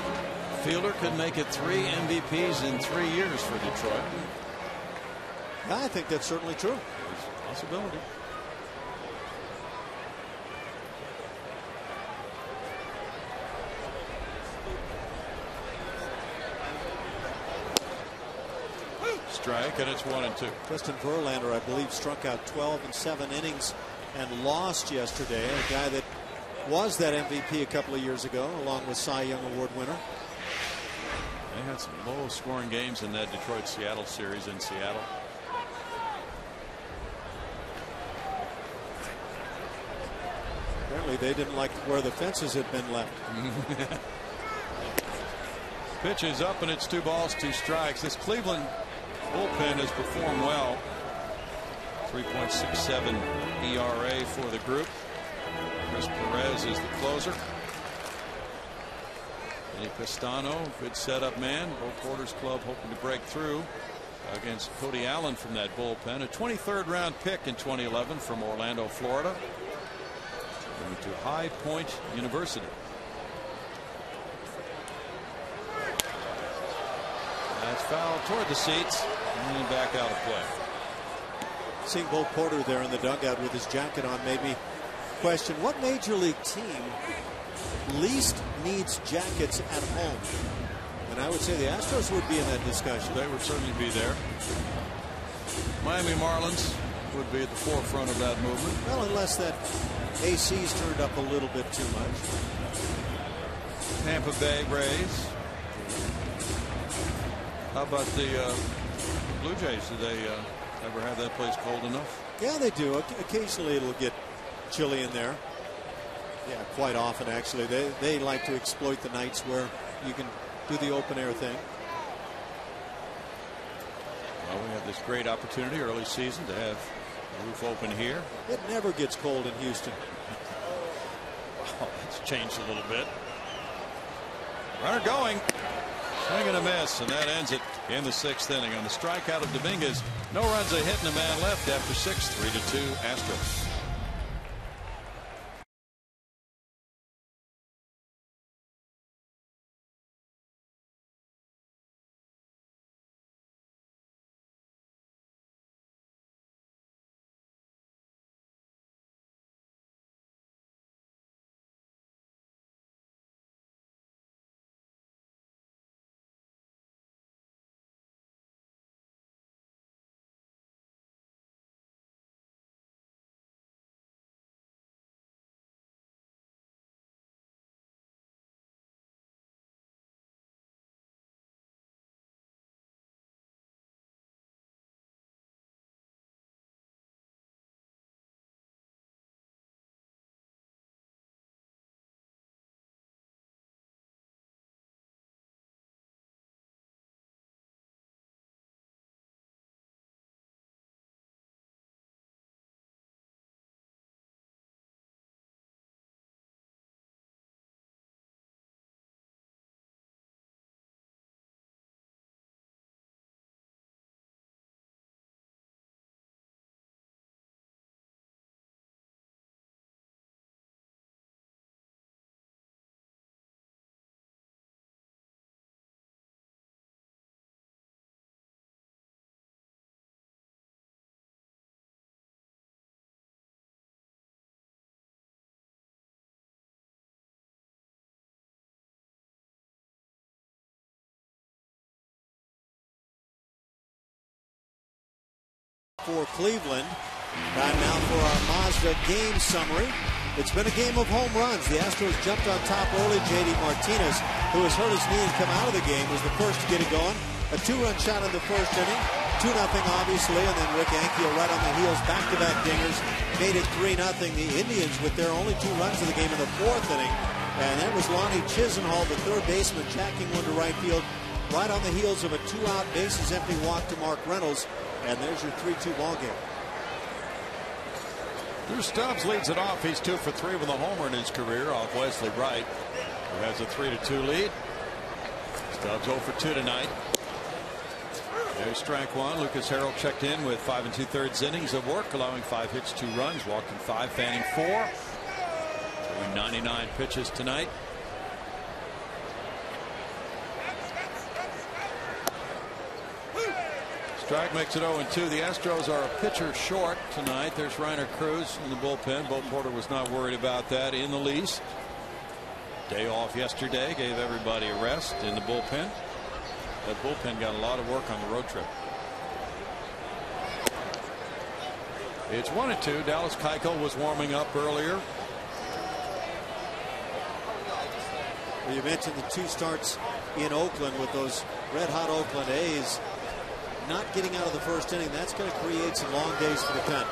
Fielder could make it 3 MVPs in 3 years for Detroit. Yeah, I think that's certainly true. There's a possibility. Strike, and it's 1-2. Justin Verlander, I believe, struck out 12 in 7 innings and lost yesterday. A guy that was that MVP a couple of years ago, along with Cy Young Award winner. They had some low-scoring games in that Detroit-Seattle series in Seattle. Apparently, they didn't like where the fences had been left. Pitch is up, and it's 2 balls, 2 strikes. This Cleveland bullpen has performed well. 3.67 ERA for the group. Chris Perez is the closer. Eddie Pistano, good setup man. Bo Porter's club hoping to break through against Cody Allen from that bullpen. A 23rd round pick in 2011 from Orlando, Florida. Going to High Point University. That's foul toward the seats and back out of play. Seeing Bo Porter there in the dugout with his jacket on made me question what major league team least needs jackets at home. And I would say the Astros would be in that discussion. They would certainly be there. Miami Marlins would be at the forefront of that movement. Well, unless that AC's turned up a little bit too much. Tampa Bay Rays. How about the Blue Jays? Do they ever have that place cold enough? Yeah, they do. Occasionally it'll get chilly in there. Yeah, quite often actually. They like to exploit the nights where you can do the open air thing. Well, we have this great opportunity early season to have the roof open here. It never gets cold in Houston. Oh, it's changed a little bit. Runner going. Swing and a miss, and that ends it in the 6th inning. On the strikeout of Dominguez, no runs a hit and a man left after 6. 3-2 Astros. For Cleveland. Time now for our Mazda game summary. It's been a game of home runs. The Astros jumped on top early. J.D. Martinez, who has hurt his knee and come out of the game, was the first to get it going. A 2-run shot in the 1st inning. 2-0 obviously, and then Rick Ankiel right on the heels. Back-to-back dingers made it 3-0. The Indians with their only 2 runs of the game in the 4th inning. And that was Lonnie Chisenhall, the 3rd baseman, jacking one to right field. Right on the heels of a 2-out bases empty walk to Mark Reynolds. And there's your 3-2 ball game. Drew Stubbs leads it off. He's 2 for 3 with a homer in his career off Wesley Wright, who has a 3-2 lead. Stubbs 0 for 2 tonight. There's strike one. Lucas Harrell checked in with 5 2/3 innings of work, allowing 5 hits, 2 runs, walking 5, fanning 4. Throwing 99 pitches tonight. Strike makes it 0-2. The Astros are a pitcher short tonight. There's Reiner Cruz in the bullpen. Bo Porter was not worried about that in the least. Day off yesterday gave everybody a rest in the bullpen. That bullpen got a lot of work on the road trip. It's 1-2. Dallas Keuchel was warming up earlier. Well, you mentioned the 2 starts in Oakland with those red-hot Oakland A's. Not getting out of the 1st inning, that's going to create some long days for the pen.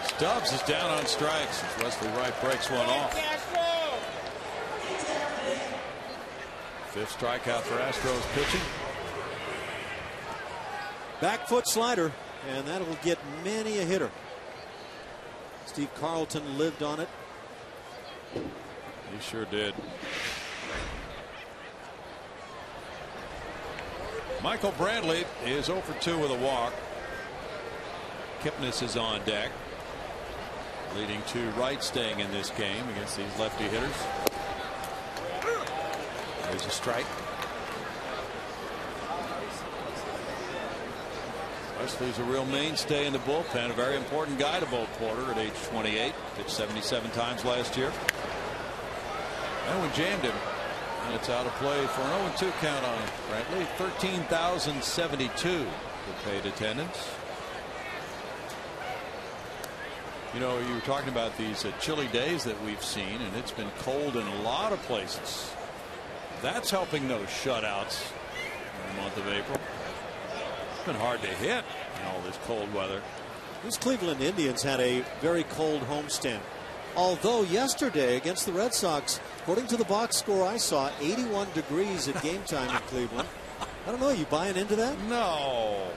Stubbs is down on strikes as Wesley Wright breaks one off. 5th strikeout for Astros pitching. Back foot slider, and that will get many a hitter. Steve Carlton lived on it. He sure did. Michael Brantley is 0 for 2 with a walk. Kipnis is on deck, leading to Wright staying in this game against these lefty hitters. There's a strike. Wesley's a real mainstay in the bullpen, a very important guy to Bo Porter at age 28. Pitched 77 times last year. That one jammed him, and it's out of play for an 0-2 count on Brantley. 13,072 for paid attendance. You know, you were talking about these chilly days that we've seen, and it's been cold in a lot of places. That's helping those shutouts in the month of April. It's been hard to hit in all this cold weather. These Cleveland Indians had a very cold homestand. Although yesterday against the Red Sox, according to the box score I saw, 81 degrees at game time in Cleveland. I don't know, you buying into that? No.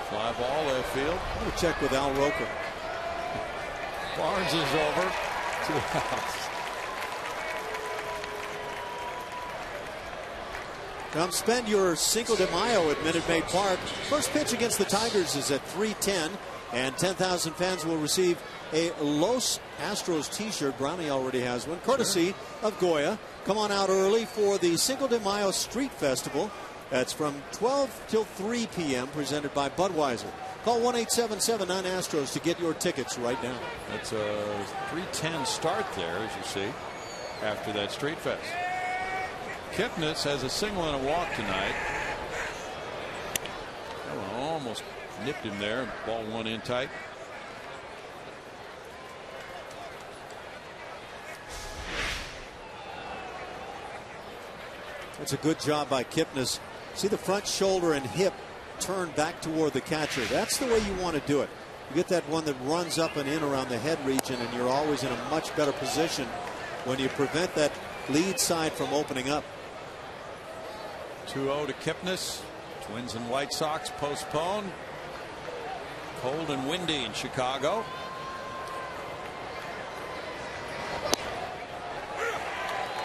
Fly ball left field. I'm going to check with Al Roker. Barnes is over. 2 outs. Come spend your Cinco de Mayo at Minute Maid Park. First pitch against the Tigers is at 3:10, and 10,000 fans will receive a Los Astros t-shirt. Brownie already has one, courtesy of Goya. Come on out early for the Cinco de Mayo Street Festival. That's from 12 till 3 p.m. presented by Budweiser. Call 1-877-9-ASTROS to get your tickets right now. That's a 3:10 start there, as you see, after that Street Fest. Kipnis has a single and a walk tonight. That one almost nipped him there. Ball one in tight. It's a good job by Kipnis. See the front shoulder and hip turn back toward the catcher. That's the way you want to do it. You get that one that runs up and in around the head region, and you're always in a much better position when you prevent that lead side from opening up. 2-0 to Kipnis. Twins and White Sox postponed. Cold and windy in Chicago.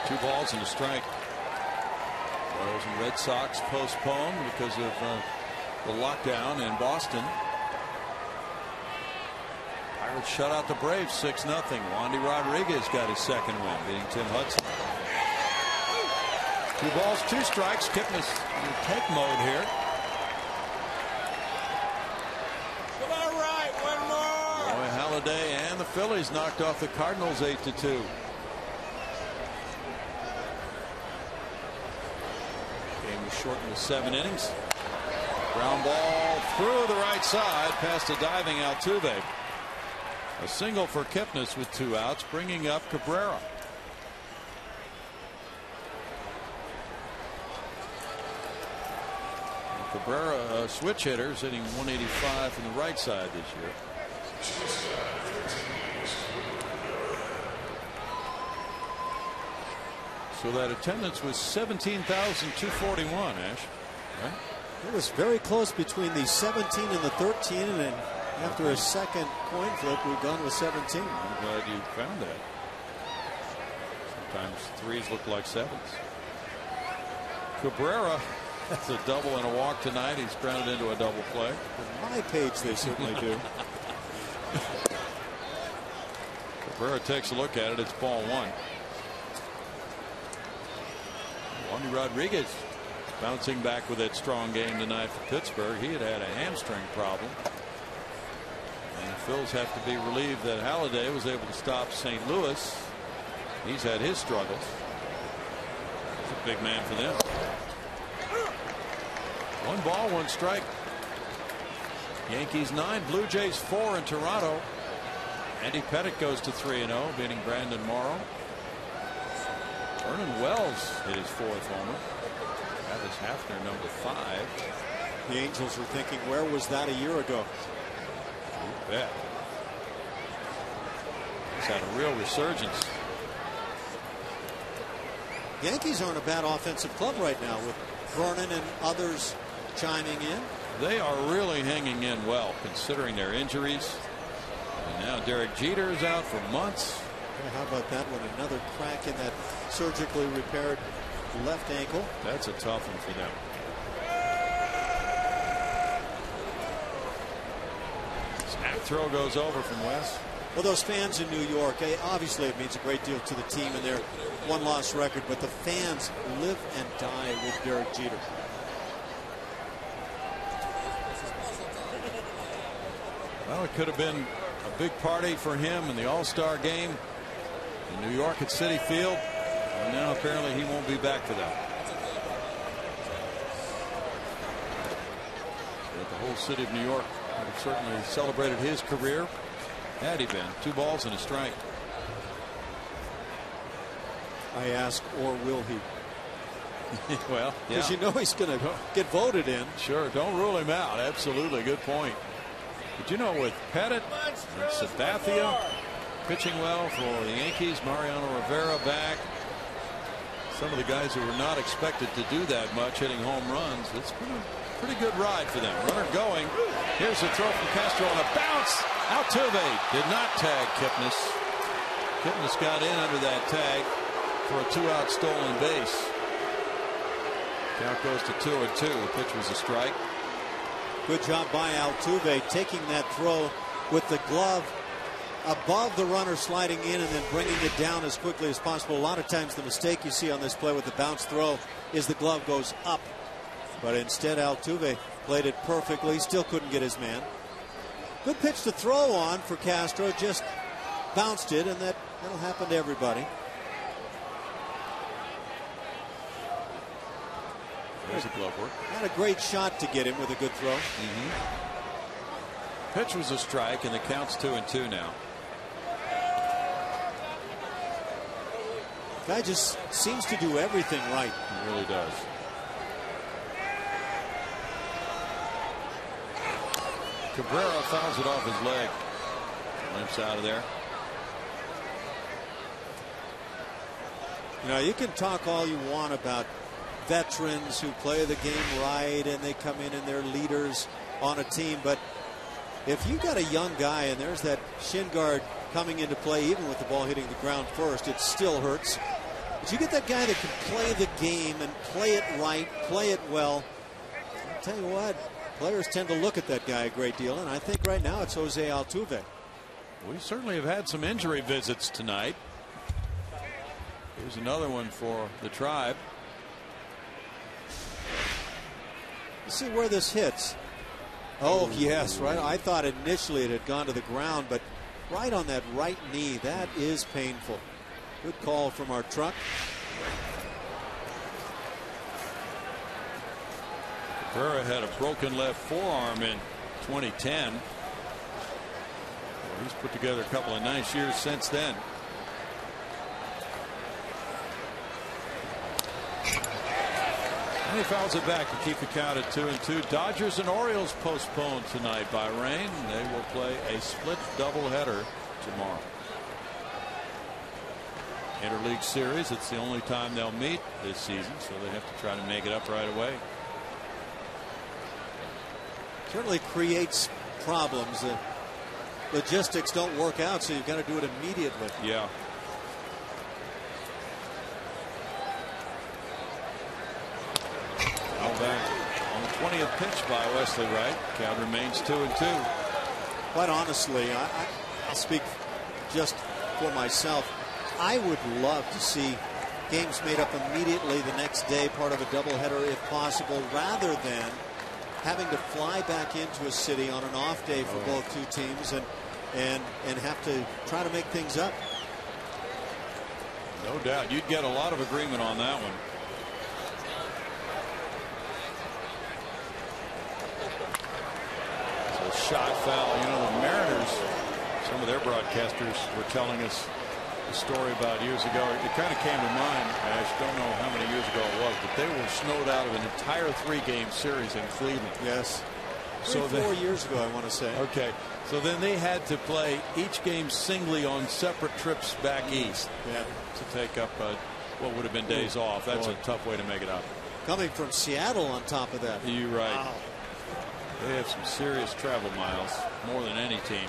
Two balls and a strike. Royals and Red Sox postponed because of the lockdown in Boston. Pirates shut out the Braves 6-0. Wandy Rodriguez got his second win, beating Tim Hudson. 2 balls, 2 strikes. Kipnis in take mode here. All right, one more. Boy, Halladay and the Phillies knocked off the Cardinals 8-2. Game was shortened to 7 innings. Ground ball through the right side past a diving Altuve. A single for Kipnis with 2 outs, bringing up Cabrera. Cabrera, switch hitters, hitting 185 from the right side this year. So that attendance was 17,241, Ash. Right? It was very close between the 17 and the 13, and after a second coin flip, we've gone with 17. I'm glad you found that. Sometimes 3s look like 7s. Cabrera. That's a double and a walk tonight. He's grounded into a double play. On my page, they certainly do. Cabrera takes a look at it. It's ball 1. Wandy Rodriguez bouncing back with that strong game tonight for Pittsburgh. He had a hamstring problem. And the Phils have to be relieved that Halladay was able to stop St. Louis. He's had his struggles. He's a big man for them. 1 ball, 1 strike. Yankees 9, Blue Jays 4 in Toronto. Andy Pettitte goes to 3-0, beating Brandon Morrow. Vernon Wells hit his 4th homer. Travis Hafner, number 5. The Angels were thinking, where was that a year ago? You bet. He's had a real resurgence. Yankees aren't a bad offensive club right now with Vernon and others chiming in. They are really hanging in well considering their injuries. And now Derek Jeter is out for months. Yeah, how about that one? Another crack in that surgically repaired left ankle. That's a tough one for them. Snap throw goes over from West. Well, those fans in New York, obviously it means a great deal to the team and their 1-loss record, but the fans live and die with Derek Jeter. Well, it could have been a big party for him in the All-Star game in New York at Citi Field, and now apparently he won't be back for that. But the whole city of New York would have certainly celebrated his career had he been. 2 balls and a strike. I ask, or will he? Well, because you know he's going to get voted in. Sure, don't rule him out. Absolutely, good point. But you know, with Pettit and Sabathia pitching well for the Yankees, Mariano Rivera back, some of the guys who were not expected to do that much hitting home runs, it's been a pretty good ride for them. Runner going. Here's a throw from Castro on a bounce. Altuve did not tag Kipnis. Kipnis got in under that tag for a 2-out stolen base. Count goes to 2-2. The pitch was a strike. Good job by Altuve taking that throw with the glove above the runner, sliding in and then bringing it down as quickly as possible. A lot of times the mistake you see on this play with the bounce throw is the glove goes up, but instead Altuve played it perfectly. Still couldn't get his man. Good pitch to throw on for Castro, just bounced it, and that'll happen to everybody. There's a glove work. Not a great shot to get him with a good throw. Pitch was a strike, and the count's 2-2 now. Guy just seems to do everything right. He really does. Cabrera fouls it off his leg. Limps out of there. You know, you can talk all you want about veterans who play the game right and they come in and they're leaders on a team, but if you got a young guy and there's that shin guard coming into play, even with the ball hitting the ground first, it still hurts. But you get that guy that can play the game and play it right, play it well. I'll tell you what, players tend to look at that guy a great deal, and I think right now it's Jose Altuve. We certainly have had some injury visits tonight. Here's another one for the Tribe. Let's see where this hits. Oh, yes, right. I thought initially it had gone to the ground, but right on that right knee, that is painful. Good call from our truck. Cabrera had a broken left forearm in 2010. Well, he's put together a couple of nice years since then. And he fouls it back to keep the count at 2-2. Dodgers and Orioles postponed tonight by rain. They will play a split doubleheader tomorrow. Interleague series. It's the only time they'll meet this season, so they have to try to make it up right away. Certainly creates problems. The logistics don't work out, so you've got to do it immediately. Yeah. Back on the 20th pitch by Wesley Wright. Count remains 2-2. Quite honestly, I'll speak just for myself. I would love to see games made up immediately the next day, part of a doubleheader if possible, rather than having to fly back into a city on an off day for both two teams and have to try to make things up. No doubt. You'd get a lot of agreement on that one. Shot foul. You know, the Mariners, some of their broadcasters were telling us a story about years ago. It kind of came to mind. I just don't know how many years ago it was, but they were snowed out of an entire 3-game series in Cleveland. Yes. So 4 years ago, I want to say. Okay. So then they had to play each game singly on separate trips back east. Yeah. To take up what would have been days off. That's a tough way to make it up. Coming from Seattle on top of that. You're right. Wow. They have some serious travel miles, more than any team.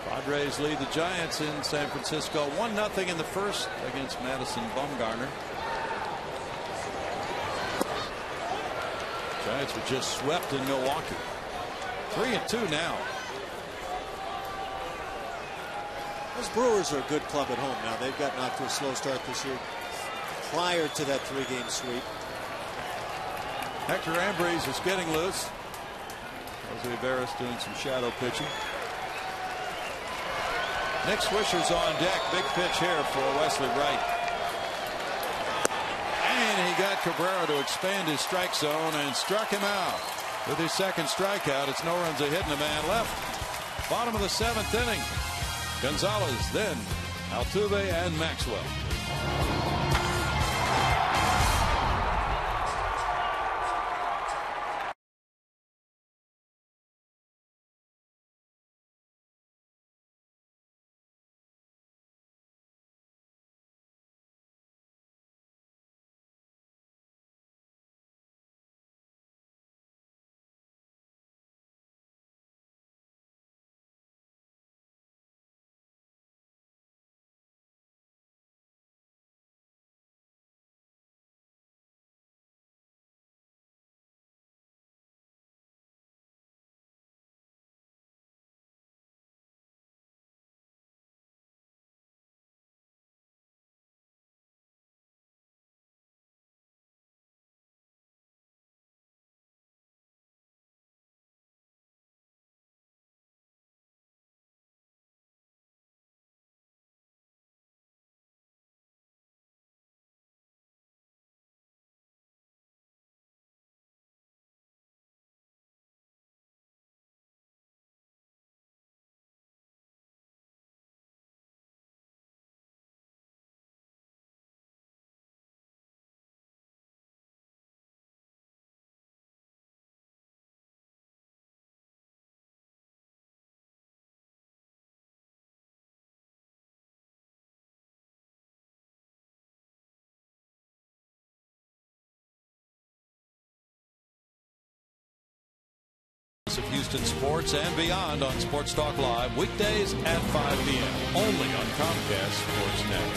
Padres lead the Giants in San Francisco 1-0 in the first against Madison Bumgarner. Giants were just swept in Milwaukee. 3-2 now. Those Brewers are a good club at home now. They've gotten off to a slow start this year prior to that 3-game sweep. Hector Ambrose is getting loose. Jose Veras doing some shadow pitching. Nick Swisher's on deck. Big pitch here for Wesley Wright. And he got Cabrera to expand his strike zone and struck him out. With his second strikeout, it's no runs a hit and a man left. Bottom of the 7th inning. Gonzalez, then Altuve and Maxwell. Of Houston sports and beyond on Sports Talk Live weekdays at 5 p.m. only on Comcast Sportsnet.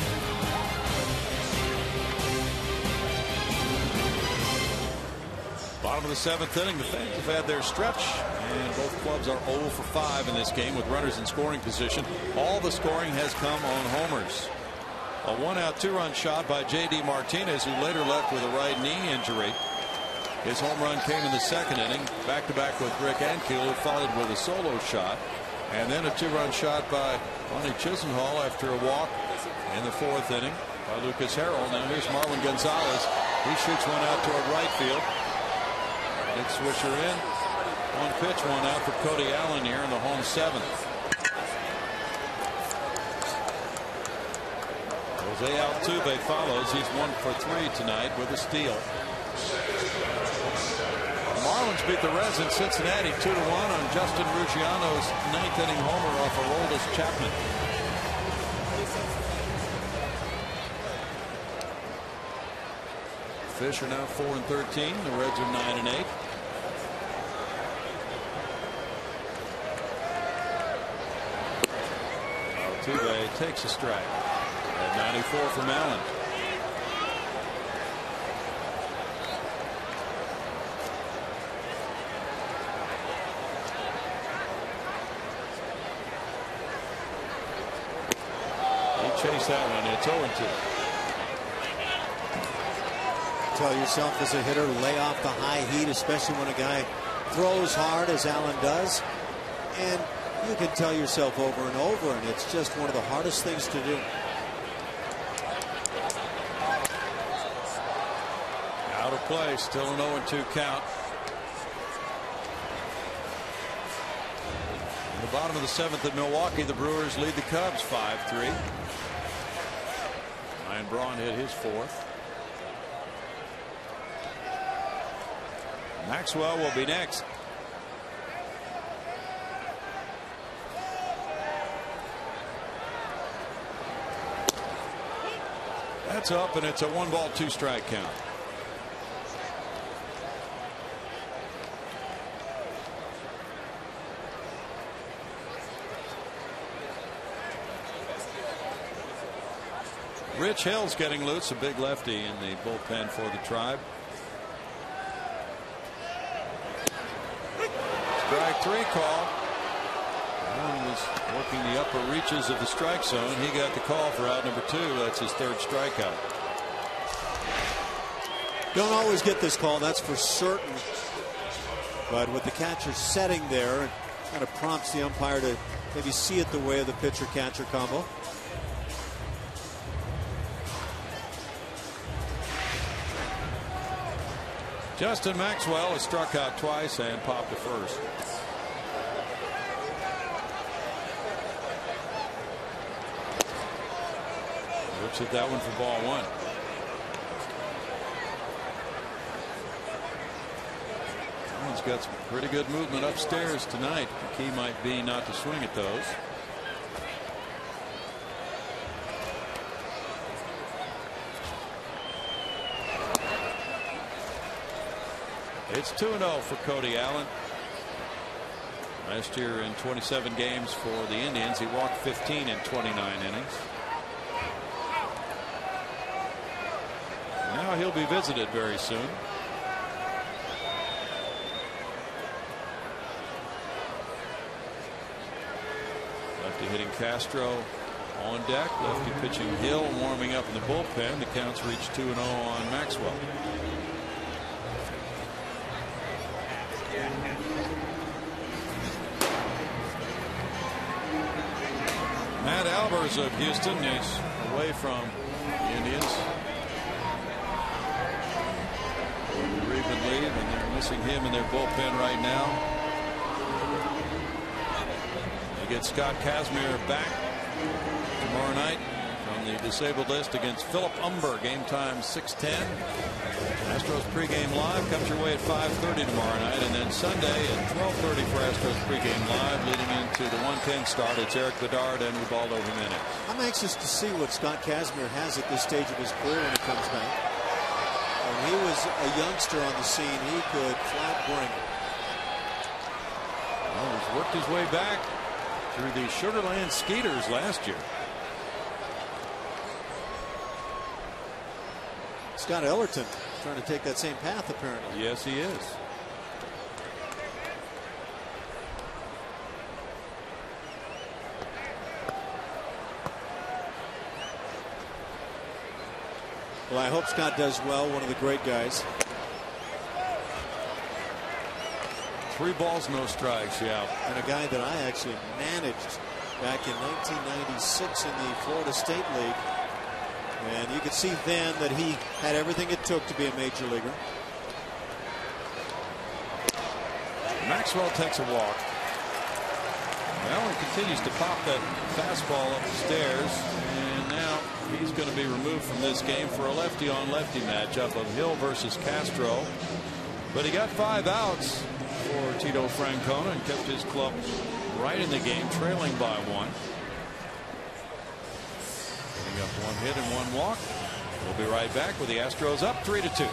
Bottom of the 7th inning, the fans have had their stretch, and both clubs are 0 for 5 in this game with runners in scoring position. All the scoring has come on homers. A 1-out 2-run shot by J.D. Martinez, who later left with a right knee injury. His home run came in the 2nd inning, back-to-back with Rick Ankiel, who followed with a solo shot. And then a 2-run shot by Ronnie Chisenhall after a walk in the 4th inning by Lucas Harrell. Now here's Marwin Gonzalez. He shoots one out toward right field. Nick Swisher in. One pitch, one out for Cody Allen here in the home 7th. Jose Altuve follows. He's 1 for 3 tonight with a steal. Marlins beat the Reds in Cincinnati 2-1 on Justin Ruggiano's 9th inning homer off of Aroldis Chapman. Fish are now 4-13. The Reds are 9-8. Altuve takes a strike at 94 from Allen. Chase that one. It's 0-2. Tell yourself as a hitter, lay off the high heat, especially when a guy throws hard as Allen does. And you can tell yourself over and over, and it's just one of the hardest things to do. Out of play, still an 0-2 count. In the bottom of the 7th at Milwaukee, the Brewers lead the Cubs 5-3. Ryan Braun hit his 4th. Maxwell will be next. That's up, and it's a 1-ball 2-strike count. Rich Hill's getting loose, a big lefty in the bullpen for the Tribe. Strike 3 call. Allen was working the upper reaches of the strike zone. He got the call for out number 2. That's his 3rd strikeout. Don't always get this call, that's for certain. But with the catcher setting there, it kind of prompts the umpire to maybe see it the way of the pitcher-catcher combo. Justin Maxwell has struck out twice and popped to first. Looks at that one for ball one. He's got some pretty good movement upstairs tonight. The key might be not to swing at those. It's 2-0 for Cody Allen. Last year in 27 games for the Indians, he walked 15 in 29 innings. Now he'll be visited very soon. Lefty hitting Castro on deck. Lefty pitching Hill, warming up in the bullpen. The counts reach 2-0 on Maxwell. Matt Albers of Houston is away from the Indians. Bereavement leave, and they're missing him in their bullpen right now. They get Scott Kazmir back tomorrow night from the disabled list against Philip Umber. Game time 6:10. Astros pregame live comes your way at 5:30 tomorrow night, and then Sunday at 12:30 for Astros pregame live, leading into the 1:10 start. It's Eric Bedard and Ubaldo Jimenez. I'm anxious to see what Scott Kazmir has at this stage of his career when he comes back. When he was a youngster on the scene, he could flat bring it. Well, he's worked his way back through the Sugar Land Skeeters last year. Scott Ellerton trying to take that same path, apparently. Yes, he is. Well, I hope Scott does well. One of the great guys. 3 balls, no strikes. Yeah. And a guy that I actually managed back in 1996 in the Florida State League. And you could see then that he had everything it took to be a major leaguer. Maxwell takes a walk. Allen continues to pop that fastball up the stairs, and now he's going to be removed from this game for a lefty-on-lefty matchup of Hill versus Castro. But he got 5 outs for Tito Francona and kept his club right in the game, trailing by 1. Up 1 hit and 1 walk. We'll be right back with the Astros up 3-2.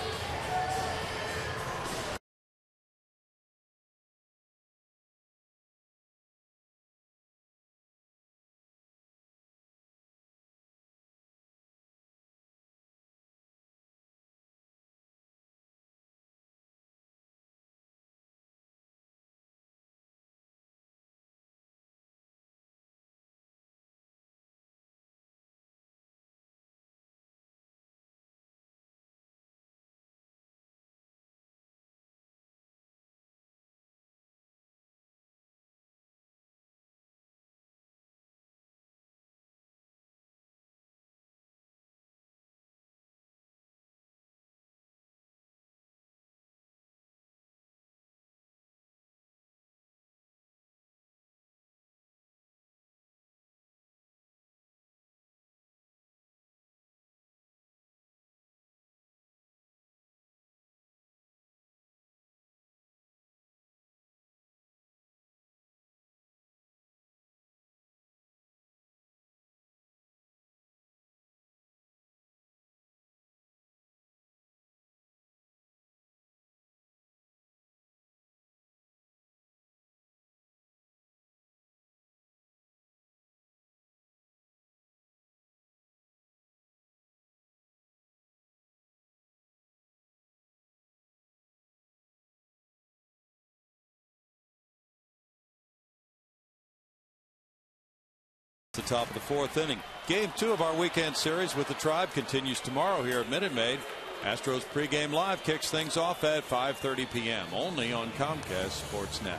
The top of the 4th inning. Game 2 of our weekend series with the Tribe continues tomorrow here at Minute Maid. Astros pregame live kicks things off at 5:30 p.m. only on Comcast Sportsnet.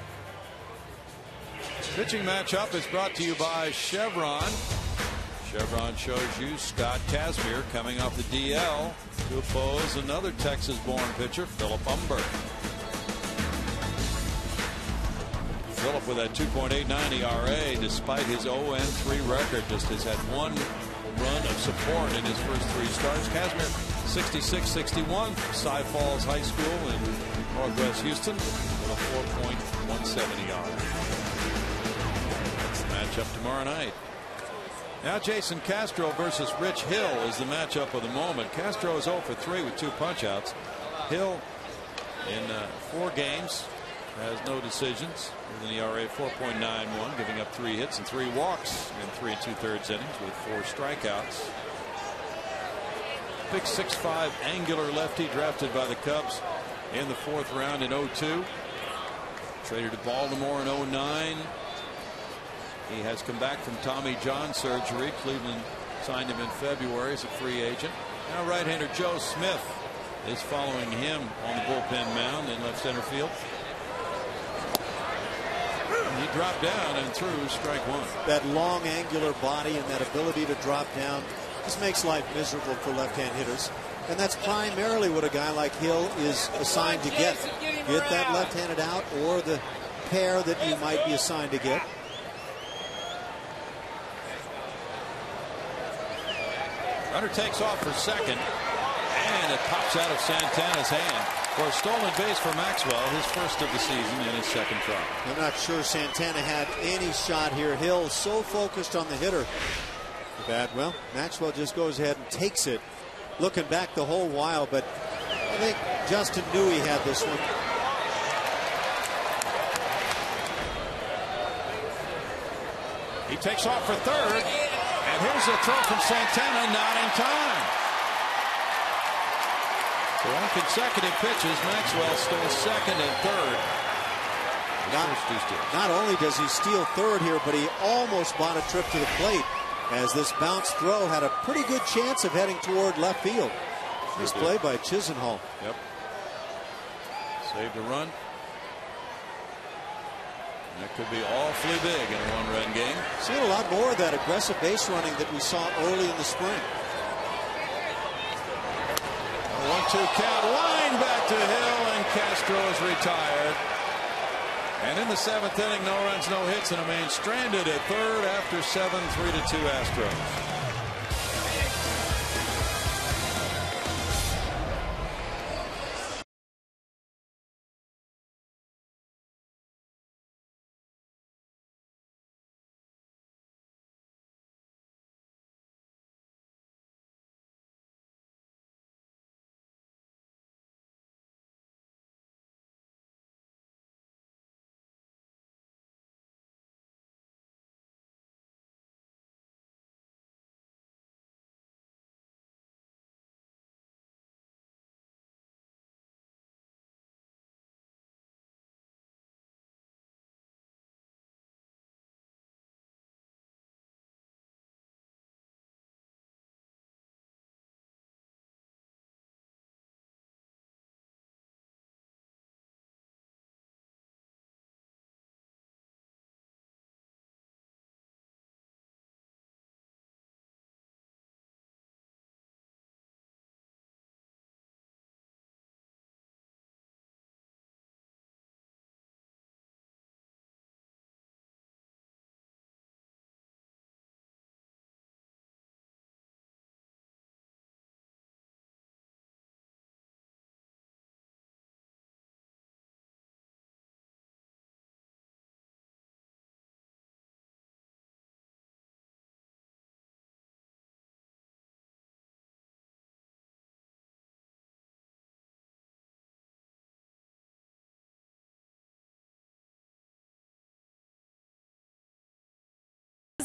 Pitching matchup is brought to you by Chevron. Chevron shows you Scott Kazmir coming off the DL to oppose another Texas-born pitcher, Philip Humber. Philip with a 2.89 ERA despite his 0-3 record, just has had one run of support in his first 3 starts. Kazmir 66-61 from Cy Falls High School in Northwest Houston with a 4.17 ERA. Matchup tomorrow night. Now Jason Castro versus Rich Hill is the matchup of the moment. Castro is 0 for 3 with 2 punch-outs. Hill in 4 games has no decisions with an ERA of 4.91, giving up 3 hits and 3 walks in 3 2/3 innings with 4 strikeouts. Big 6'5" angular lefty drafted by the Cubs in the 4th round in 02. Traded to Baltimore in 09. He has come back from Tommy John surgery. Cleveland signed him in February as a free agent. Now right-hander Joe Smith is following him on the bullpen mound in left center field. He dropped down and threw strike 1. That long angular body and that ability to drop down just makes life miserable for left-hand hitters. And that's primarily what a guy like Hill is assigned to get. Get that left-handed out or the pair that you might be assigned to get. Runner takes off for second, and it pops out of Santana's hand for a stolen base for Maxwell, his first of the season in his 2nd try. I'm not sure Santana had any shot here. Hill so focused on the hitter that, well, Maxwell just goes ahead and takes it. Looking back the whole while, but I think Justin knew he had this one. He takes off for 3rd. And here's a throw from Santana, not in time. So on consecutive pitches, Maxwell stole 2nd and 3rd. Not only does he steal 3rd here, but he almost bought a trip to the plate as this bounce throw had a pretty good chance of heading toward left field. Nice play by Chisenhall. Yep. Saved a run. That could be awfully big in a 1-run game. Seeing a lot more of that aggressive base running that we saw early in the spring. A 1-2 count, line back to Hill, and Castro is retired. And in the 7th inning, no runs, no hits, and a man stranded at 3rd after 7, 3-2 Astros.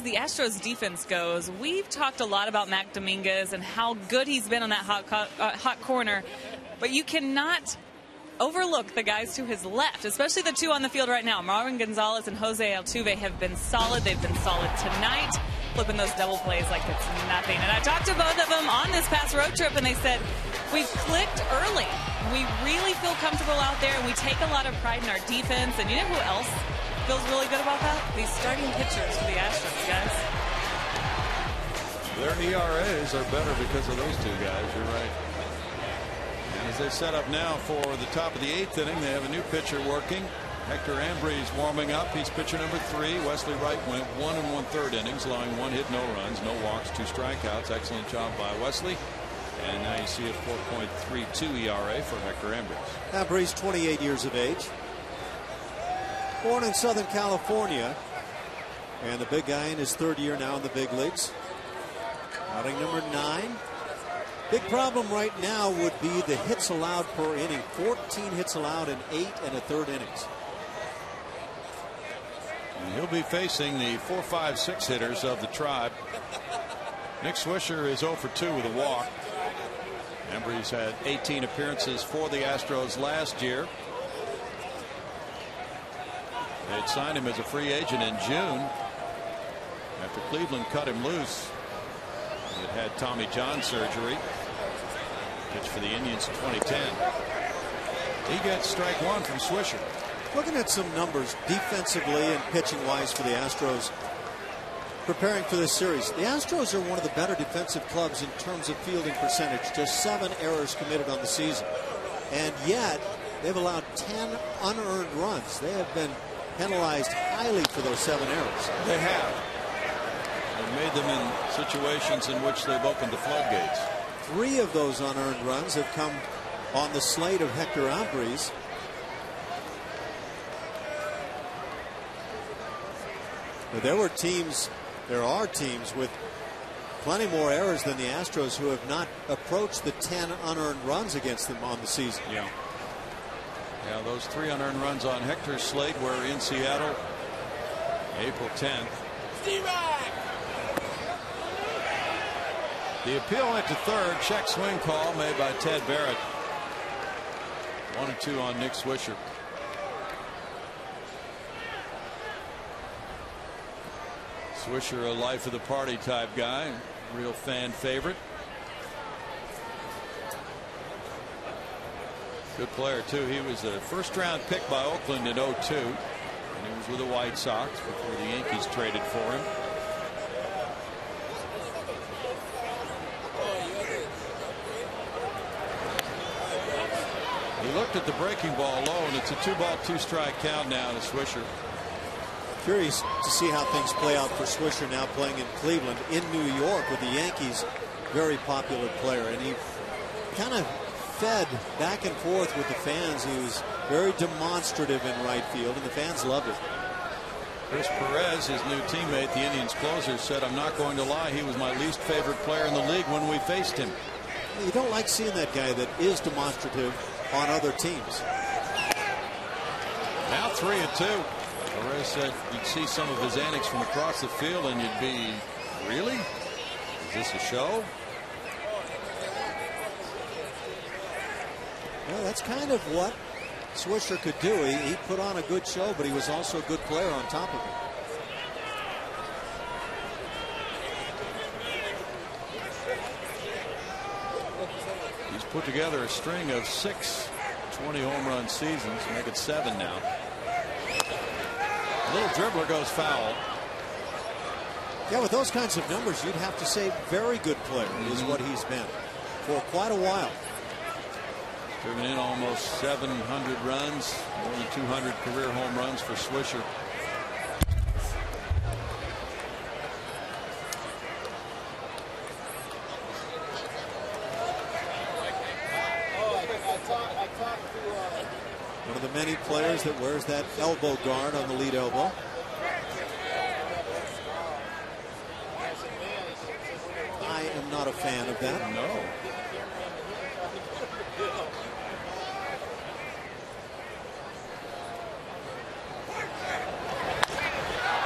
The Astros defense goes, we've talked a lot about Mac Dominguez and how good he's been on that hot corner, but you cannot overlook the guys to his left, especially the 2 on the field right now. Marwin Gonzalez and Jose Altuve have been solid. They've been solid tonight, flipping those double plays like it's nothing. And I talked to both of them on this past road trip, and they said We've clicked early. We really feel comfortable out there, and we take a lot of pride in our defense. And you know who else feels really good about that? These starting pitchers for the Astros, guys. Their ERAs are better because of those two guys. You're right. And as they set up now for the top of the 8th inning, they have a new pitcher working. Hector Ambrose warming up. He's pitcher number 3. Wesley Wright went 1 1/3 innings, allowing 1 hit, no runs, no walks, 2 strikeouts. Excellent job by Wesley. And now you see a 4.32 ERA for Hector Ambrose. Ambrose, 28 years of age. Born in Southern California. And the big guy in his 3rd year now in the big leagues. Outing number 9. Big problem right now would be the hits allowed per inning. 14 hits allowed in 8 1/3 innings. And he'll be facing the 4, 5, 6 hitters of the Tribe. Nick Swisher is 0 for 2 with a walk. Ambrose had 18 appearances for the Astros last year. They'd signed him as a free agent in June after Cleveland cut him loose. He had Tommy John surgery. Pitched for the Indians in 2010. He gets strike 1 from Swisher. Looking at some numbers defensively and pitching wise for the Astros preparing for this series. The Astros are one of the better defensive clubs in terms of fielding percentage. Just 7 errors committed on the season. And yet they've allowed 10 unearned runs. They have been penalized highly for those 7 errors. They have. They've made them in situations in which they've opened the floodgates. 3 of those unearned runs have come on the slate of Hector Ambrose. But there are teams with plenty more errors than the Astros who have not approached the 10 unearned runs against them on the season. Yeah, those 3 unearned runs on Hector's slate were in Seattle, April 10th. The appeal went to 3rd. Check swing call made by Ted Barrett. 1-2 on Nick Swisher. Swisher, a life of the party type guy, real fan favorite. Good player too. He was a 1st round pick by Oakland in 2002, and he was with the White Sox before the Yankees traded for him. He looked at the breaking ball low, and it's a 2-ball, 2-strike count now to Swisher. Curious to see how things play out for Swisher now playing in Cleveland. In New York with the Yankees, very popular player, and he kind of fed back and forth with the fans. He was very demonstrative in right field, and the fans loved it. Chris Perez, his new teammate, the Indians closer, said, "I'm not going to lie, he was my least favorite player in the league when we faced him." You don't like seeing that guy that is demonstrative on other teams. Now 3-2. Perez said you'd see some of his antics from across the field and you'd be, really? Is this a show? Well, that's kind of what Swisher could do. He put on a good show, but he was also a good player on top of it. He's put together a string of 6 20 home run seasons, make it 7 now. A little dribbler goes foul. Yeah, with those kinds of numbers, you'd have to say very good player is what he's been for quite a while. Driven in almost 700 runs, more than 200 career home runs for Swisher. One of the many players that wears that elbow guard on the lead elbow. I am not a fan of that. No.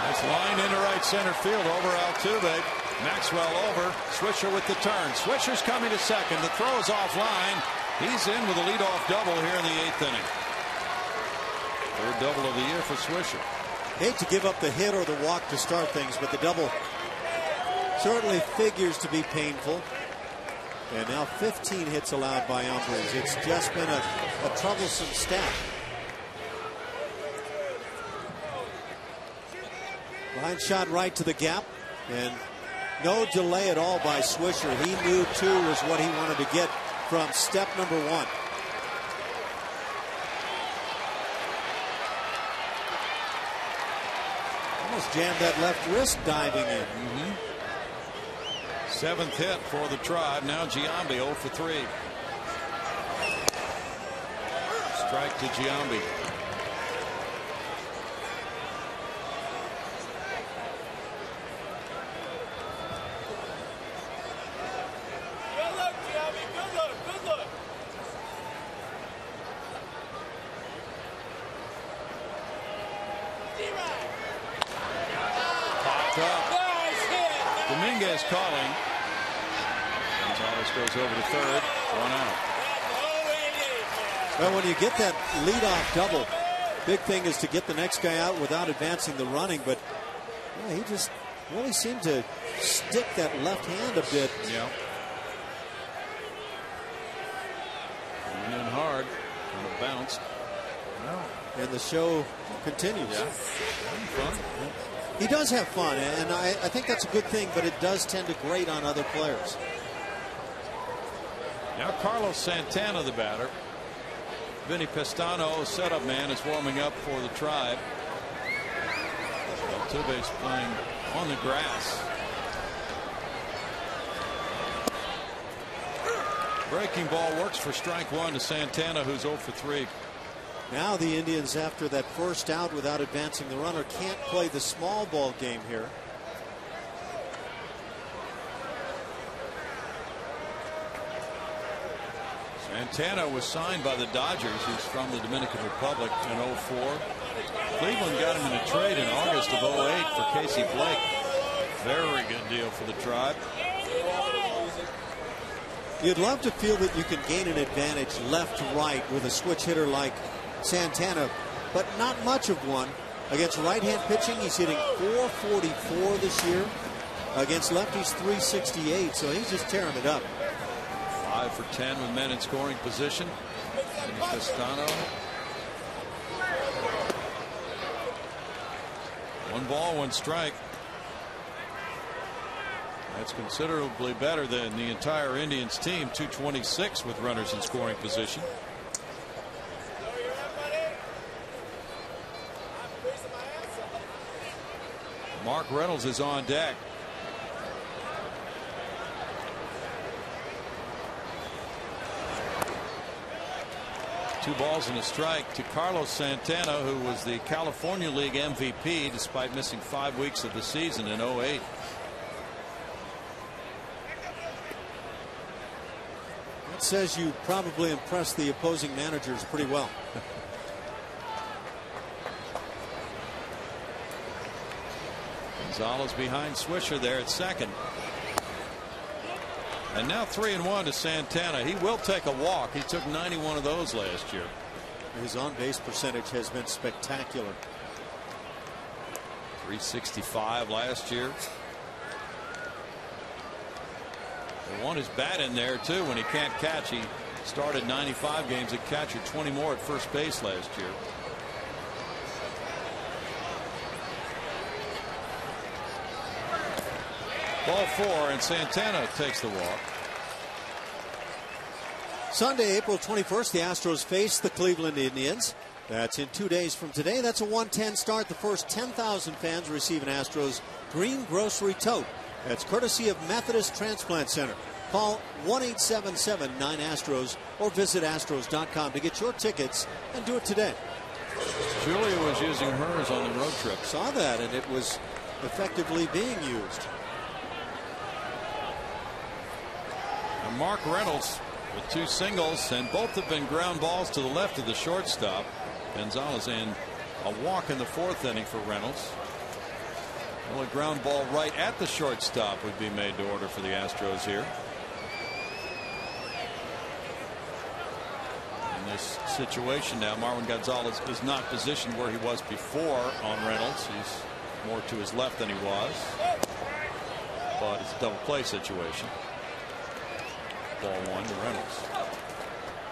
Nice line into right center field over Altuve. Maxwell over. Swisher with the turn. Swisher's coming to second. The throw is offline. He's in with a leadoff double here in the 8th inning. 3rd double of the year for Swisher. Hate to give up the hit or the walk to start things, but the double certainly figures to be painful. And now 15 hits allowed by hombres. It's just been a troublesome stat. Line shot right to the gap, and no delay at all by Swisher. He knew 2 was what he wanted to get from step number 1. Almost jammed that left wrist diving in. 7th hit for the Tribe. Now Giambi 0 for 3. Strike to Giambi. Dominguez calling. Gonzalez goes over to third. 1 out. Well, when you get that leadoff double, big thing is to get the next guy out without advancing the running. But yeah, he just really seemed to stick that left hand a bit. Yeah. Coming in hard. Kind of bounced. And the show continues. Yeah. Fun. He does have fun, and I think that's a good thing, but it does tend to grate on other players. Now Carlos Santana, the batter. Vinny Pestano, setup man, is warming up for the Tribe. Altuve's playing on the grass. Breaking ball works for strike 1 to Santana, who's 0 for 3. Now the Indians, after that first out without advancing the runner, can't play the small ball game here. Santana was signed by the Dodgers. He's from the Dominican Republic in 04. Cleveland got him in a trade in August of 08 for Casey Blake. Very good deal for the Tribe. You'd love to feel that you can gain an advantage left to right with a switch hitter like Santana, but not much of one. Against right-hand pitching, he's hitting .444 this year. Against lefties, .368, so he's just tearing it up. 5 for 10 with men in scoring position. Castano. 1 ball, 1 strike. That's considerably better than the entire Indians team. .226 with runners in scoring position. Mark Reynolds is on deck. Two balls and a strike to Carlos Santana, who was the California League MVP despite missing 5 weeks of the season in 08. That says you probably impressed the opposing managers pretty well. Gonzalez behind Swisher there at second. And now 3-1 to Santana. He will take a walk. He took 91 of those last year. His on-base percentage has been spectacular. .365 last year. They want his bat in there too when he can't catch. He started 95 games at catcher, 20 more at first base last year. Ball 4, and Santana takes the walk. Sunday, April 21st, the Astros face the Cleveland Indians. That's in 2 days from today. That's a 1:10 start. The first 10,000 fans receive an Astros green grocery tote. That's courtesy of Methodist Transplant Center. Call 1-877-9-ASTROS or visit Astros.com to get your tickets and do it today. Julia was using hers on the road trip. Saw that, and it was effectively being used. And Mark Reynolds with 2 singles, and both have been ground balls to the left of the shortstop. Gonzalez, and a walk in the 4th inning for Reynolds. Well, a ground ball right at the shortstop would be made to order for the Astros here. In this situation now, Marwin Gonzalez is not positioned where he was before on Reynolds. He's more to his left than he was. But it's a double play situation. ball one to Reynolds.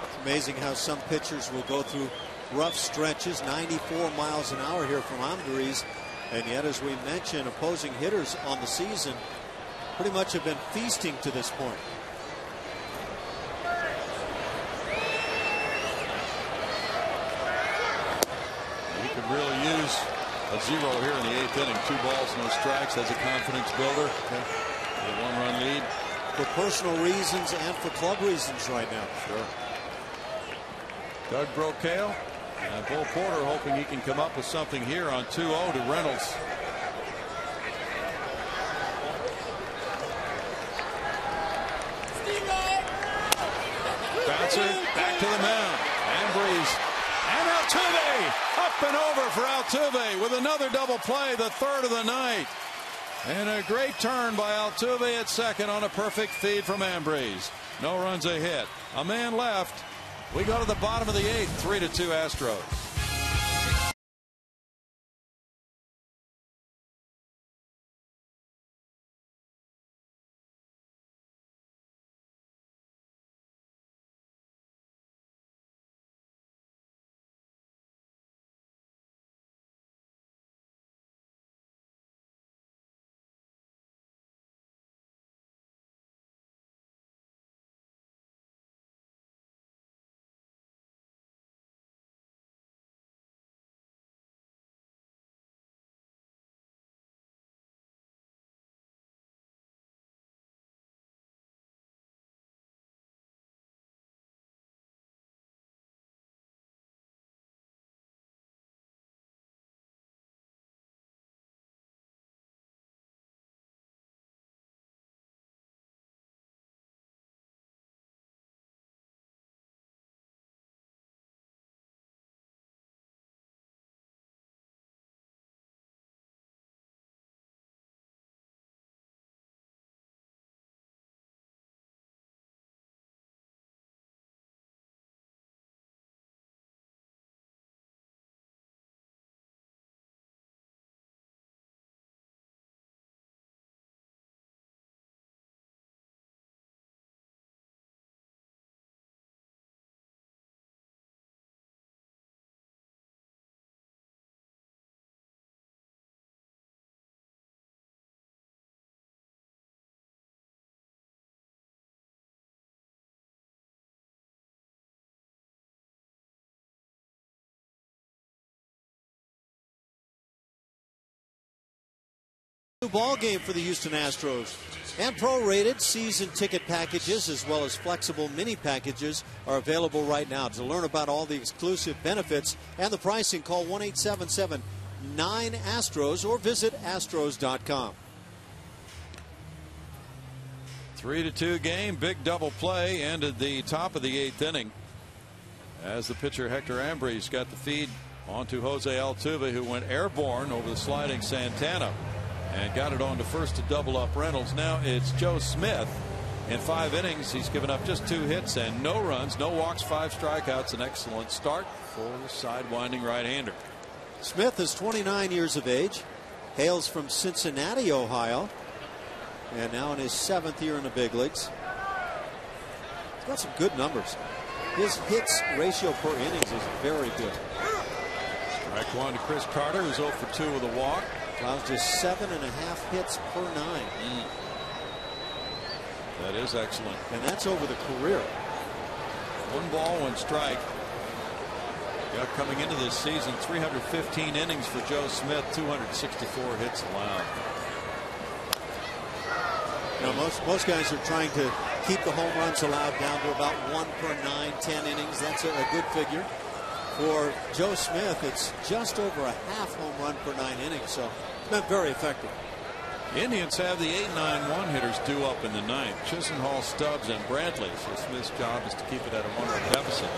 It's amazing how some pitchers will go through rough stretches. 94 miles an hour here from Ambriz, and yet, as we mentioned, opposing hitters on the season pretty much have been feasting to this point. You could really use a 0 here in the 8th inning. 2 balls, no strikes as a confidence builder. Okay. A 1-run lead. For personal reasons and for club reasons right now. Sure. Doug Brocale and Bull Porter hoping he can come up with something here on 2-0 to Reynolds. Bouncer back to the mound. Ambriz and Altuve up and over for Altuve with another double play, the 3rd of the night. And a great turn by Altuve at second on a perfect feed from Ambriz. No runs a hit. A man left. We go to the bottom of the 8th, 3-2 Astros. Ball game for the Houston Astros, and prorated season ticket packages as well as flexible mini packages are available right now. To learn about all the exclusive benefits and the pricing, call 1-877-9-ASTROS or visit astros.com. 3-2 game. Big double play ended the top of the 8th inning as the pitcher Hector Ambriz got the feed onto Jose Altuve, who went airborne over the sliding Santana and got it on to first to double up Reynolds. Now it's Joe Smith. In 5 innings, he's given up just 2 hits and no runs, no walks, 5 strikeouts. An excellent start for the sidewinding right-hander. Smith is 29 years of age, hails from Cincinnati, Ohio, and now in his 7th year in the big leagues. He's got some good numbers. His hits ratio per innings is very good. Strike 1 to Chris Carter, who's 0 for 2 with a walk. Allows just 7.5 hits per 9. That is excellent. And that's over the career. 1 ball, 1 strike. Yeah, coming into this season, 315 innings for Joe Smith, 264 hits allowed. Now most guys are trying to keep the home runs allowed down to about 1 per 9, 10 innings. That's a good figure. For Joe Smith, it's just over a half home run per 9 innings, so it's been very effective. The Indians have the 8-9-1 hitters due up in the 9th. Chisenhall, Stubbs, and Bradley. So Smith's job is to keep it at a 1-run deficit.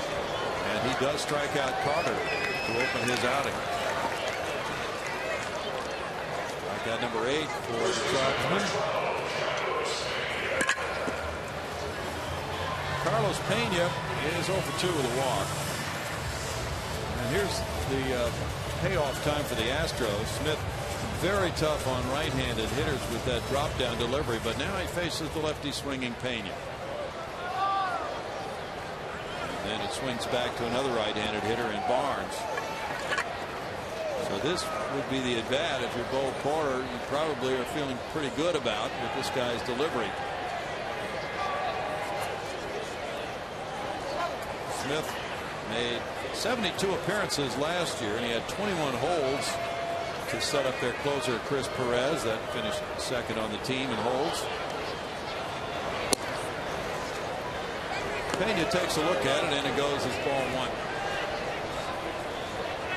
And he does strike out Carter to open his outing. Strikeout number 8 for the Tribesmen. Carlos Pena is 0 for 2 with a walk. And here's the payoff time for the Astros. Smith very tough on right-handed hitters with that drop-down delivery, but now he faces the lefty swinging Pena. and it swings back to another right-handed hitter in Barnes. So this would be the at-bat. If you're Bo Porter, you probably are feeling pretty good about with this guy's delivery. Smith made 72 appearances last year, and he had 21 holds to set up their closer Chris Perez, that finished second on the team in holds. Pena takes a look at it, and it goes as ball one.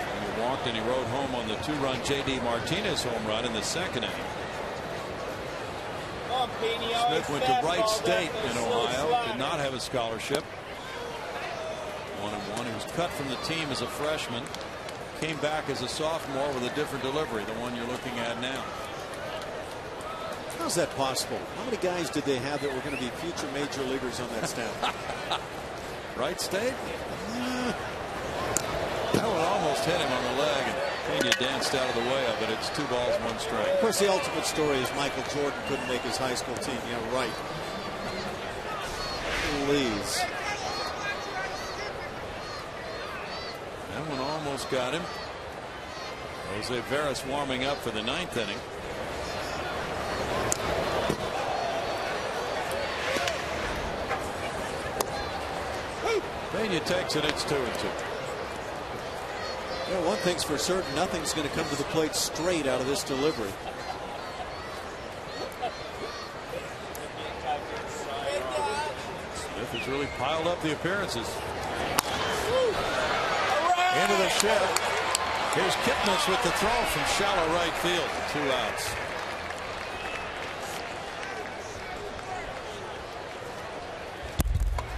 And he walked, and he rode home on the 2-run J.D. Martinez home run in the second inning. Smith went to Wright State in Ohio, did not have a scholarship. 1-1. He was cut from the team as a freshman. Came back as a sophomore with a different delivery, the one you're looking at now. How's that possible? How many guys did they have that were going to be future major leaguers on that staff? Wright State? That one almost hit him on the leg, and Pena danced out of the way of it. It's 2 balls, 1 strike. Of course, the ultimate story is Michael Jordan couldn't make his high school team. Yeah, right. Please. That one almost got him. Jose Veras warming up for the 9th inning. Pena takes it. It's 2-2. Yeah, one thing's for certain, nothing's going to come to the plate straight out of this delivery. Smith has really piled up the appearances. Into the shed. Here's Kipnis with the throw from shallow right field. 2 outs.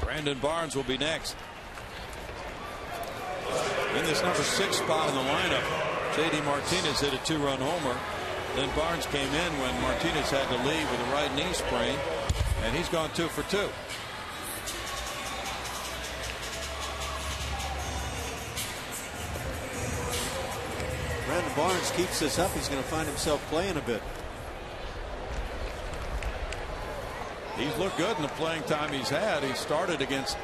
Brandon Barnes will be next. In this number 6 spot in the lineup, J.D. Martinez hit a 2-run homer. Then Barnes came in when Martinez had to leave with a right knee sprain, and he's gone 2 for 2. Brandon Barnes keeps this up, he's going to find himself playing a bit. He's looked good in the playing time he's had. He started against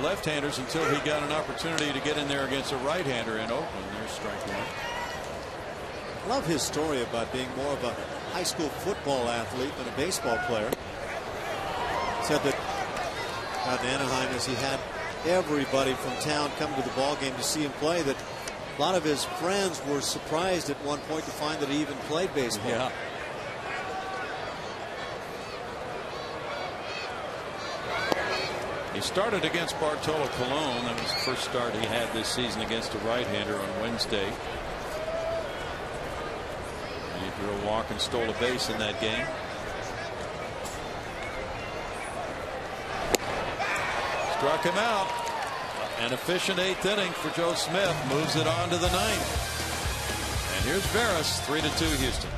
left-handers until he got an opportunity to get in there against a right-hander in Oakland. There's strike one. Love his story about being more of a high school football athlete than a baseball player. Said that out in Anaheim, as he had everybody from town come to the ball game to see him play, that a lot of his friends were surprised at one point to find that he even played baseball. Yeah. He started against Bartolo Colon. That was the first start he had this season against a right-hander on Wednesday. He drew a walk and stole a base in that game. Struck him out. An efficient 8th inning for Joe Smith. Moves it on to the 9th. And here's Veras, 3-2 Houston.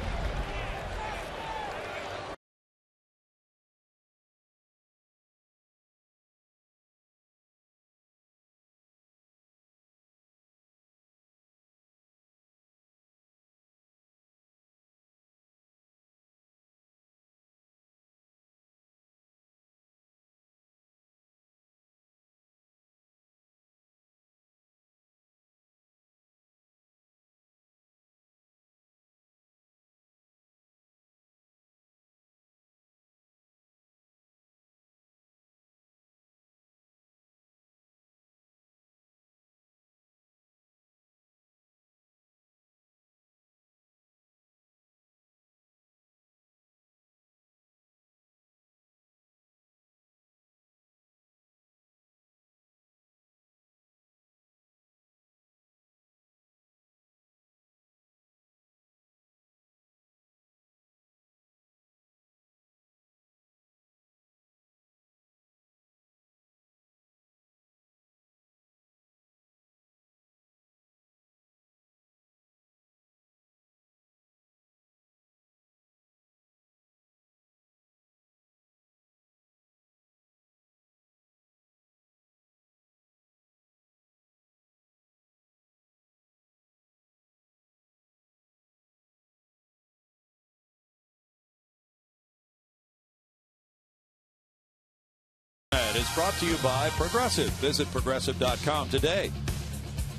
is brought to you by Progressive. Visit Progressive.com today.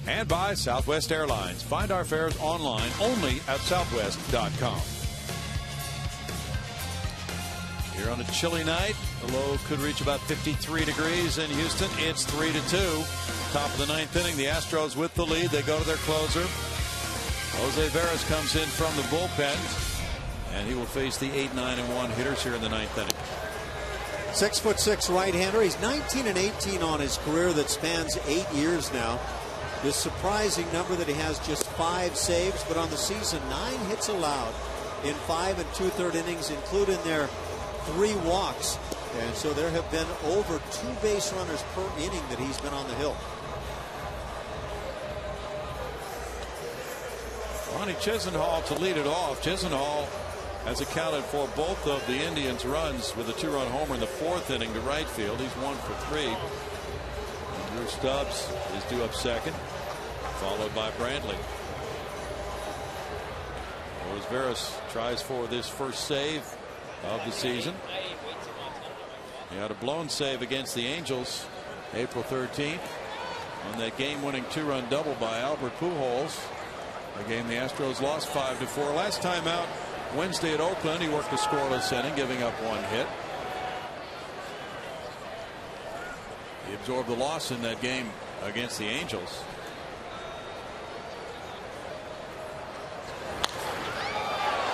And by Southwest Airlines. Find our fares online only at Southwest.com. Here on a chilly night, the low could reach about 53 degrees in Houston. It's 3-2. Top of the ninth inning, the Astros with the lead. They go to their closer. Jose Veras comes in from the bullpen, and he will face the 8-9-1 hitters here in the ninth inning. 6'6" right-hander. He's 19-18 on his career that spans 8 years now. This surprising number that he has just 5 saves, but on the season 9 hits allowed in 5 2/3 innings, including their 3 walks, and so there have been over 2 base runners per inning that he's been on the hill. Ronnie Chisenhall to lead it off. Chisenhall has accounted for both of the Indians' runs with a 2-run homer in the 4th inning to right field. He's 1 for 3. And Drew Stubbs is due up second, followed by Brantley. As Veras tries for this first save of the season. He had a blown save against the Angels April 13th on that game-winning 2-run double by Albert Pujols. A game the Astros lost 5-4. Last time out Wednesday at Oakland, he worked a scoreless inning, giving up 1 hit. He absorbed the loss in that game against the Angels.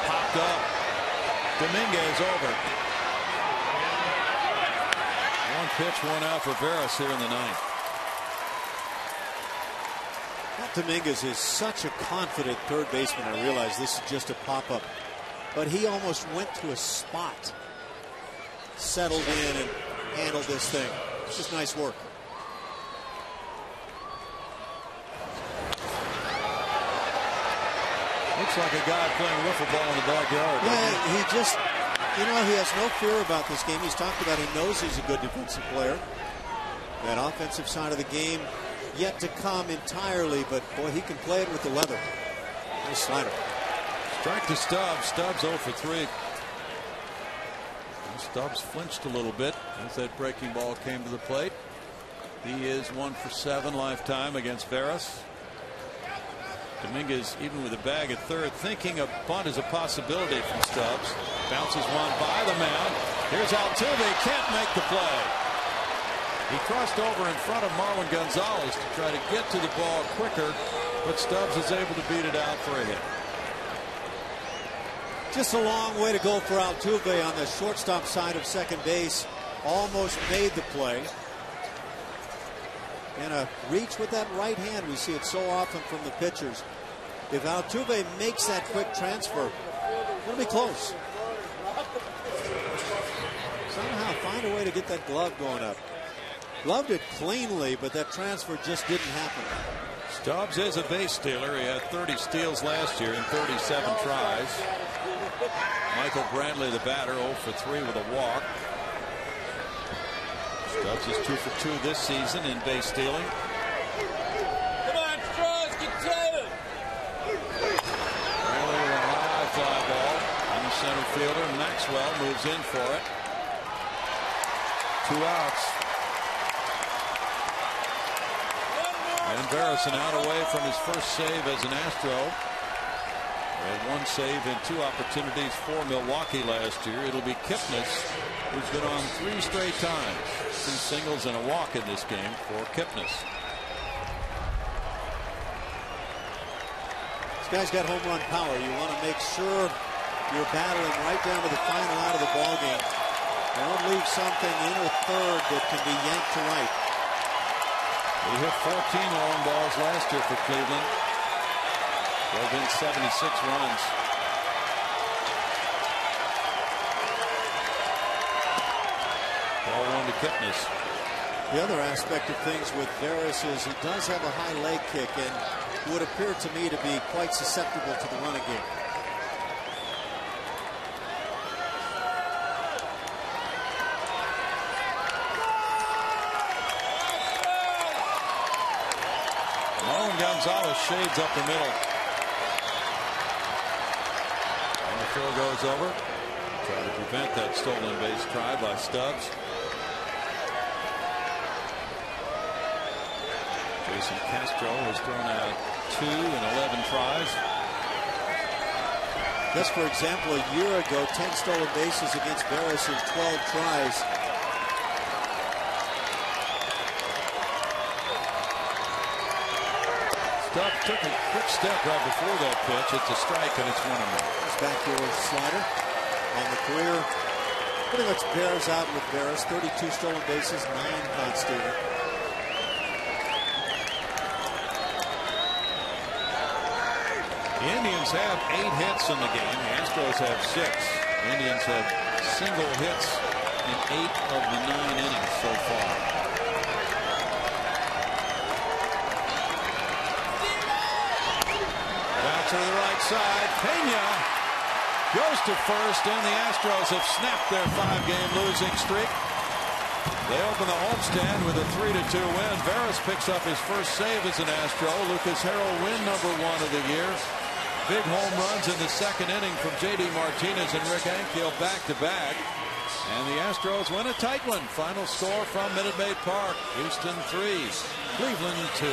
Popped up. Dominguez over. 1 pitch, 1 out for Veras here in the ninth. Dominguez is such a confident third baseman. I realize this is just a pop-up, but he almost went to a spot, settled in, and handled this thing. It's just nice work. Looks like a guy playing wiffle ball in the backyard. Yeah, he just, he has no fear about this game. He's talked about, he knows he's a good defensive player. That offensive side of the game yet to come entirely, but boy, he can play it with the leather. Nice slider. Strike to Stubbs. Stubbs 0 for 3. And Stubbs flinched a little bit as that breaking ball came to the plate. He is 1 for 7 lifetime against Veras. Dominguez, even with a bag at third, thinking a bunt is a possibility from Stubbs. Bounces one by the mound. Here's Altuve. Can't make the play. He crossed over in front of Marwin Gonzalez to try to get to the ball quicker, but Stubbs is able to beat it out for a hit. Just a long way to go for Altuve on the shortstop side of second base. Almost made the play. And a reach with that right hand. We see it so often from the pitchers. If Altuve makes that quick transfer, it'll be close. Somehow find a way to get that glove going up. Gloved it cleanly, but that transfer just didn't happen. Stubbs is a base stealer. He had 30 steals last year in 37 tries. Michael Brantley, the batter, 0 for 3 with a walk. Stubbs is 2 for 2 this season in base stealing. Come on, Stros, get to it. Brantley with a high fly ball. And the center fielder, Maxwell, moves in for it. 2 outs. And Veras out away from his first save as an Astro. And 1 save in 2 opportunities for Milwaukee last year. It'll be Kipnis, who's been on 3 straight times. 2 singles and a walk in this game for Kipnis. This guy's got home run power. You want to make sure you're battling right down to the final out of the ball game. Don't leave something in or third that can be yanked to right. He hit 14 long balls last year for Cleveland. Drove in 76 runs. Ball 1 to Kipnis. The other aspect of things with Veras is he does have a high leg kick and would appear to me to be quite susceptible to the running game. Gonzalez shades up the middle. And the throw goes over. Try to prevent that stolen base try by Stubbs. Jason Castro has thrown out 2 in 11 tries. Just for example, a year ago, 10 stolen bases against Veras in 12 tries. Stubb took a quick step right before that pitch. It's a strike, and it's 1-0. He's back here with slider on the career. Pretty much bears out with Veras. 32 stolen bases, 9 not stealing. The Indians have 8 hits in the game. The Astros have 6. The Indians have single hits in 8 of the 9 innings so far. Back to the right side. Pena goes to first, and the Astros have snapped their 5-game losing streak. They open the homestand with a 3-2 win. Veras picks up his first save as an Astro. Lucas Harrell win #1 of the year. Big home runs in the second inning from J.D. Martinez and Rick Ankiel back-to-back. And the Astros win a tight one. Final score from Minute Maid Park. Houston 3, Cleveland 2.